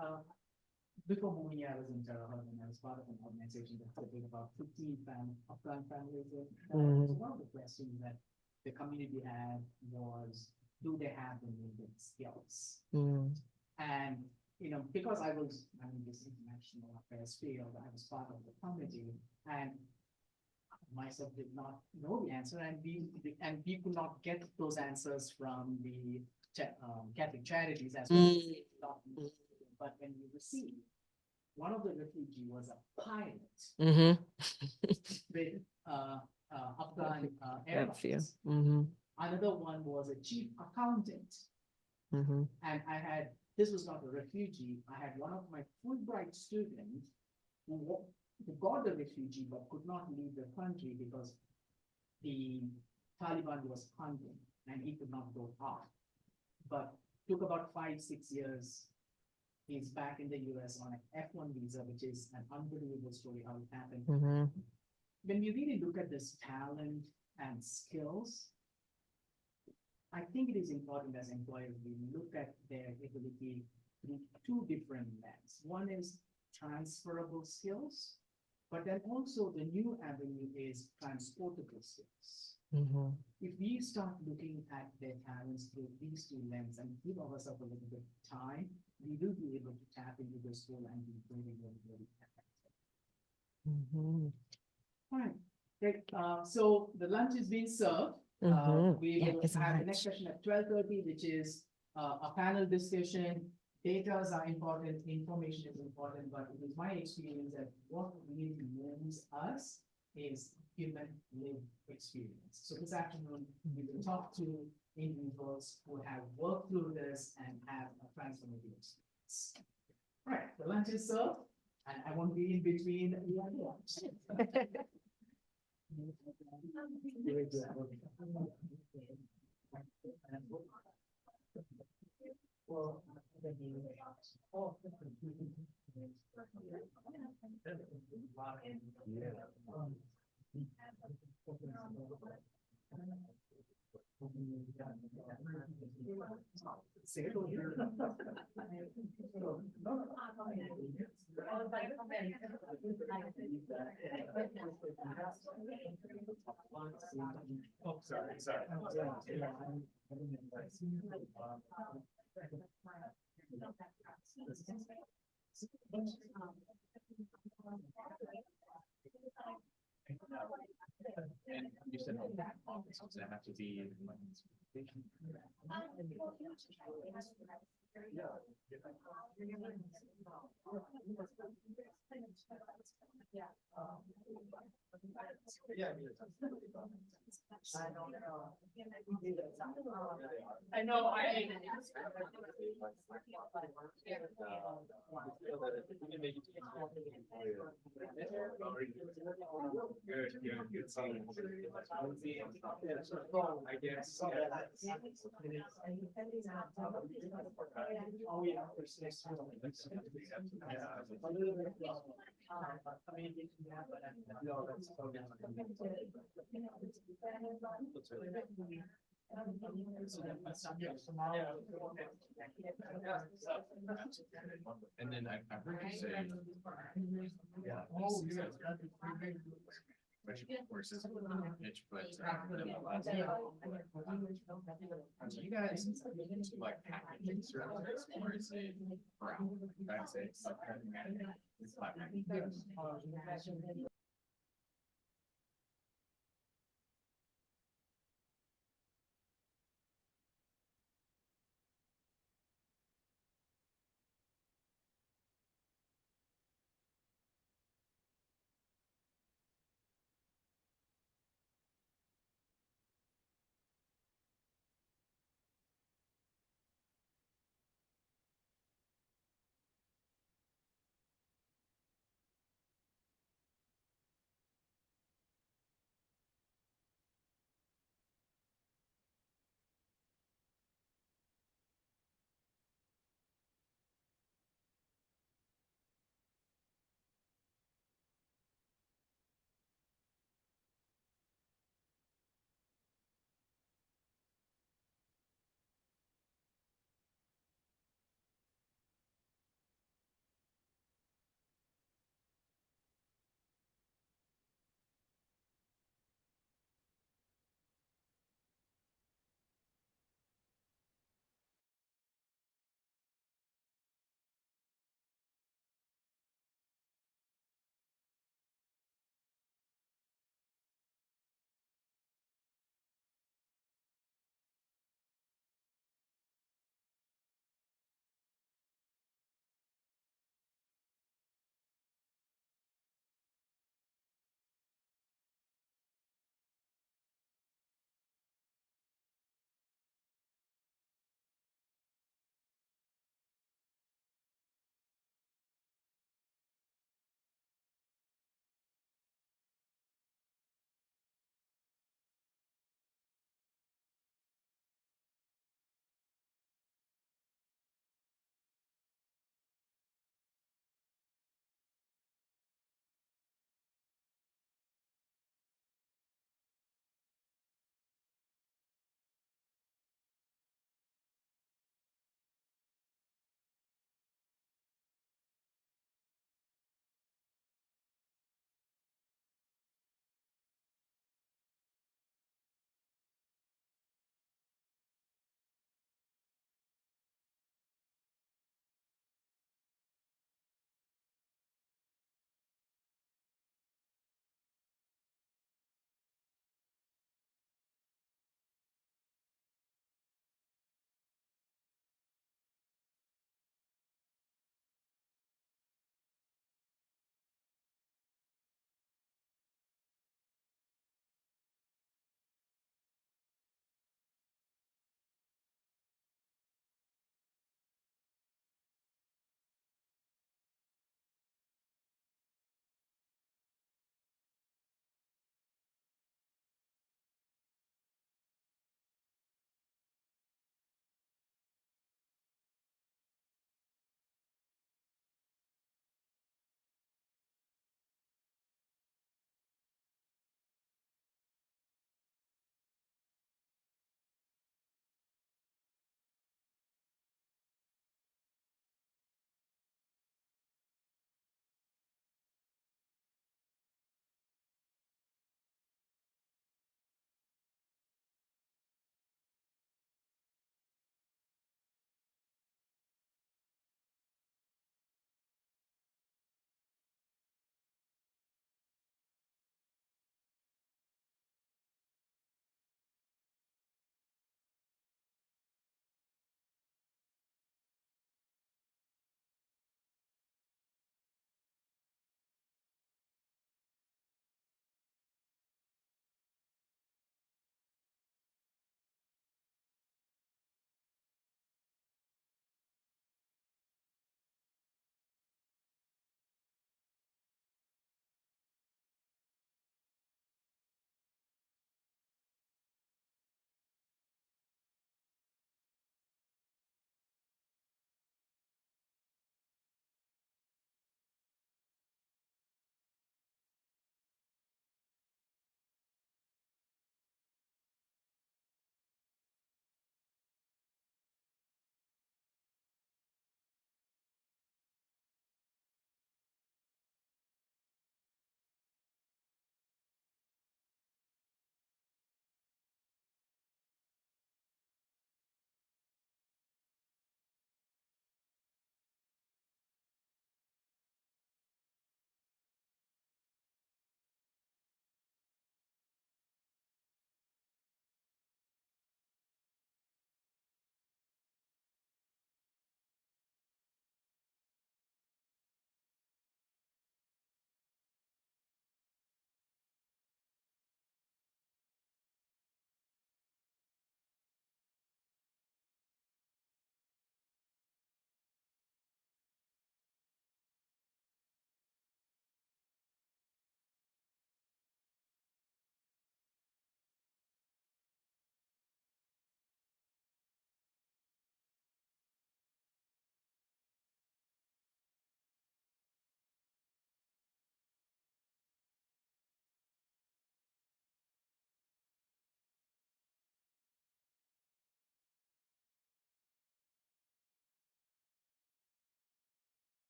before moving here, I was in Terre Haute and I was part of an organization that supported about 15 Afghan families. So one of the questions that the community had was, do they have the needed skills? And, you know, because I was in this international affairs field, I was part of the committee, and myself did not know the answer, and we could not get those answers from the Catholic charities as well. But when we received, one of the refugees was a pilot with Afghan airlines. Another one was a chief accountant. And this was not a refugee. I had one of my Fulbright students who got the refugee but could not leave the country because the Taliban was hunting and he could not go out. But took about 5-6 years. He's back in the US on an F1 visa, which is an unbelievable story how it happened. When we really look at this talent and skills, I think it is important as employers, we look at their ability through 2 different lenses. One is transferable skills, but then also the new avenue is transportable skills. If we start looking at their talents through these 2 lenses and give ourselves a little bit of time, we will be able to tap into this role and be very, very, very effective. All right, great. So the lunch is being served. We will have the next session at 12:30, which is a panel discussion. Data are important, information is important, but it is my experience that what really moves us is human lived experience. So this afternoon, we will talk to individuals who have worked through this and have a transformative experience. All right, the lunch is served, and I won't be in between the other lunch. Oh, sorry. And you said does that have to be in my invitation? Yeah. I know, I. I guess. Oh, yeah. And then I heard you say. Yeah. Which of course is niche, but. Do you guys do like packaging services or is it brown? I'd say it's like. It's like.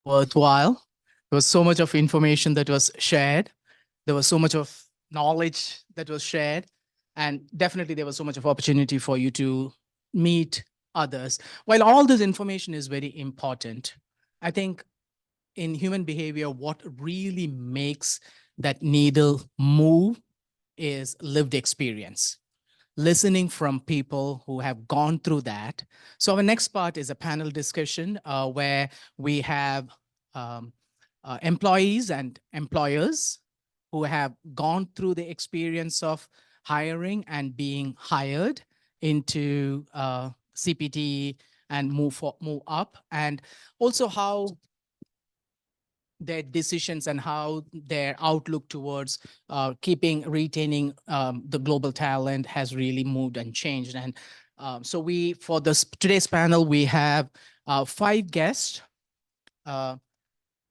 worthwhile. There was so much of information that was shared. There was so much of knowledge that was shared. And definitely there was so much of opportunity for you to meet others. While all this information is very important, I think in human behavior, what really makes that needle move is lived experience, listening from people who have gone through that. So our next part is a panel discussion where we have um, employees and employers who have gone through the experience of hiring and being hired into CPT and move up, and also how their decisions and how their outlook towards retaining the global talent has really moved and changed. And so for this today's panel, we have 5 guests.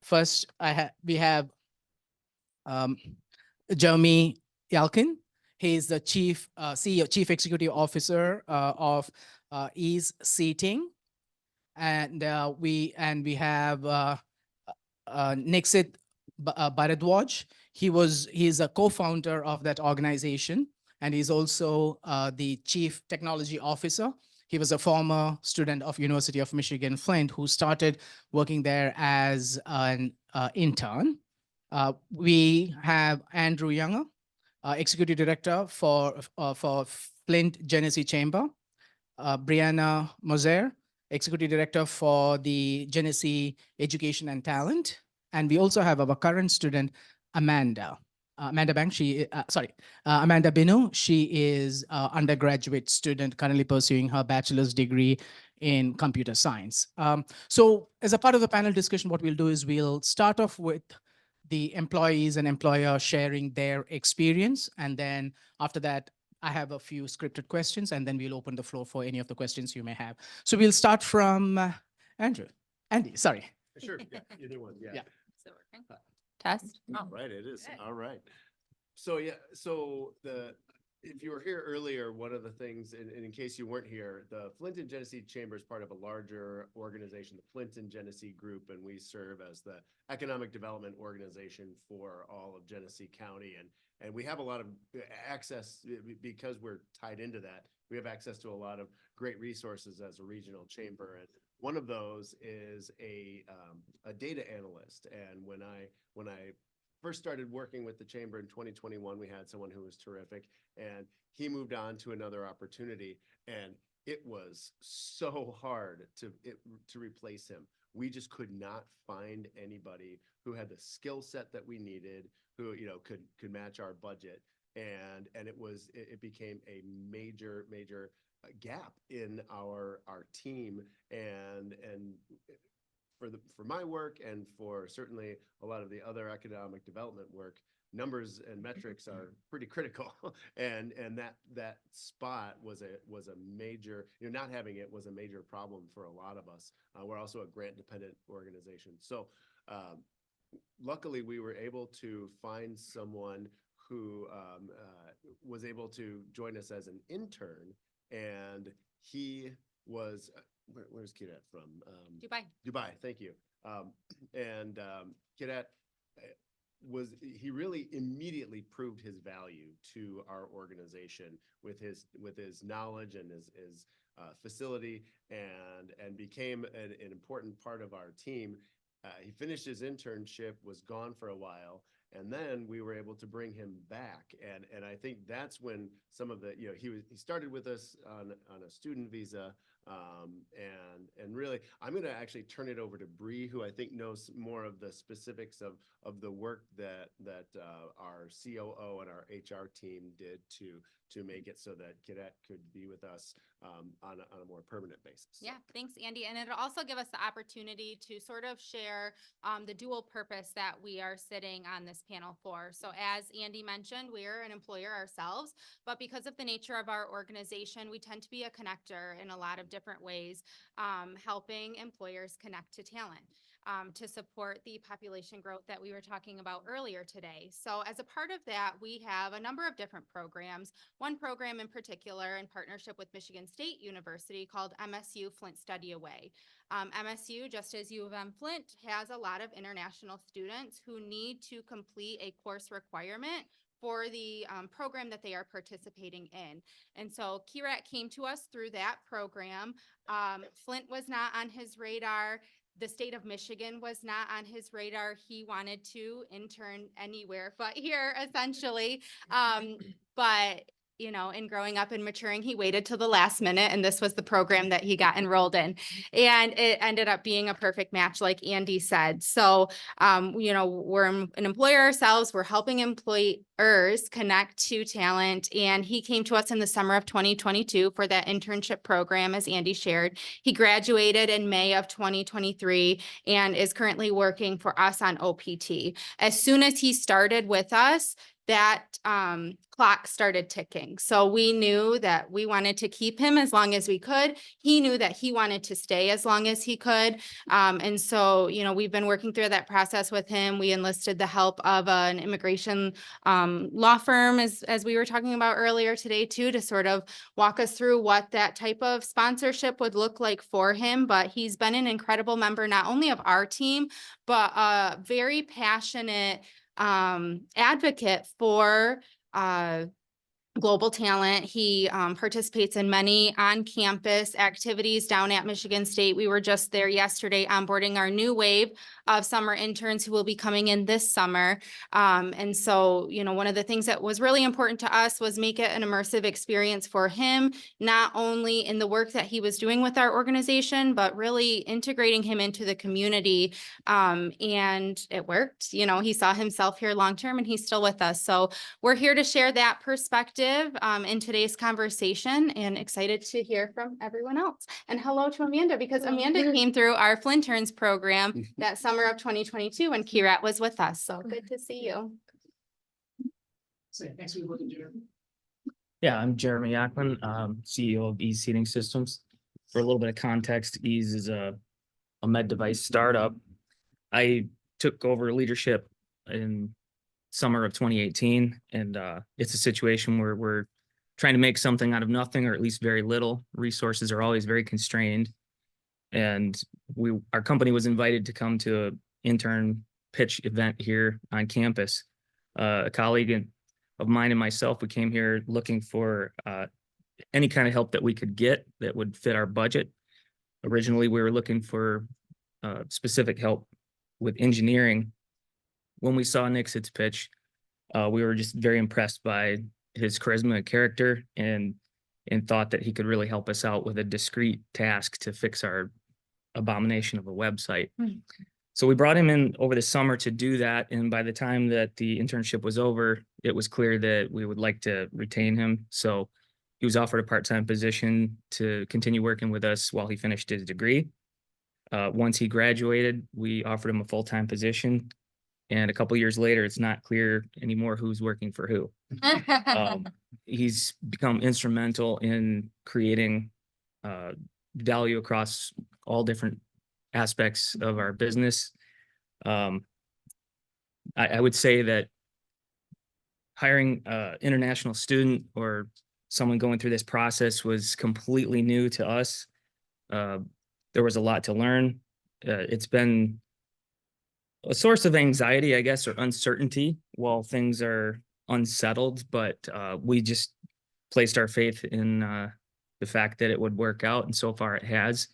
First, we have um, Jeremy Yalkin. He is the CEO, Chief Executive Officer of Ease Seating. And we have Nixit Bharadwaj. He's a co-founder of that organization, and he's also the Chief Technology Officer. He was a former student of University of Michigan Flint who started working there as an intern. We have Andrew Younger, Executive Director for Flint Genesee Chamber. Brianna Moser, Executive Director for the Genesee Education and Talent. And we also have our current student, Amanda. Amanda Bino. She is an undergraduate student currently pursuing her bachelor's degree in computer science. So as a part of the panel discussion, what we'll do is we'll start off with the employees and employer sharing their experience. And then after that, I have a few scripted questions, and then we'll open the floor for any of the questions you may have. So we'll start from Andy, sorry. Sure, yeah, either one, yeah. Yeah. Test. All right, it is, all right. So, yeah, if you were here earlier, one of the things, and in case you weren't here, the Flint and Genesee Chamber is part of a larger organization, the Flint and Genesee Group, and we serve as the economic development organization for all of Genesee County. And we have a lot of access, because we're tied into that, we have access to a lot of great resources as a regional chamber. And one of those is a data analyst. And when I first started working with the chamber in 2021, we had someone who was terrific, and he moved on to another opportunity, and it was so hard to replace him. We just could not find anybody who had the skill set that we needed, who could match our budget, and it became a major gap in our team, and for my work, and for certainly a lot of the other economic development work, numbers and metrics are pretty critical. and that spot was a major, not having it was a major problem for a lot of us. We're also a grant dependent organization. So luckily we were able to find someone who was able to join us as an intern, and he was where's Kirat from? Dubai, thank you. Kirat he really immediately proved his value to our organization with his knowledge and his facility, and became an important part of our team. He finished his internship, was gone for a while, and then we were able to bring him back. And I think that's when some of the, he started with us on a student visa. And really, I'm going to actually turn it over to Bree, who I think knows more of the specifics of the work that our COO and our HR team did to make it so that Cadet could be with us on a more permanent basis. Yeah, thanks, Andy. And it'll also give us the opportunity to sort of share the dual purpose that we are sitting on this panel for. So as Andy mentioned, we're an employer ourselves, but because of the nature of our organization, we tend to be a connector in a lot of different ways, helping employers connect to talent. to support the population growth that we were talking about earlier today. So as a part of that, we have a number of different programs. One program in particular in partnership with Michigan State University called MSU-Flint Study Away. MSU, just as UM-Flint, has a lot of international students who need to complete a course requirement for the program that they are participating in. And so Kirat came to us through that program. Flint was not on his radar. The state of Michigan was not on his radar. He wanted to intern anywhere but here, essentially. But you know, in growing up and maturing, he waited till the last minute, and this was the program that he got enrolled in. And it ended up being a perfect match, like Andy said. So, you know, we're an employer ourselves. We're helping employers connect to talent. And he came to us in the summer of 2022 for that internship program, as Andy shared. He graduated in May of 2023 and is currently working for us on OPT. As soon as he started with us, that clock started ticking. So we knew that we wanted to keep him as long as we could. He knew that he wanted to stay as long as he could. And so, you know, we've been working through that process with him. We enlisted the help of an immigration law firm, as we were talking about earlier today too, to sort of walk us through what that type of sponsorship would look like for him. But he's been an incredible member, not only of our team, but a very passionate advocate for global talent. He participates in many on-campus activities down at Michigan State. We were just there yesterday onboarding our new wave of summer interns who will be coming in this summer. And so, you know, one of the things that was really important to us was make it an immersive experience for him, not only in the work that he was doing with our organization, but really integrating him into the community. And it worked. You know, he saw himself here long-term and he's still with us. So we're here to share that perspective in today's conversation, and excited to hear from everyone else. And hello to Amanda, because Amanda came through our Flinterns program that summer of 2022 when Kirat was with us. So good to see you. So thanks for your work, Jeremy. Yeah, I'm Jeremy Ackman, CEO of Ease Seating Systems. For a little bit of context, Ease is a med device startup. I took over leadership in summer of 2018, and it's a situation where we're trying to make something out of nothing, or at least very little. Resources are always very constrained, and our company was invited to come to an intern pitch event here on campus. A colleague of mine and myself, we came here looking for any kind of help that we could get that would fit our budget. Originally, we were looking for specific help with engineering. When we saw Nixit's pitch, we were just very impressed by his charisma and character, and thought that he could really help us out with a discrete task to fix our abomination of a website. So we brought him in over the summer to do that. And by the time that the internship was over, it was clear that we would like to retain him. So he was offered a part-time position to continue working with us while he finished his degree. Once he graduated, we offered him a full-time position. And a couple of years later, it's not clear anymore who's working for who. He's become instrumental in creating value across all different aspects of our business. I would say that hiring an international student or someone going through this process was completely new to us. There was a lot to learn. It's been a source of anxiety, I guess, or uncertainty while things are unsettled, but we just placed our faith in the fact that it would work out, and so far it has.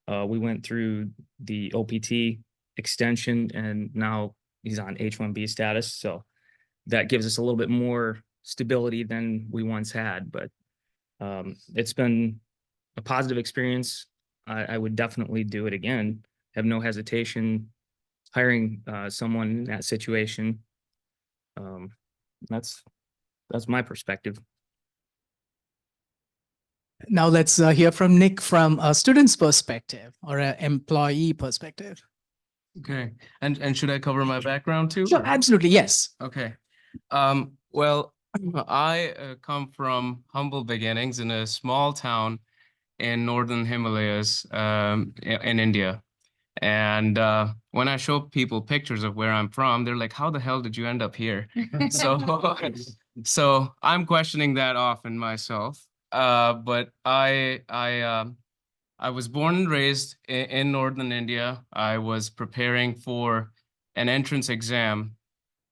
We went through the OPT extension, and now he's on H-1B status, so that gives us a little bit more stability than we once had, but it's been a positive experience. I would definitely do it again. Have no hesitation hiring someone in that situation. That's my perspective. Now let's hear from Nick from a student's perspective or an employee perspective. Okay, and should I cover my background too? Sure, or- absolutely, yes. Okay. Well, I come from humble beginnings in a small town in northern Himalayas in India. And when I show people pictures of where I'm from, they're like, how the hell did you end up here? So, so I'm questioning that often myself. But I was born and raised in northern India. I was preparing for an entrance exam,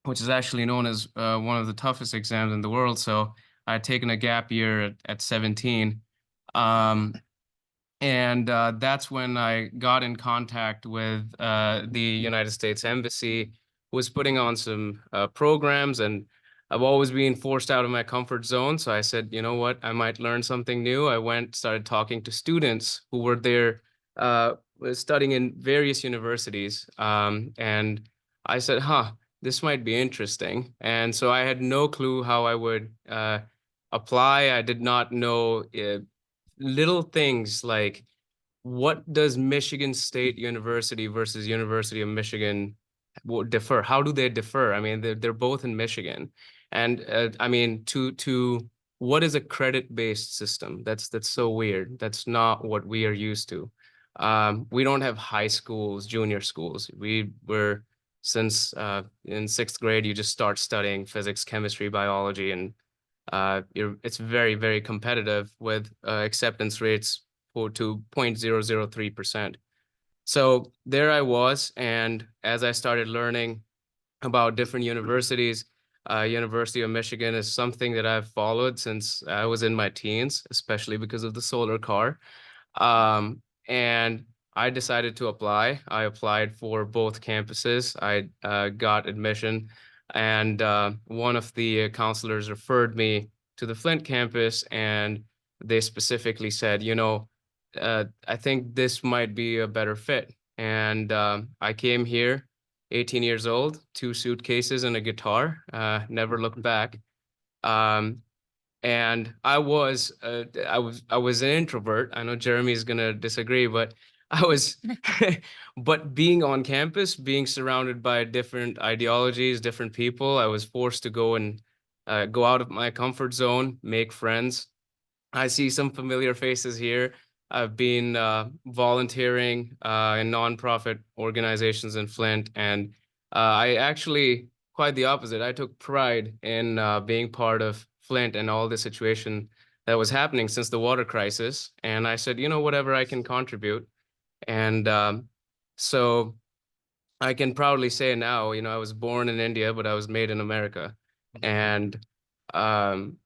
which is actually known as one of the toughest exams in the world. So I had taken a gap year at 17. And that's when I got in contact with the United States Embassy, who was putting on some programs, and I've always been forced out of my comfort zone. So I said, you know what, I might learn something new. I started talking to students who were there studying in various universities. And I said, this might be interesting. And so I had no clue how I would apply. I did not know little things like, what does Michigan State University versus University of Michigan differ? How do they differ? I mean, they're both in Michigan, and I mean, to what is a credit-based system? That's so weird. That's not what we are used to. We don't have high schools, junior schools. We were since in sixth grade, you just start studying physics, chemistry, biology, and it's very, very competitive with acceptance rates to 0.003%. So there I was, and as I started learning about different universities, University of Michigan is something that I've followed since I was in my teens, especially because of the solar car. And I decided to apply. I applied for both campuses. I got admission, and one of the counselors referred me to the Flint campus, and they specifically said, I think this might be a better fit. And I came here, 18 years old, 2 suitcases and a guitar, never looked back. And I was an introvert. I know Jeremy's gonna disagree, but but being on campus, being surrounded by different ideologies, different people, I was forced to go out of my comfort zone, make friends. I see some familiar faces here. I've been volunteering in nonprofit organizations in Flint, and I actually quite the opposite. I took pride in being part of Flint and all the situation that was happening since the water crisis. And I said, whatever I can contribute. And so I can proudly say now, I was born in India, but I was made in America. And um,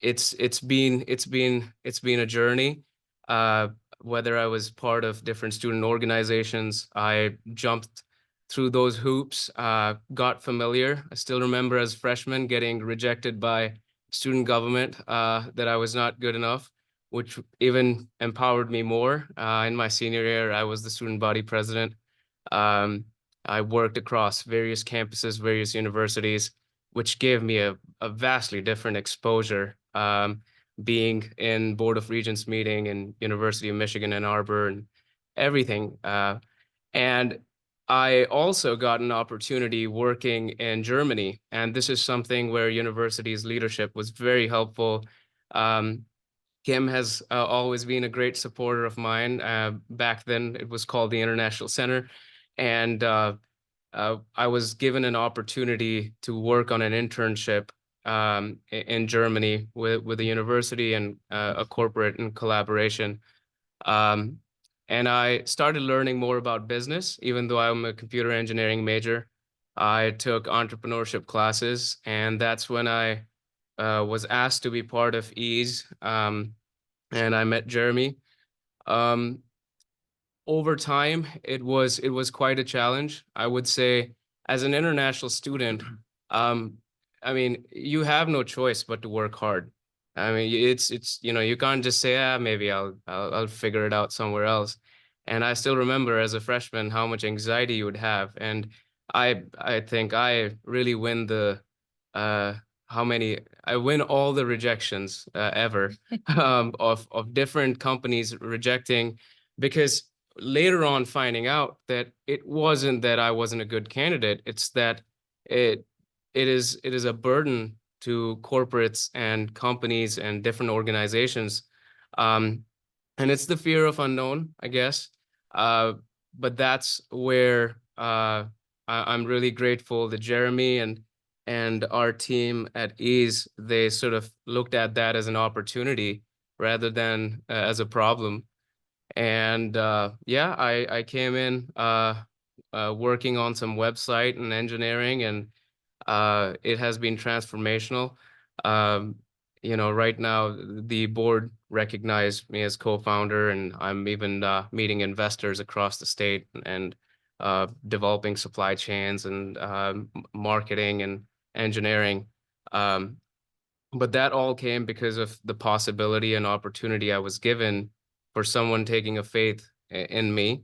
it's been a journey. Uh, Whether I was part of different student organizations, I jumped through those hoops, got familiar. I still remember as freshman getting rejected by student government that I was not good enough, which even empowered me more. In my senior year, I was the student body president. Um, I worked across various campuses, various universities, which gave me a vastly different exposure. Being in Board of Regents meeting in University of Michigan, Ann Arbor, and everything. And I also got an opportunity working in Germany, and this is something where university's leadership was very helpful. Kim has always been a great supporter of mine. Back then, it was called the International Center, and I was given an opportunity to work on an internship in Germany with a university and a corporate in collaboration. Um, and I started learning more about business, even though I'm a computer engineering major. I took entrepreneurship classes, and that's when I was asked to be part of EASE, and I met Jeremy. Um, Over time, it was quite a challenge. I would say, as an international student, um, I mean, you have no choice but to work hard. I mean, it's you can't just say, maybe I'll figure it out somewhere else. And I still remember as a freshman how much anxiety you would have. And I think I really win the uh I win all the rejections ever of different companies rejecting, because later on finding out that it wasn't that I wasn't a good candidate, it's that it it is a burden to corporates and companies and different organizations. And it's the fear of unknown, I guess. but that's where I'm really grateful that Jeremy and our team at Ease, they sort of looked at that as an opportunity rather than as a problem. And yeah, I came in working on some website and engineering, and it has been transformational. You know, right now the board recognized me as co-founder, and I'm even meeting investors across the state and developing supply chains and marketing and engineering. But that all came because of the possibility and opportunity I was given for someone taking a faith in me.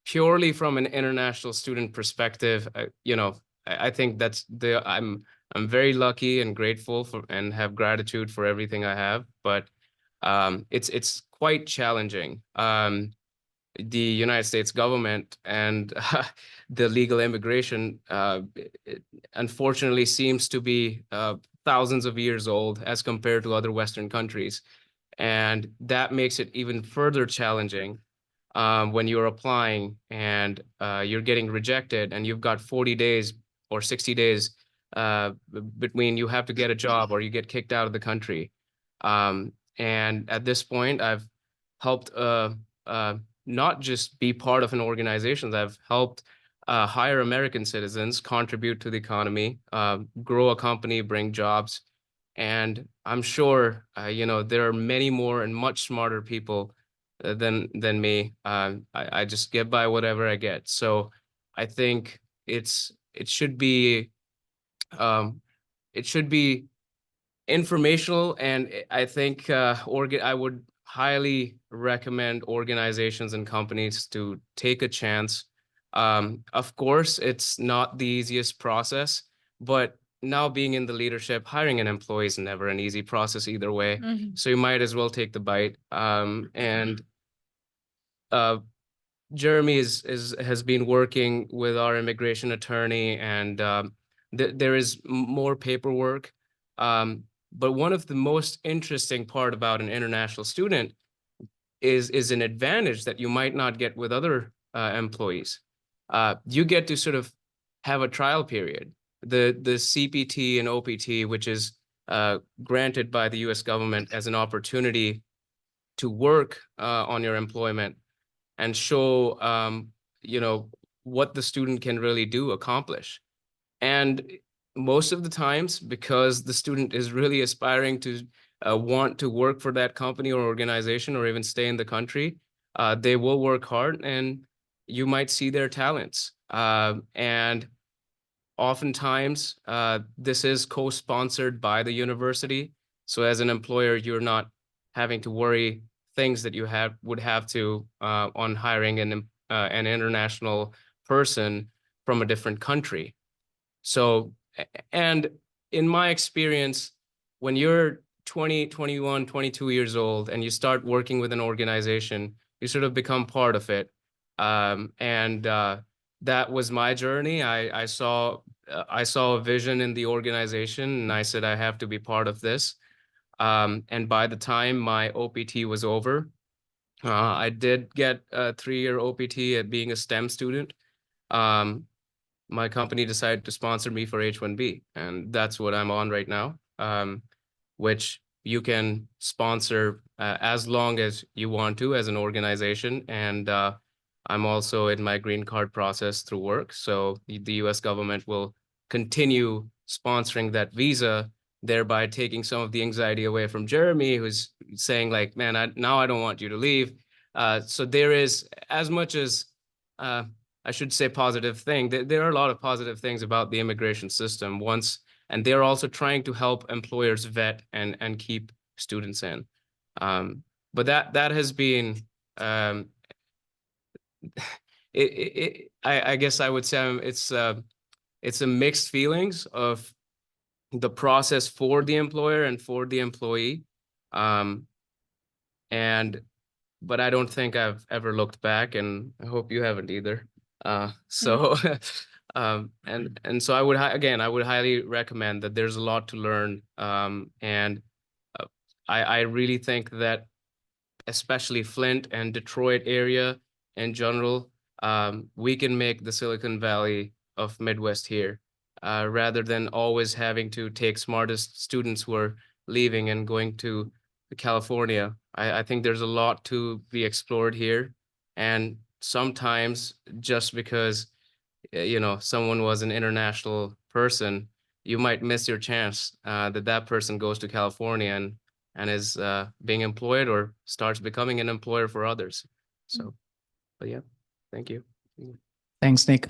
Purely from an international student perspective, you know, I think I'm very lucky and grateful for and have gratitude for everything I have, but it's quite challenging. The United States government and the legal immigration unfortunately seems to be thousands of years old as compared to other Western countries. And that makes it even further challenging when you're applying and you're getting rejected and you've got 40 days or 60 days between you have to get a job or you get kicked out of the country. And at this point, I've helped not just be part of an organization, I've helped hire American citizens, contribute to the economy, grow a company, bring jobs. And I'm sure, you know, there are many more and much smarter people than me. I just get by whatever I get. So I think it should be it should be informational, and I think I would highly recommend organizations and companies to take a chance. Of course, it's not the easiest process, but now being in the leadership, hiring an employee is never an easy process either way. So you might as well take the bite. And Jeremy has been working with our immigration attorney, and there is more paperwork. But one of the most interesting part about an international student is an advantage that you might not get with other employees. You get to sort of have a trial period. The CPT and OPT, which is granted by the U.S. government as an opportunity to work on your employment and show you know, what the student can really accomplish. And most of the times, because the student is really aspiring to want to work for that company or organization or even stay in the country, they will work hard and you might see their talents. And oftentimes, this is co-sponsored by the university. So as an employer, you're not having to worry things that you would have to on hiring an international person from a different country. So, and in my experience, when you're 20, 21, 22 years old and you start working with an organization, you sort of become part of it. And that was my journey. I saw a vision in the organization and I said, I have to be part of this. And by the time my OPT was over, I did get a 3-year OPT at being a STEM student. My company decided to sponsor me for H-1B, and that's what I'm on right now, which you can sponsor as long as you want to as an organization. And I'm also in my green card process through work. So the US government will continue sponsoring that visa, thereby taking some of the anxiety away from Jeremy, who's saying like, man, now I don't want you to leave. So there is, as much as I should say positive thing, there are a lot of positive things about the immigration system and they're also trying to help employers vet and keep students in. But that has been, I guess I would say it's a mixed feelings of the process for the employer and for the employee. But I don't think I've ever looked back, and I hope you haven't either. So and so I would highly recommend that. There's a lot to learn. And I really think that especially Flint and Detroit area in general, we can make the Silicon Valley of Midwest here, rather than always having to take smartest students who are leaving and going to California. I think there's a lot to be explored here. And sometimes just because, someone was an international person, you might miss your chance that that person goes to California and is being employed or starts becoming an employer for others. So, but yeah, thank you. Thanks, Nick.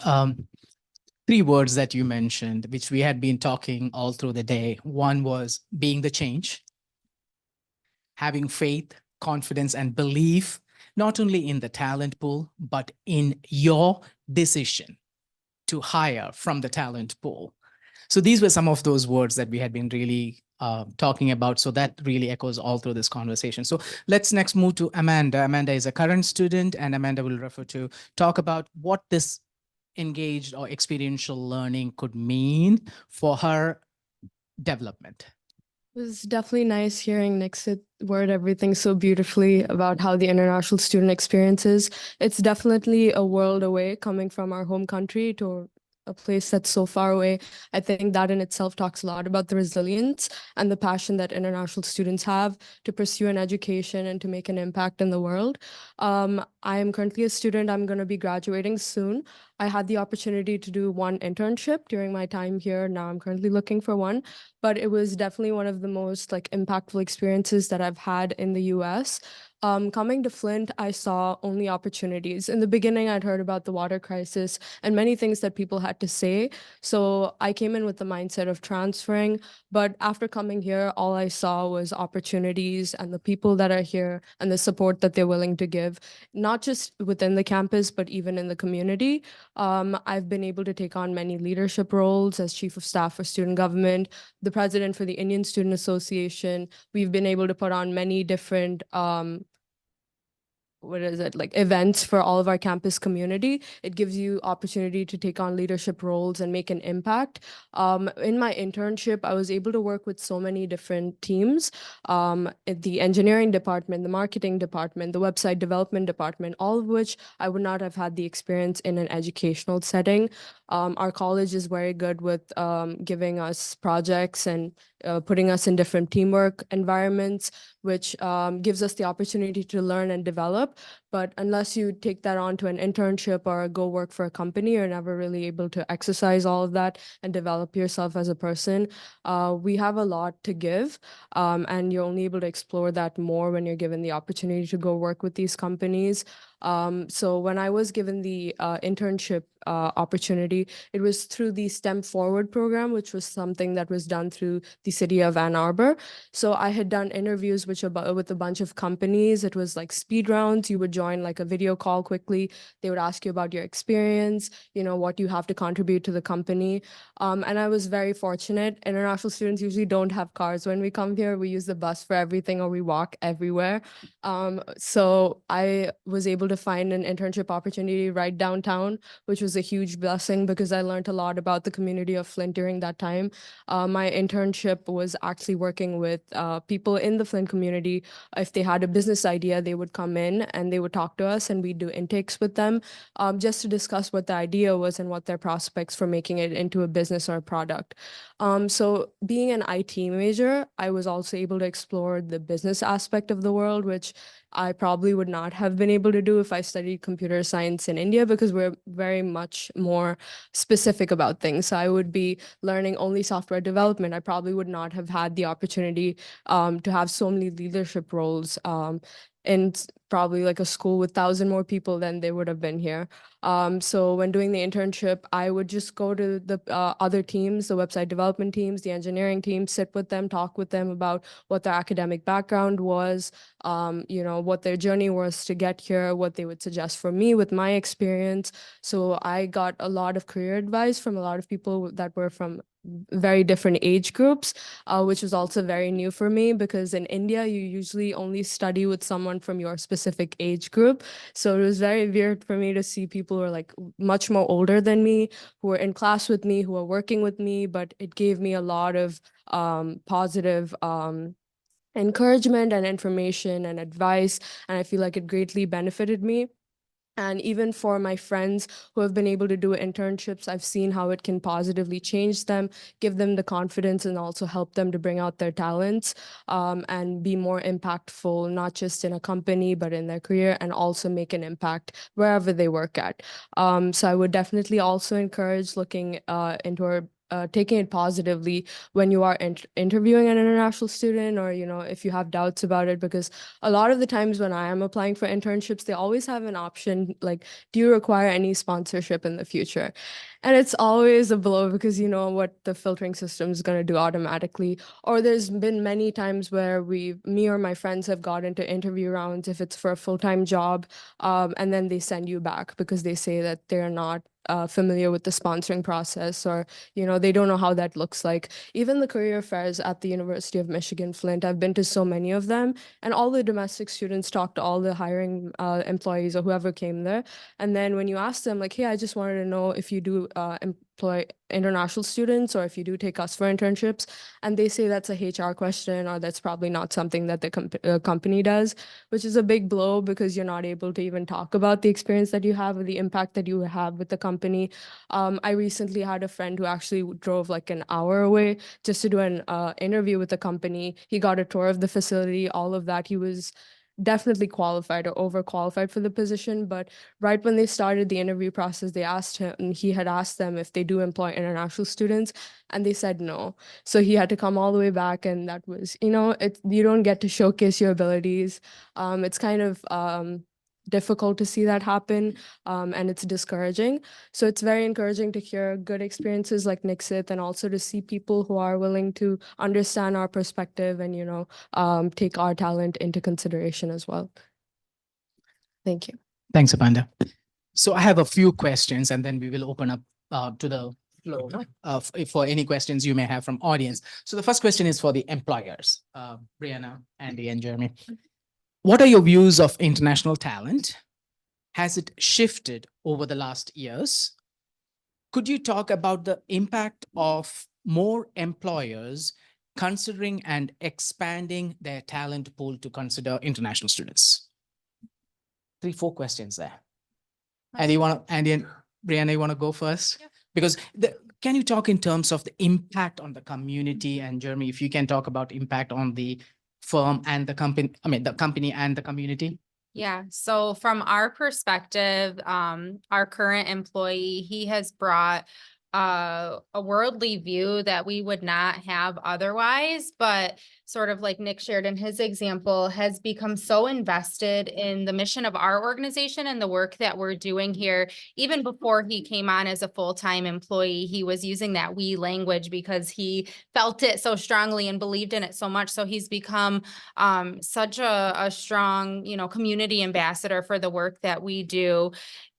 Three words that you mentioned, which we had been talking all through the day. One was being the change, having faith, confidence, and belief, not only in the talent pool, but in your decision to hire from the talent pool. So these were some of those words that we had been really talking about. So that really echoes all through this conversation. So let's next move to Amanda. Amanda is a current student, and Amanda will refer to talk about what this engaged or experiential learning could mean for her development. It was definitely nice hearing Nick word everything so beautifully about how the international student experience is. It's definitely a world away coming from our home country to a place that's so far away. I think that in itself talks a lot about the resilience and the passion that international students have to pursue an education and to make an impact in the world. I am currently a student. I'm going to be graduating soon. I had the opportunity to do one internship during my time here. Now I'm currently looking for one, but it was definitely one of the most impactful experiences that I've had in the US. Coming to Flint, I saw only opportunities. In the beginning, I'd heard about the water crisis and many things that people had to say. So I came in with the mindset of transferring. But after coming here, all I saw was opportunities and the people that are here and the support that they're willing to give, not just within the campus, but even in the community. I've been able to take on many leadership roles as chief of staff for student government, the president for the Indian Student Association. We've been able to put on many different events for all of our campus community. It gives you opportunity to take on leadership roles and make an impact. In my internship, I was able to work with so many different teams, at the engineering department, the marketing department, the website development department, all of which I would not have had the experience in an educational setting. Our college is very good with giving us projects and putting us in different teamwork environments, which gives us the opportunity to learn and develop. But unless you take that on to an internship or go work for a company, you're never really able to exercise all of that and develop yourself as a person. We have a lot to give, and you're only able to explore that more when you're given the opportunity to go work with these companies. So when I was given the internship opportunity, it was through the STEM Forward program, which was something that was done through the city of Ann Arbor. So I had done interviews with a bunch of companies. It was like speed rounds. You would join like a video call quickly. They would ask you about your experience, what you have to contribute to the company. And I was very fortunate. International students usually don't have cars. When we come here, we use the bus for everything or we walk everywhere. So I was able to find an internship opportunity right downtown, which was a huge blessing because I learned a lot about the community of Flint during that time. My internship was actually working with people in the Flint community. If they had a business idea, they would come in and they would talk to us and we'd do intakes with them just to discuss what the idea was and what their prospects for making it into a business or a product. So being an IT major, I was also able to explore the business aspect of the world, which I probably would not have been able to do if I studied computer science in India because we're very much more specific about things. So I would be learning only software development. I probably would not have had the opportunity to have so many leadership roles and probably like a school with 1,000 more people than they would have been here. So when doing the internship, I would just go to the other teams, the website development teams, the engineering teams, sit with them, talk with them about what their academic background was, what their journey was to get here, what they would suggest for me with my experience. So I got a lot of career advice from a lot of people that were from very different age groups, which was also very new for me because in India, you usually only study with someone from your specific age group. So it was very weird for me to see people who are like much more older than me, who were in class with me, who were working with me, but it gave me a lot of positive encouragement and information and advice. And I feel like it greatly benefited me. And even for my friends who have been able to do internships, I've seen how it can positively change them, give them the confidence, and also help them to bring out their talents and be more impactful, not just in a company, but in their career, and also make an impact wherever they work at. So I would definitely also encourage looking into taking it positively when you are interviewing an international student, or if you have doubts about it, because a lot of the times when I am applying for internships, they always have an option like, do you require any sponsorship in the future? And it's always a blow, because you know what the filtering system is going to do automatically. Or there's been many times where me or my friends have got into interview rounds if it's for a full-time job, and then they send you back because they say that they're not familiar with the sponsoring process, or they don't know how that looks like. Even the career fairs at the University of Michigan Flint, I've been to so many of them, and all the domestic students talk to all the hiring employees or whoever came there. And then when you ask them like, hey, I just wanted to know if you do employ international students, or if you do take us for internships, and they say that's a HR question, or that's probably not something that the company does, which is a big blow, because you're not able to even talk about the experience that you have or the impact that you have with the company. I recently had a friend who actually drove like an hour away just to do an interview with the company. He got a tour of the facility, all of that. He was definitely qualified or overqualified for the position, but right when they started the interview process, they asked him, and he had asked them if they do employ international students, and they said no. So he had to come all the way back, and that was, you don't get to showcase your abilities. It's kind of difficult to see that happen, and it's discouraging. So it's very encouraging to hear good experiences like Nixit, and also to see people who are willing to understand our perspective and, take our talent into consideration as well. Thank you. Thanks, Amanda. So I have a few questions, and then we will open up to the floor for any questions you may have from audience. So the first question is for the employers, Brianna, Andy, and Jeremy. What are your views of international talent? Has it shifted over the last years? Could you talk about the impact of more employers considering and expanding their talent pool to consider international students? 3-4 questions there. Andy and Brianna, you want to go first? Yeah. Because can you talk in terms of the impact on the community? And Jeremy, if you can talk about impact on the firm and the company, the company and the community. Yeah, so from our perspective, our current employee, he has brought a worldly view that we would not have otherwise, but sort of like Nick shared in his example, has become so invested in the mission of our organization and the work that we're doing here. Even before he came on as a full-time employee, he was using that we language because he felt it so strongly and believed in it so much. So he's become such a strong, community ambassador for the work that we do.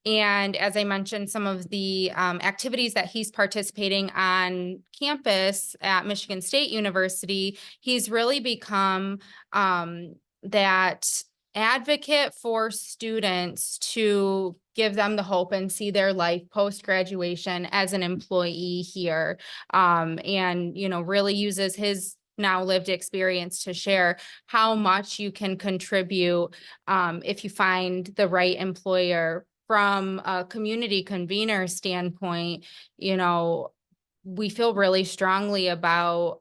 And as I mentioned, some of the activities that he's participating on campus at Michigan State University, he's really become that advocate for students to give them the hope and see their life post-graduation as an employee here. And, really uses his now lived experience to share how much you can contribute if you find the right employer. From a community convener standpoint, we feel really strongly about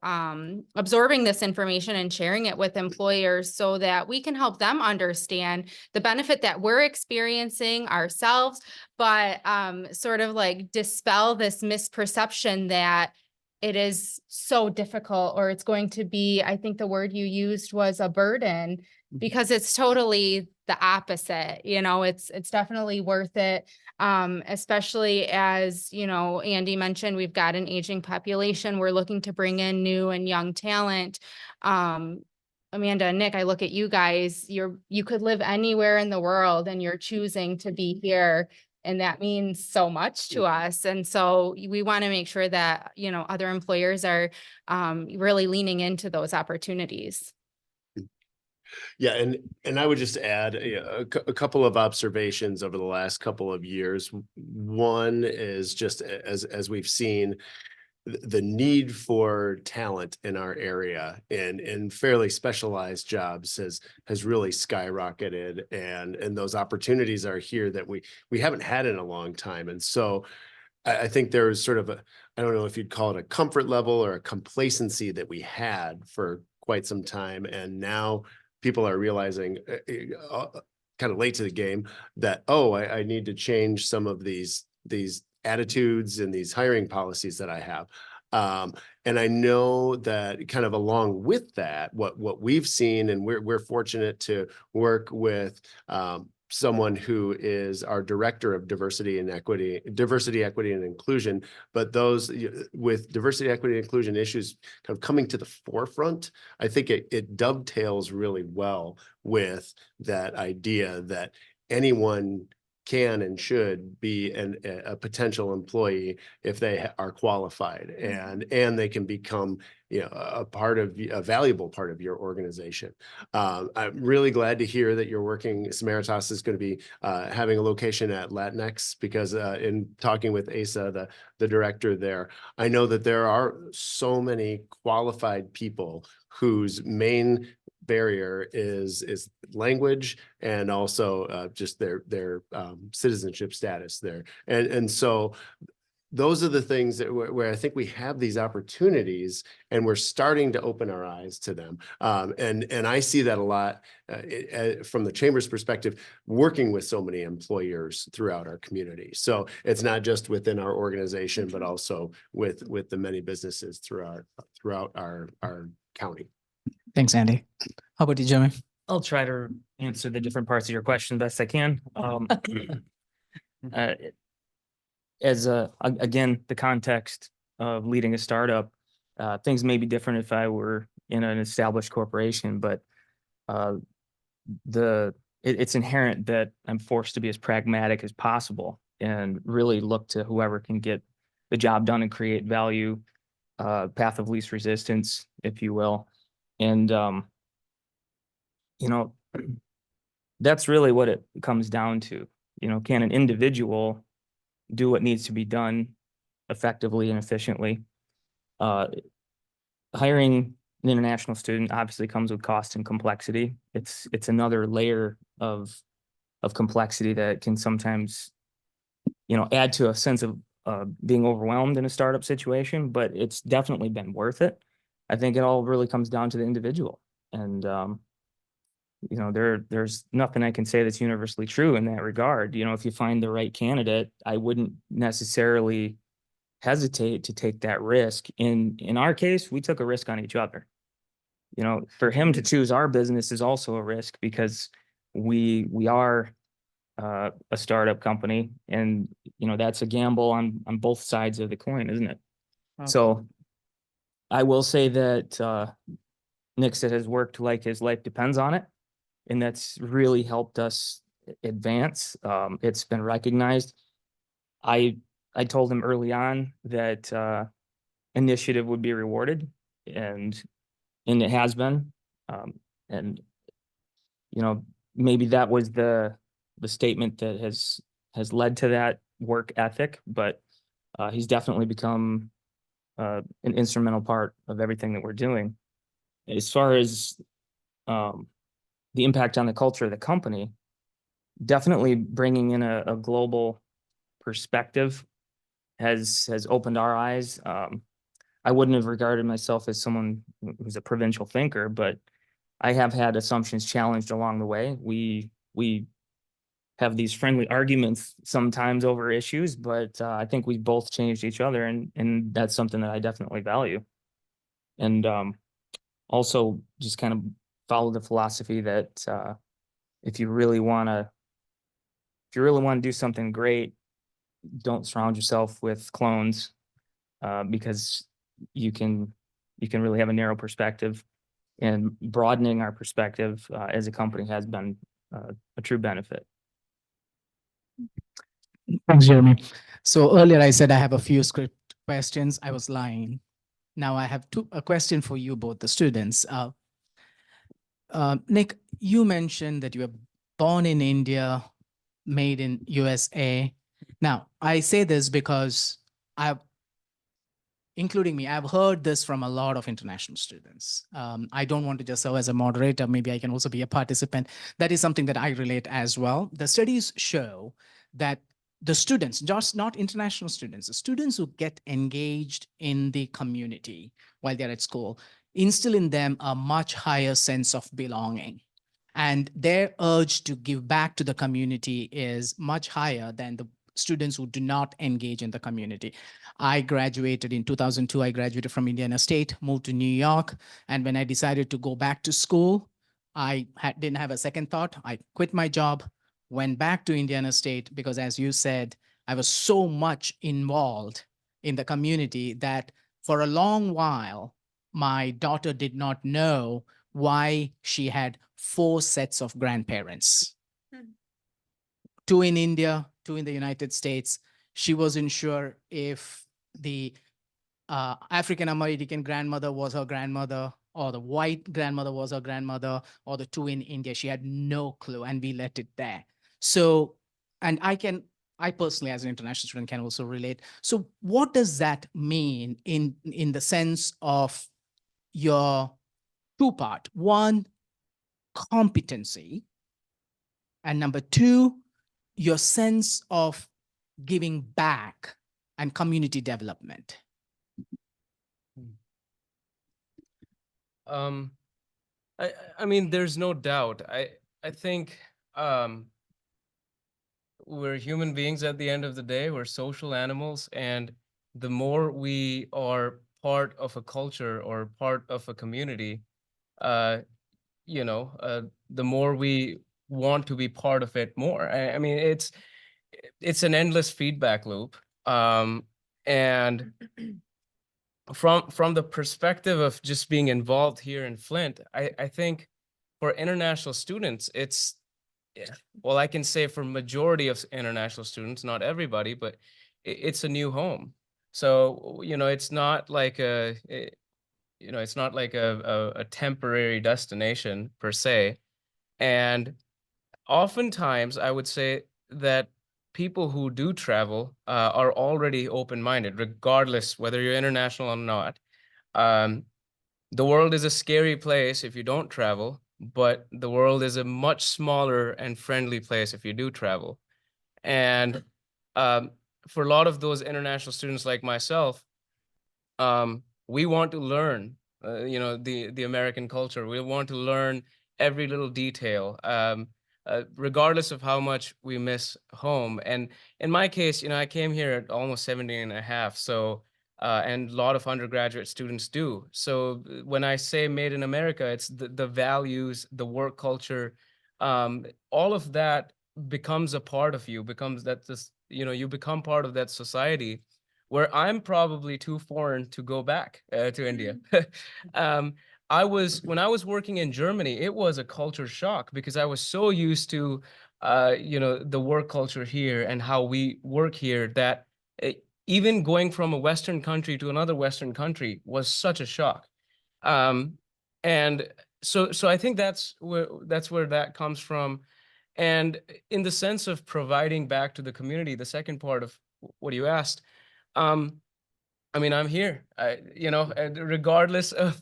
absorbing this information and sharing it with employers so that we can help them understand the benefit that we're experiencing ourselves, but sort of like dispel this misperception that it is so difficult, or it's going to be, I think the word you used was a burden, because it's totally the opposite. It's definitely worth it. Especially as, Andy mentioned, we've got an aging population. We're looking to bring in new and young talent. Amanda and Nick, I look at you guys, you could live anywhere in the world and you're choosing to be here. And that means so much to us. And so we want to make sure that, other employers are really leaning into those opportunities. Yeah, and I would just add a couple of observations over the last couple of years. One is just as we've seen, the need for talent in our area in fairly specialized jobs has really skyrocketed, and those opportunities are here that we haven't had in a long time. And so I think there was sort of a, I don't know if you'd call it a comfort level or a complacency that we had for quite some time. And now people are realizing kind of late to the game that, oh, I need to change some of these attitudes and these hiring policies that I have. And I know that kind of along with that, what we've seen, and we're fortunate to work with someone who is our director of diversity, equity, and inclusion. But those with diversity, equity, and inclusion issues kind of coming to the forefront, I think it dovetails really well with that idea that anyone can and should be a potential employee if they are qualified, and they can become, you know, a valuable part of your organization. I'm really glad to hear that you're working, Samaritas is going to be having a location at Latinx, because in talking with Asa, the director there, I know that there are so many qualified people whose main barrier is language, and also just their citizenship status there. And so those are the things that where I think we have these opportunities, and we're starting to open our eyes to them. And I see that a lot from the chamber's perspective, working with so many employers throughout our community. So it's not just within our organization, but also with the many businesses throughout our county. Thanks, Andy. How about you, Jeremy? I'll try to answer the different parts of your question best I can. Again, the context of leading a startup, things may be different if I were in an established corporation, but it's inherent that I'm forced to be as pragmatic as possible and really look to whoever can get the job done and create value, path of least resistance, if you will. And, you know, that's really what it comes down to. You know, can an individual do what needs to be done effectively and efficiently? Hiring an international student obviously comes with cost and complexity. It's another layer of complexity that can sometimes, you know, add to a sense of being overwhelmed in a startup situation, but it's definitely been worth it. I think it all really comes down to the individual. And, you know, there's nothing I can say that's universally true in that regard. You know, if you find the right candidate, I wouldn't necessarily hesitate to take that risk. In our case, we took a risk on each other. You know, for him to choose our business is also a risk, because we are a startup company, and, you know, that's a gamble on both sides of the coin, isn't it? So I will say that Nick has worked like his life depends on it, and that's really helped us advance. It's been recognized. I told him early on that initiative would be rewarded, and it has been. And, you know, maybe that was the statement that has led to that work ethic, but he's definitely become an instrumental part of everything that we're doing. As far as the impact on the culture of the company, definitely bringing in a global perspective has opened our eyes. I wouldn't have regarded myself as someone who's a provincial thinker, but I have had assumptions challenged along the way. We have these friendly arguments sometimes over issues, but I think we both changed each other, and that's something that I definitely value. And also just kind of follow the philosophy that if you really want to do something great, don't surround yourself with clones, because you can really have a narrow perspective, and broadening our perspective as a company has been a true benefit. Thanks, Jeremy. So earlier I said I have a few script questions. I was lying. Now I have a question for you both, the students. Nick, you mentioned that you were born in India, made in USA. Now, I say this because including me, I've heard this from a lot of international students. I don't want to just serve as a moderator. Maybe I can also be a participant. That is something that I relate as well. The studies show that the students, just not international students, the students who get engaged in the community while they're at school, instill in them a much higher sense of belonging. And their urge to give back to the community is much higher than the students who do not engage in the community. I graduated in 2002. I graduated from Indiana State, moved to New York. And when I decided to go back to school, didn't have a second thought. I quit my job, went back to Indiana State because, as you said, I was so much involved in the community that for a long while, my daughter did not know why she had 4 sets of grandparents. 2 in India, 2 in the United States. She wasn't sure if the African American grandmother was her grandmother, or the white grandmother was her grandmother, or the 2 in India. She had no clue, and we let it there. So, and I personally, as an international student, can also relate. So what does that mean in the sense of your 2-part? One, competency, and number 2, your sense of giving back and community development. Um, I mean, there's no doubt. I think we're human beings at the end of the day. We're social animals, and the more we are part of a culture or part of a community, uh, the more we want to be part of it more. I mean, it's an endless feedback loop. And from the perspective of just being involved here in Flint, I think for international students, it's, well, I can say for majority of international students, not everybody, but it's a new home. So, it's not like it's not like a temporary destination per se. And oftentimes I would say that people who do travel are already open-minded, regardless whether you're international or not. Um, the world is a scary place if you don't travel, but the world is a much smaller and friendly place if you do travel. And for a lot of those international students like myself, we want to learn, the American culture. We want to learn every little detail, regardless of how much we miss home. And in my case, I came here at almost 17 and a half. So, and a lot of undergraduate students do. So when I say made in America, it's the values, the work culture, all of that becomes a part of you, becomes that this, you become part of that society, where I'm probably too foreign to go back to India. When I was working in Germany, it was a culture shock because I was so used to, the work culture here and how we work here that even going from a Western country to another Western country was such a shock. And so I think that's where that comes from. And in the sense of providing back to the community, the second part of what you asked, I mean, I'm here. And regardless of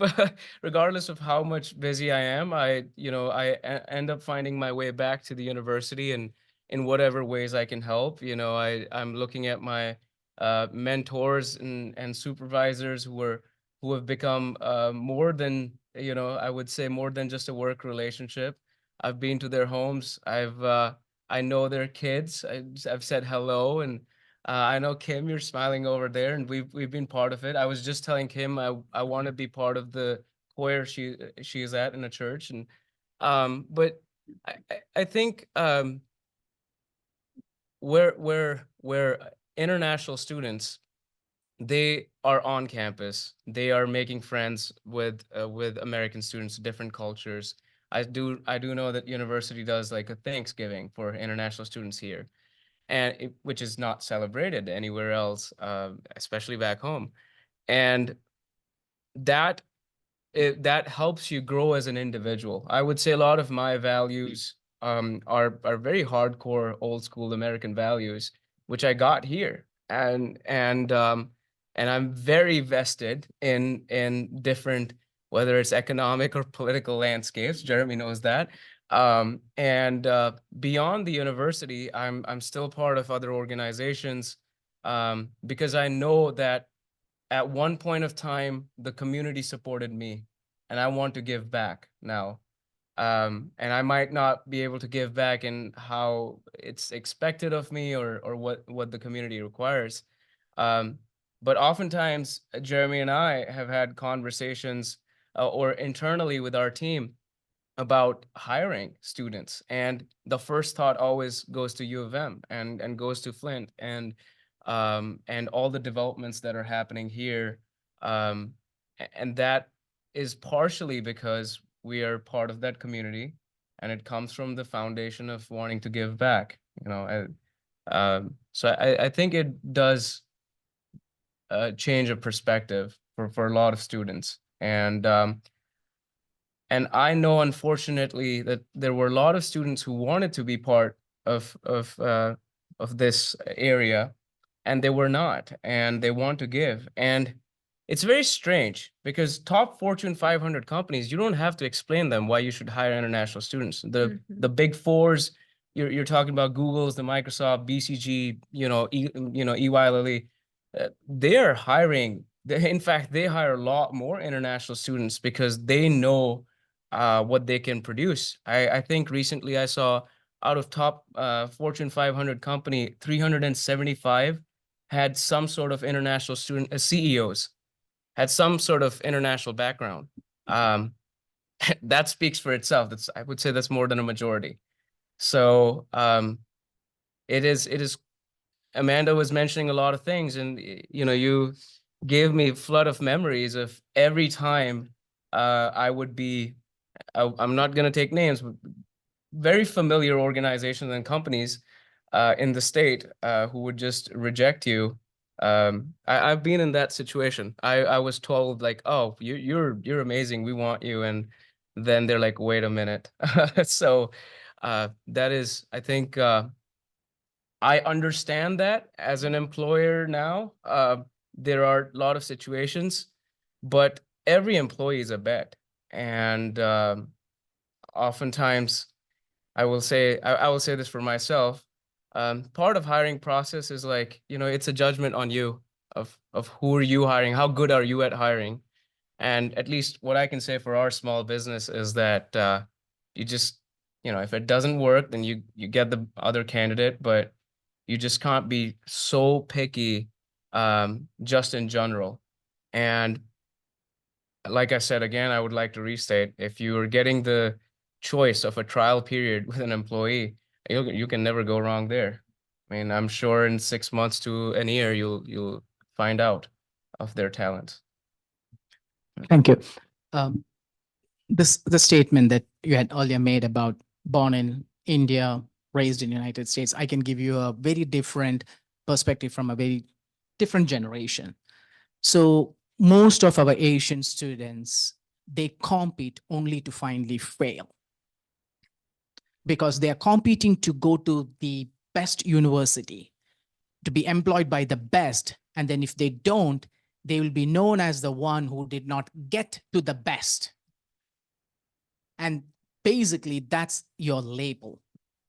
regardless of how much busy I am, end up finding my way back to the university and in whatever ways I can help. I'm looking at my mentors and supervisors who have become more than, I would say more than just a work relationship. I've been to their homes. I know their kids. I've said hello, and I know Kim, you're smiling over there, and we've been part of it. I was just telling Kim I want to be part of the choir she is at in a church, and but I think where international students, they are on campus, they are making friends with American students, different cultures. I do know that university does like a Thanksgiving for international students here, and which is not celebrated anywhere else, especially back home. And that that helps you grow as an individual. I would say a lot of my values are very hardcore, old school American values, which I got here. And and I'm very vested in different, whether it's economic or political landscapes. Jeremy knows that. And beyond the university, I'm still part of other organizations because I know that at one point of time, the community supported me, and I want to give back now. And I might not be able to give back in how it's expected of me or what the community requires. Um, but oftentimes, Jeremy and I have had conversations or internally with our team about hiring students, and the first thought always goes to U of M and goes to Flint and all the developments that are happening here. And that is partially because we are part of that community, and it comes from the foundation of wanting to give back. So I think it does change of perspective for a lot of students. And I know, unfortunately, that there were a lot of students who wanted to be part of this area, and they were not, and they want to give. And it's very strange because top Fortune 500 companies, you don't have to explain them why you should hire international students. The big fours, you're talking about Google's, the Microsoft, BCG, EY Lilly, they are hiring. In fact, they hire a lot more international students because they know what they can produce. I think recently I saw out of top Fortune 500 company, 375 had some sort of international student, CEOs had some sort of international background. That speaks for itself. I would say that's more than a majority. So it is, Amanda was mentioning a lot of things, and you gave me a flood of memories of every time I would be, I'm not going to take names, but very familiar organizations and companies in the state who would just reject you. I've been in that situation. I was told like, oh, you're amazing, we want you, and then they're like, wait a minute. So that is, I think, I understand that as an employer now. There are a lot of situations, but every employee is a bet, and oftentimes I will say I will say this for myself. Part of hiring process is like, it's a judgment on you of who are you hiring, how good are you at hiring. And at least what I can say for our small business is that you just, if it doesn't work, then you get the other candidate, but you just can't be so picky just in general. And like I said, again, I would like to restate, if you are getting the choice of a trial period with an employee, you can never go wrong there. I mean, I'm sure in 6 months to a year, you'll find out of their talents. Thank you. The statement that you had earlier made about born in India, raised in the United States, I can give you a very different perspective from a very different generation. So most of our Asian students, they compete only to finally fail, because they are competing to go to the best university, to be employed by the best. And then if they don't, they will be known as the one who did not get to the best. And basically that's your label.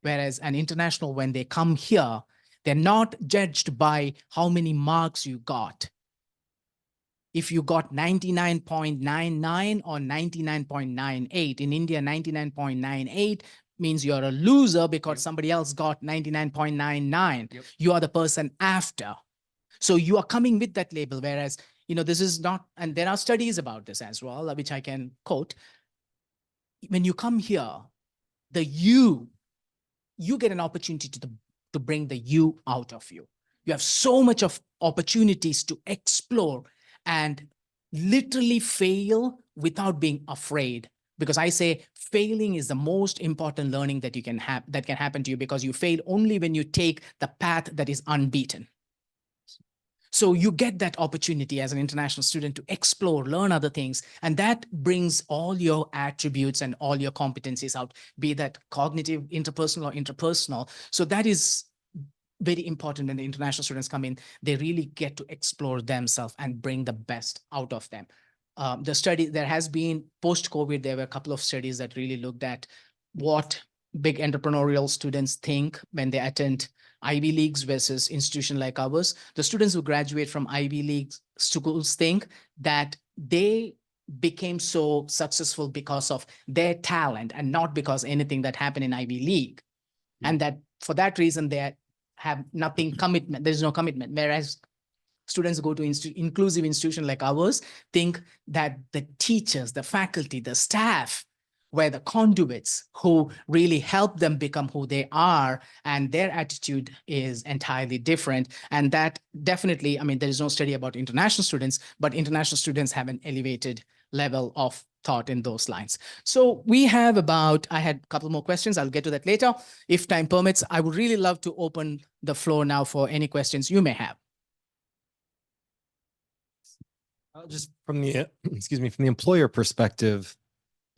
Whereas an international, when they come here, they're not judged by how many marks you got. If you got 99.99 or 99.98, in India, 99.98 means you're a loser because somebody else got 99.99. Yep. You are the person after. So you are coming with that label, whereas, this is not, and there are studies about this as well, which I can quote. When you come here, you get an opportunity to bring the you out of you. You have so much of opportunities to explore and literally fail without being afraid. Because I say failing is the most important learning that you can have, that can happen to you, because you fail only when you take the path that is unbeaten. So you get that opportunity as an international student to explore, learn other things, and that brings all your attributes and all your competencies out, be that cognitive, interpersonal or intrapersonal. So that is very important when the international students come in. They really get to explore themselves and bring the best out of them. The study, there has been post-COVID, there were a couple of studies that really looked at what big entrepreneurial students think when they attend Ivy Leagues versus institution like ours. The students who graduate from Ivy League schools think that they became so successful because of their talent and not because anything that happened in Ivy League. And that for that reason, they have nothing commitment. There's no commitment. Whereas students go to inclusive institution like ours, think that the teachers, the faculty, the staff were the conduits who really help them become who they are, and their attitude is entirely different. And that definitely, I mean, there is no study about international students, but international students have an elevated level of thought in those lines. So we have about, I had a couple more questions. I'll get to that later. If time permits, I would really love to open the floor now for any questions you may have. Just from the, excuse me, from the employer perspective,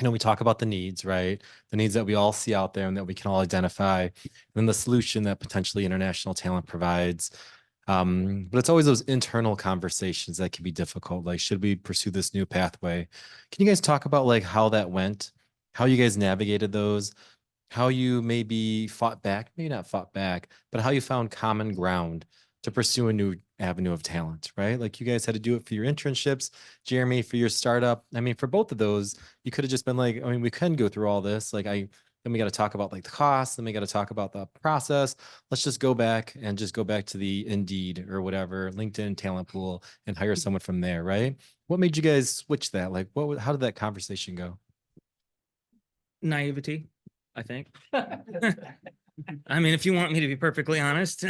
we talk about the needs, right? The needs that we all see out there and that we can all identify, and then the solution that potentially international talent provides. But it's always those internal conversations that can be difficult. Like, should we pursue this new pathway? Can you guys talk about like how that went, how you guys navigated those, how you maybe fought back, maybe not fought back, but how you found common ground to pursue a new avenue of talent, right? Like you guys had to do it for your internships, Jeremy, for your startup. I mean, for both of those, you could have just been like, I mean, we couldn't go through all this. Like then we got to talk about like the costs, then we got to talk about the process. Let's just go back to the Indeed or whatever, LinkedIn talent pool and hire someone from there, right? What made you guys switch that? Like how did that conversation go? Naivety, I think. I mean, if you want me to be perfectly honest,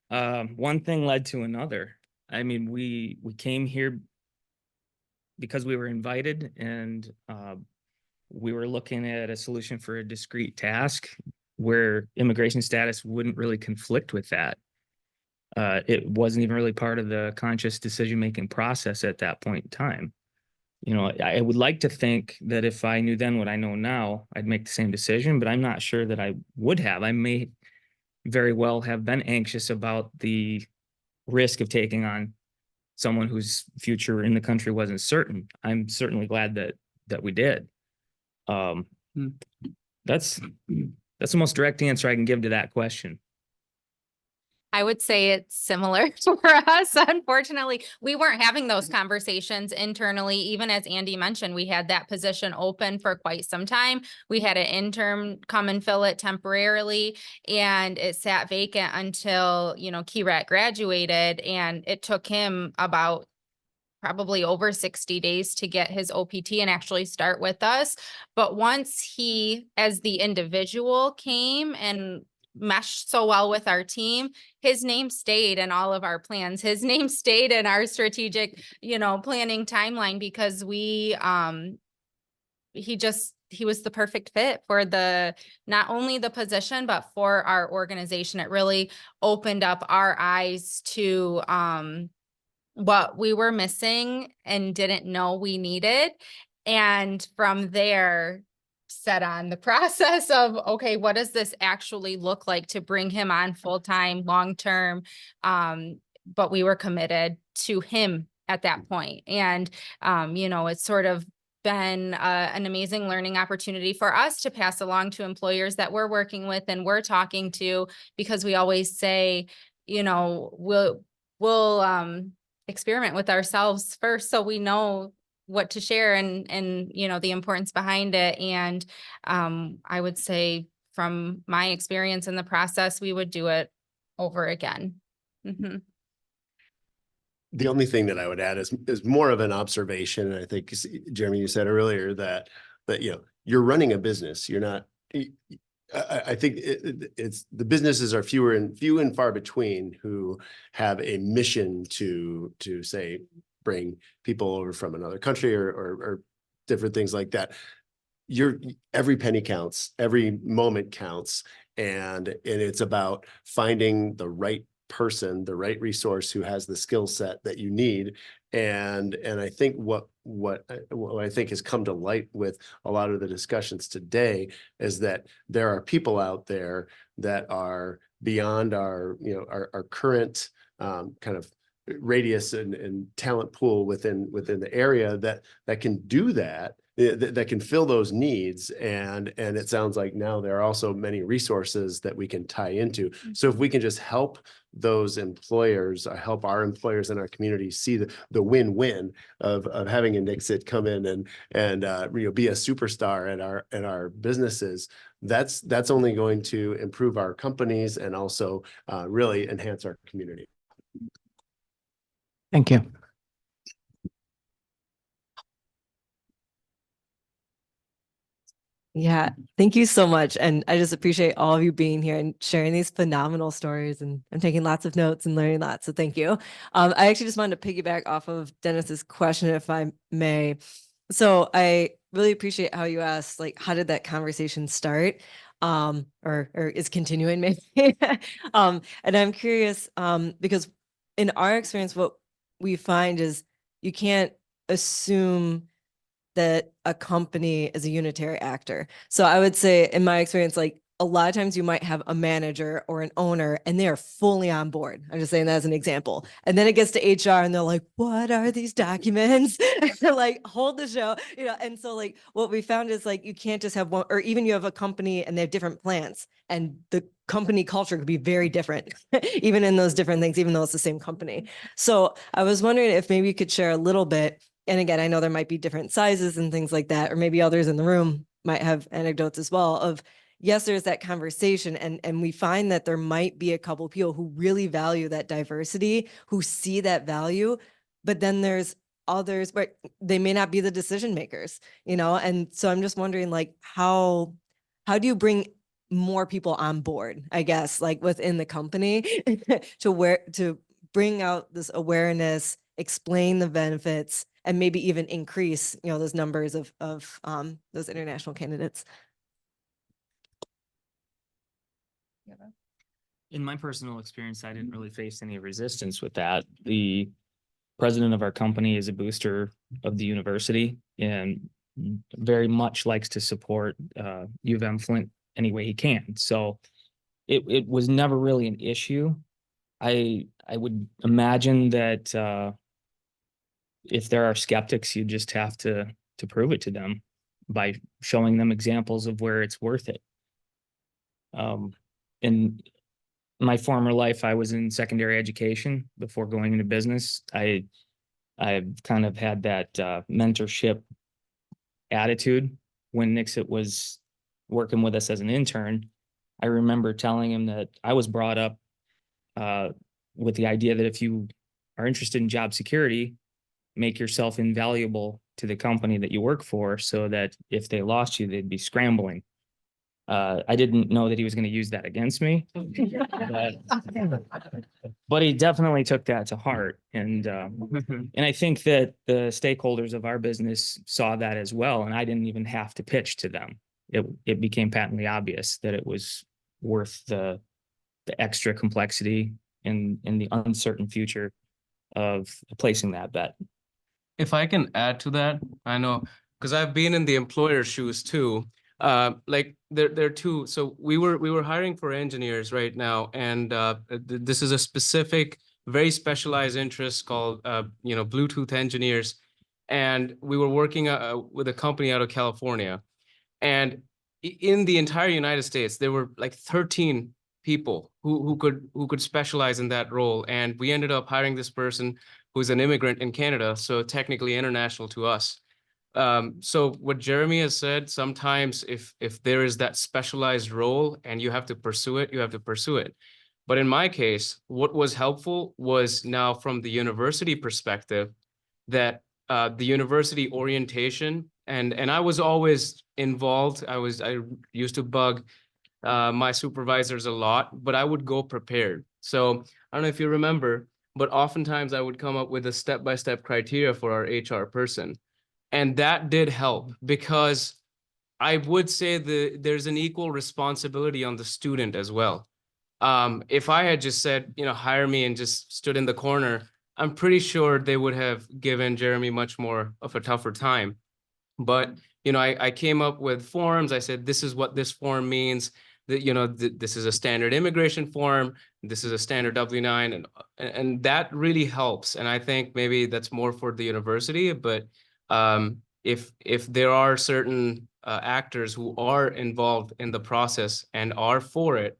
one thing led to another. I mean, we came here because we were invited, and we were looking at a solution for a discrete task where immigration status wouldn't really conflict with that. It wasn't even really part of the conscious decision-making process at that point in time. I would like to think that if I knew then what I know now, I'd make the same decision, but I'm not sure that I would have. I may very well have been anxious about the risk of taking on someone whose future in the country wasn't certain. I'm certainly glad that we did. That's the most direct answer I can give to that question. I would say it's similar for us. Unfortunately, we weren't having those conversations internally. Even as Andy mentioned, we had that position open for quite some time. We had an intern come and fill it temporarily, and it sat vacant until, Kirat graduated, and it took him about probably over 60 days to get his OPT and actually start with us. But once he, as the individual, came and meshed so well with our team, his name stayed in all of our plans. His name stayed in our strategic, planning timeline, because he was the perfect fit for not only the position, but for our organization. It really opened up our eyes to, what we were missing and didn't know we needed. And from there, set on the process of, okay, what does this actually look like to bring him on full-time, long-term? But we were committed to him at that point. And, it's sort of been an amazing learning opportunity for us to pass along to employers that we're working with and we're talking to, because we always say, we'll experiment with ourselves first, so we know what to share and the importance behind it. And I would say from my experience in the process, we would do it over again. Mm-hmm. The only thing that I would add is more of an observation. And I think, Jeremy, you said earlier that you're running a business. You're not. I think it's the businesses are few and far between who have a mission to say bring people over from another country or different things like that. Every penny counts, every moment counts, and it's about finding the right person, the right resource who has the skill set that you need. And I think what what I think has come to light with a lot of the discussions today is that there are people out there that are beyond our, you know, our current kind of radius and talent pool within the area that can do that, that can fill those needs. And it sounds like now there are also many resources that we can tie into. So if we can just help those employers, help our employers in our community see the win-win of having a Nixit come in and you know, be a superstar at our businesses, that's only going to improve our companies and also really enhance our community. Thank you. Yeah, thank you so much. And I just appreciate all of you being here and sharing these phenomenal stories. And I'm taking lots of notes and learning lots. So thank you. I actually just wanted to piggyback off of Dennis's question, if I may. So I really appreciate how you asked, like, how did that conversation start? Or is continuing maybe. And I'm curious, because in our experience, what we find is you can't assume that a company is a unitary actor. So I would say in my experience, like a lot of times you might have a manager or an owner and they are fully on board. I'm just saying that as an example. And then it gets to HR and they're like, what are these documents? And they're like, hold the show, you know? And so like what we found is like, you can't just have one, or even you have a company and they have different plants and the company culture could be very different, even in those different things, even though it's the same company. So I was wondering if maybe you could share a little bit. And again, I know there might be different sizes and things like that, or maybe others in the room might have anecdotes as well of, yes, there's that conversation. And we find that there might be a couple people who really value that diversity, who see that value, but then there's others where they may not be the decision makers, you know? And so I'm just wondering, like, how do you bring more people on board, I guess, like within the company to bring out this awareness, explain the benefits, and maybe even increase, you know, those numbers of those international candidates. In my personal experience, I didn't really face any resistance with that. The president of our company is a booster of the university and very much likes to support UM-Flint any way he can. So it was never really an issue. I would imagine that if there are skeptics, you just have to prove it to them by showing them examples of where it's worth it. In my former life, I was in secondary education before going into business. I've kind of had that mentorship attitude. When Nixit was working with us as an intern, I remember telling him that I was brought up with the idea that if you are interested in job security, make yourself invaluable to the company that you work for so that if they lost you, they'd be scrambling. I didn't know that he was going to use that against me, but he definitely took that to heart. And I think that the stakeholders of our business saw that as well. And I didn't even have to pitch to them. It became patently obvious that it was worth the extra complexity and the uncertain future of placing that bet. If I can add to that, I know, because I've been in the employer's shoes too. Like there are two. So we were hiring for engineers right now, and this is a specific, very specialized interest called Bluetooth engineers, and we were working with a company out of California, and in the entire United States, there were like 13 people who could specialize in that role, and we ended up hiring this person who's an immigrant in Canada, so technically international to us. So what Jeremy has said, sometimes if there is that specialized role and you have to pursue it, you have to pursue it. But in my case, what was helpful was now from the university perspective that the university orientation, and I was always involved. I used to bug my supervisors a lot, but I would go prepared. So I don't know if you remember, but oftentimes I would come up with a step-by-step criteria for our HR person. And that did help because I would say there's an equal responsibility on the student as well. If I had just said, hire me and just stood in the corner, I'm pretty sure they would have given Jeremy much more of a tougher time. But, you know, I came up with forms. I said, this is what this form means. That, you know, this is a standard immigration form. This is a standard W-9, and that really helps. And I think maybe that's more for the university. But if there are certain actors who are involved in the process and are for it,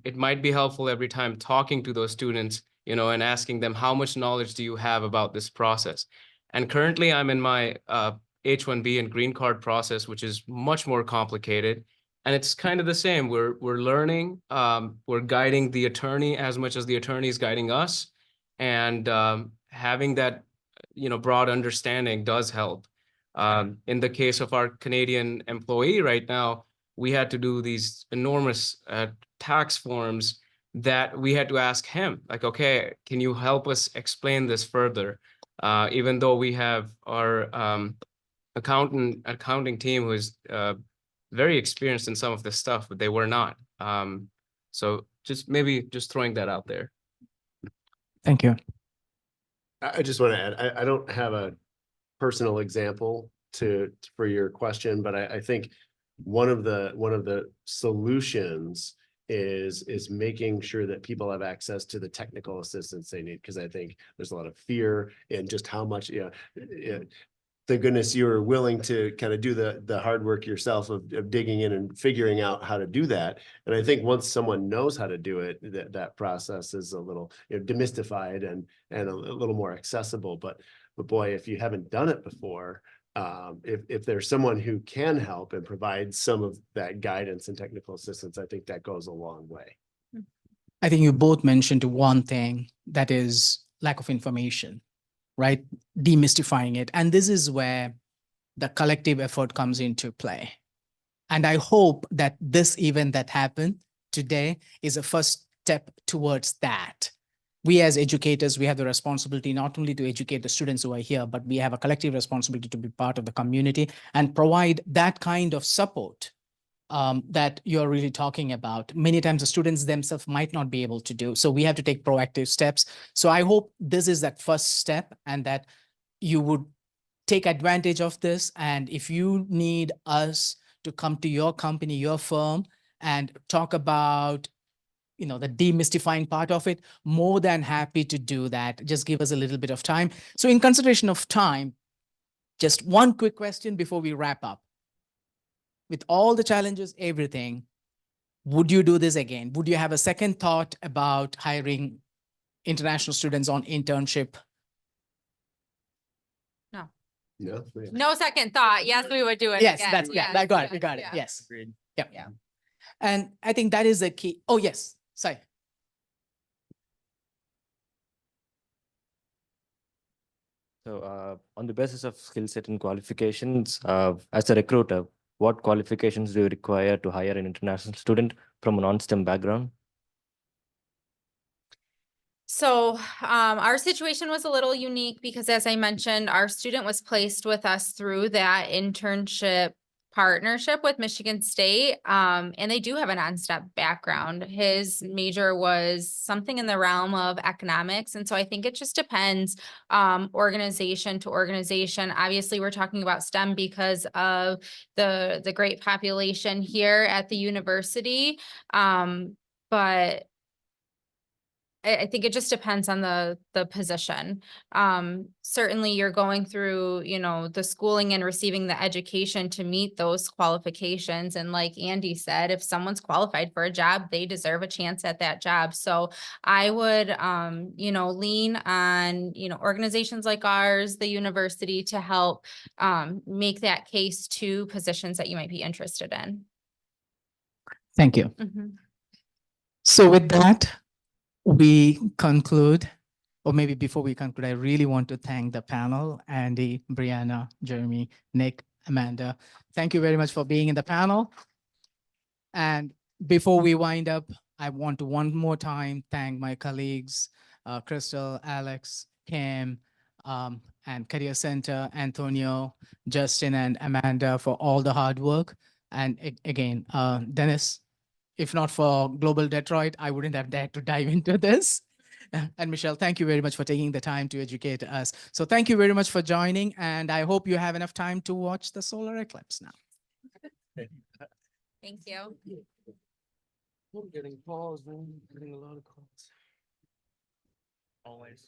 it might be helpful every time talking to those students, you know, and asking them, how much knowledge do you have about this process? And currently, I'm in my H-1B and green card process, which is much more complicated. And it's kind of the same. We're learning, we're guiding the attorney as much as the attorney is guiding us. And having that, you know, broad understanding does help. In the case of our Canadian employee right now, we had to do these enormous tax forms that we had to ask him, like, okay, can you help us explain this further? Even though we have our accounting team who's very experienced in some of this stuff, but they were not. So maybe just throwing that out there. Thank you. I just want to add, I don't have a personal example for your question, but I think one of the solutions is making sure that people have access to the technical assistance they need, because I think there's a lot of fear in just how much, you know, thank goodness you were willing to kind of do the hard work yourself of digging in and figuring out how to do that. And I think once someone knows how to do it, that process is a little, you know, demystified and a little more accessible. But boy, if you haven't done it before, if there's someone who can help and provide some of that guidance and technical assistance, I think that goes a long way. I think you both mentioned one thing, that is lack of information, right? Demystifying it. And this is where the collective effort comes into play. And I hope that this event that happened today is a first step towards that. We as educators, we have the responsibility not only to educate the students who are here, but we have a collective responsibility to be part of the community and provide that kind of support that you're really talking about. Many times the students themselves might not be able to do. So we have to take proactive steps. So I hope this is that first step and that you would take advantage of this. And if you need us to come to your company, your firm, and talk about, you know, the demystifying part of it, more than happy to do that. Just give us a little bit of time. So in consideration of time, just one quick question before we wrap up. With all the challenges, everything, would you do this again? Would you have a second thought about hiring international students on internship? No. No. No second thought. Yes, we would do it Yes, again. that's, yeah, Yes, I got it, yes, we got it, yes. yes. Agreed. Yep. Yeah. And I think that is the key. Oh, yes, sorry. So on the basis of skill set and qualifications, as a recruiter, what qualifications do you require to hire an international student from a non-STEM background? So our situation was a little unique because, as I mentioned, our student was placed with us through that internship partnership with Michigan State. And they do have a non-STEM background. His major was something in the realm of economics. And so I think it just depends organization to organization. Obviously, we're talking about STEM because of the great population here at the university. But I think it just depends on the position. Certainly you're going through, you know, the schooling and receiving the education to meet those qualifications. And like Andy said, if someone's qualified for a job, they deserve a chance at that job. So I would, you know, lean on, you know, organizations like ours, the university, to help make that case to positions that you might be interested in. Thank you. Mhm. So with that, we conclude, or maybe before we conclude, I really want to thank the panel, Andy, Brianna, Jeremy, Nick, Amanda. Thank you very much for being in the panel. And before we wind up, I want to one more time thank my colleagues, Crystal, Alex, Kim, and Career Center, Antonio, Justin, and Amanda for all the hard work. And again, Dennis, if not for Global Detroit, I wouldn't have dared to dive into this. And Michelle, thank you very much for taking the time to educate us. So thank you very much for joining, and I hope you have enough time to watch the solar eclipse now. Thank you. I'm getting calls, man. Getting a lot of calls. Always.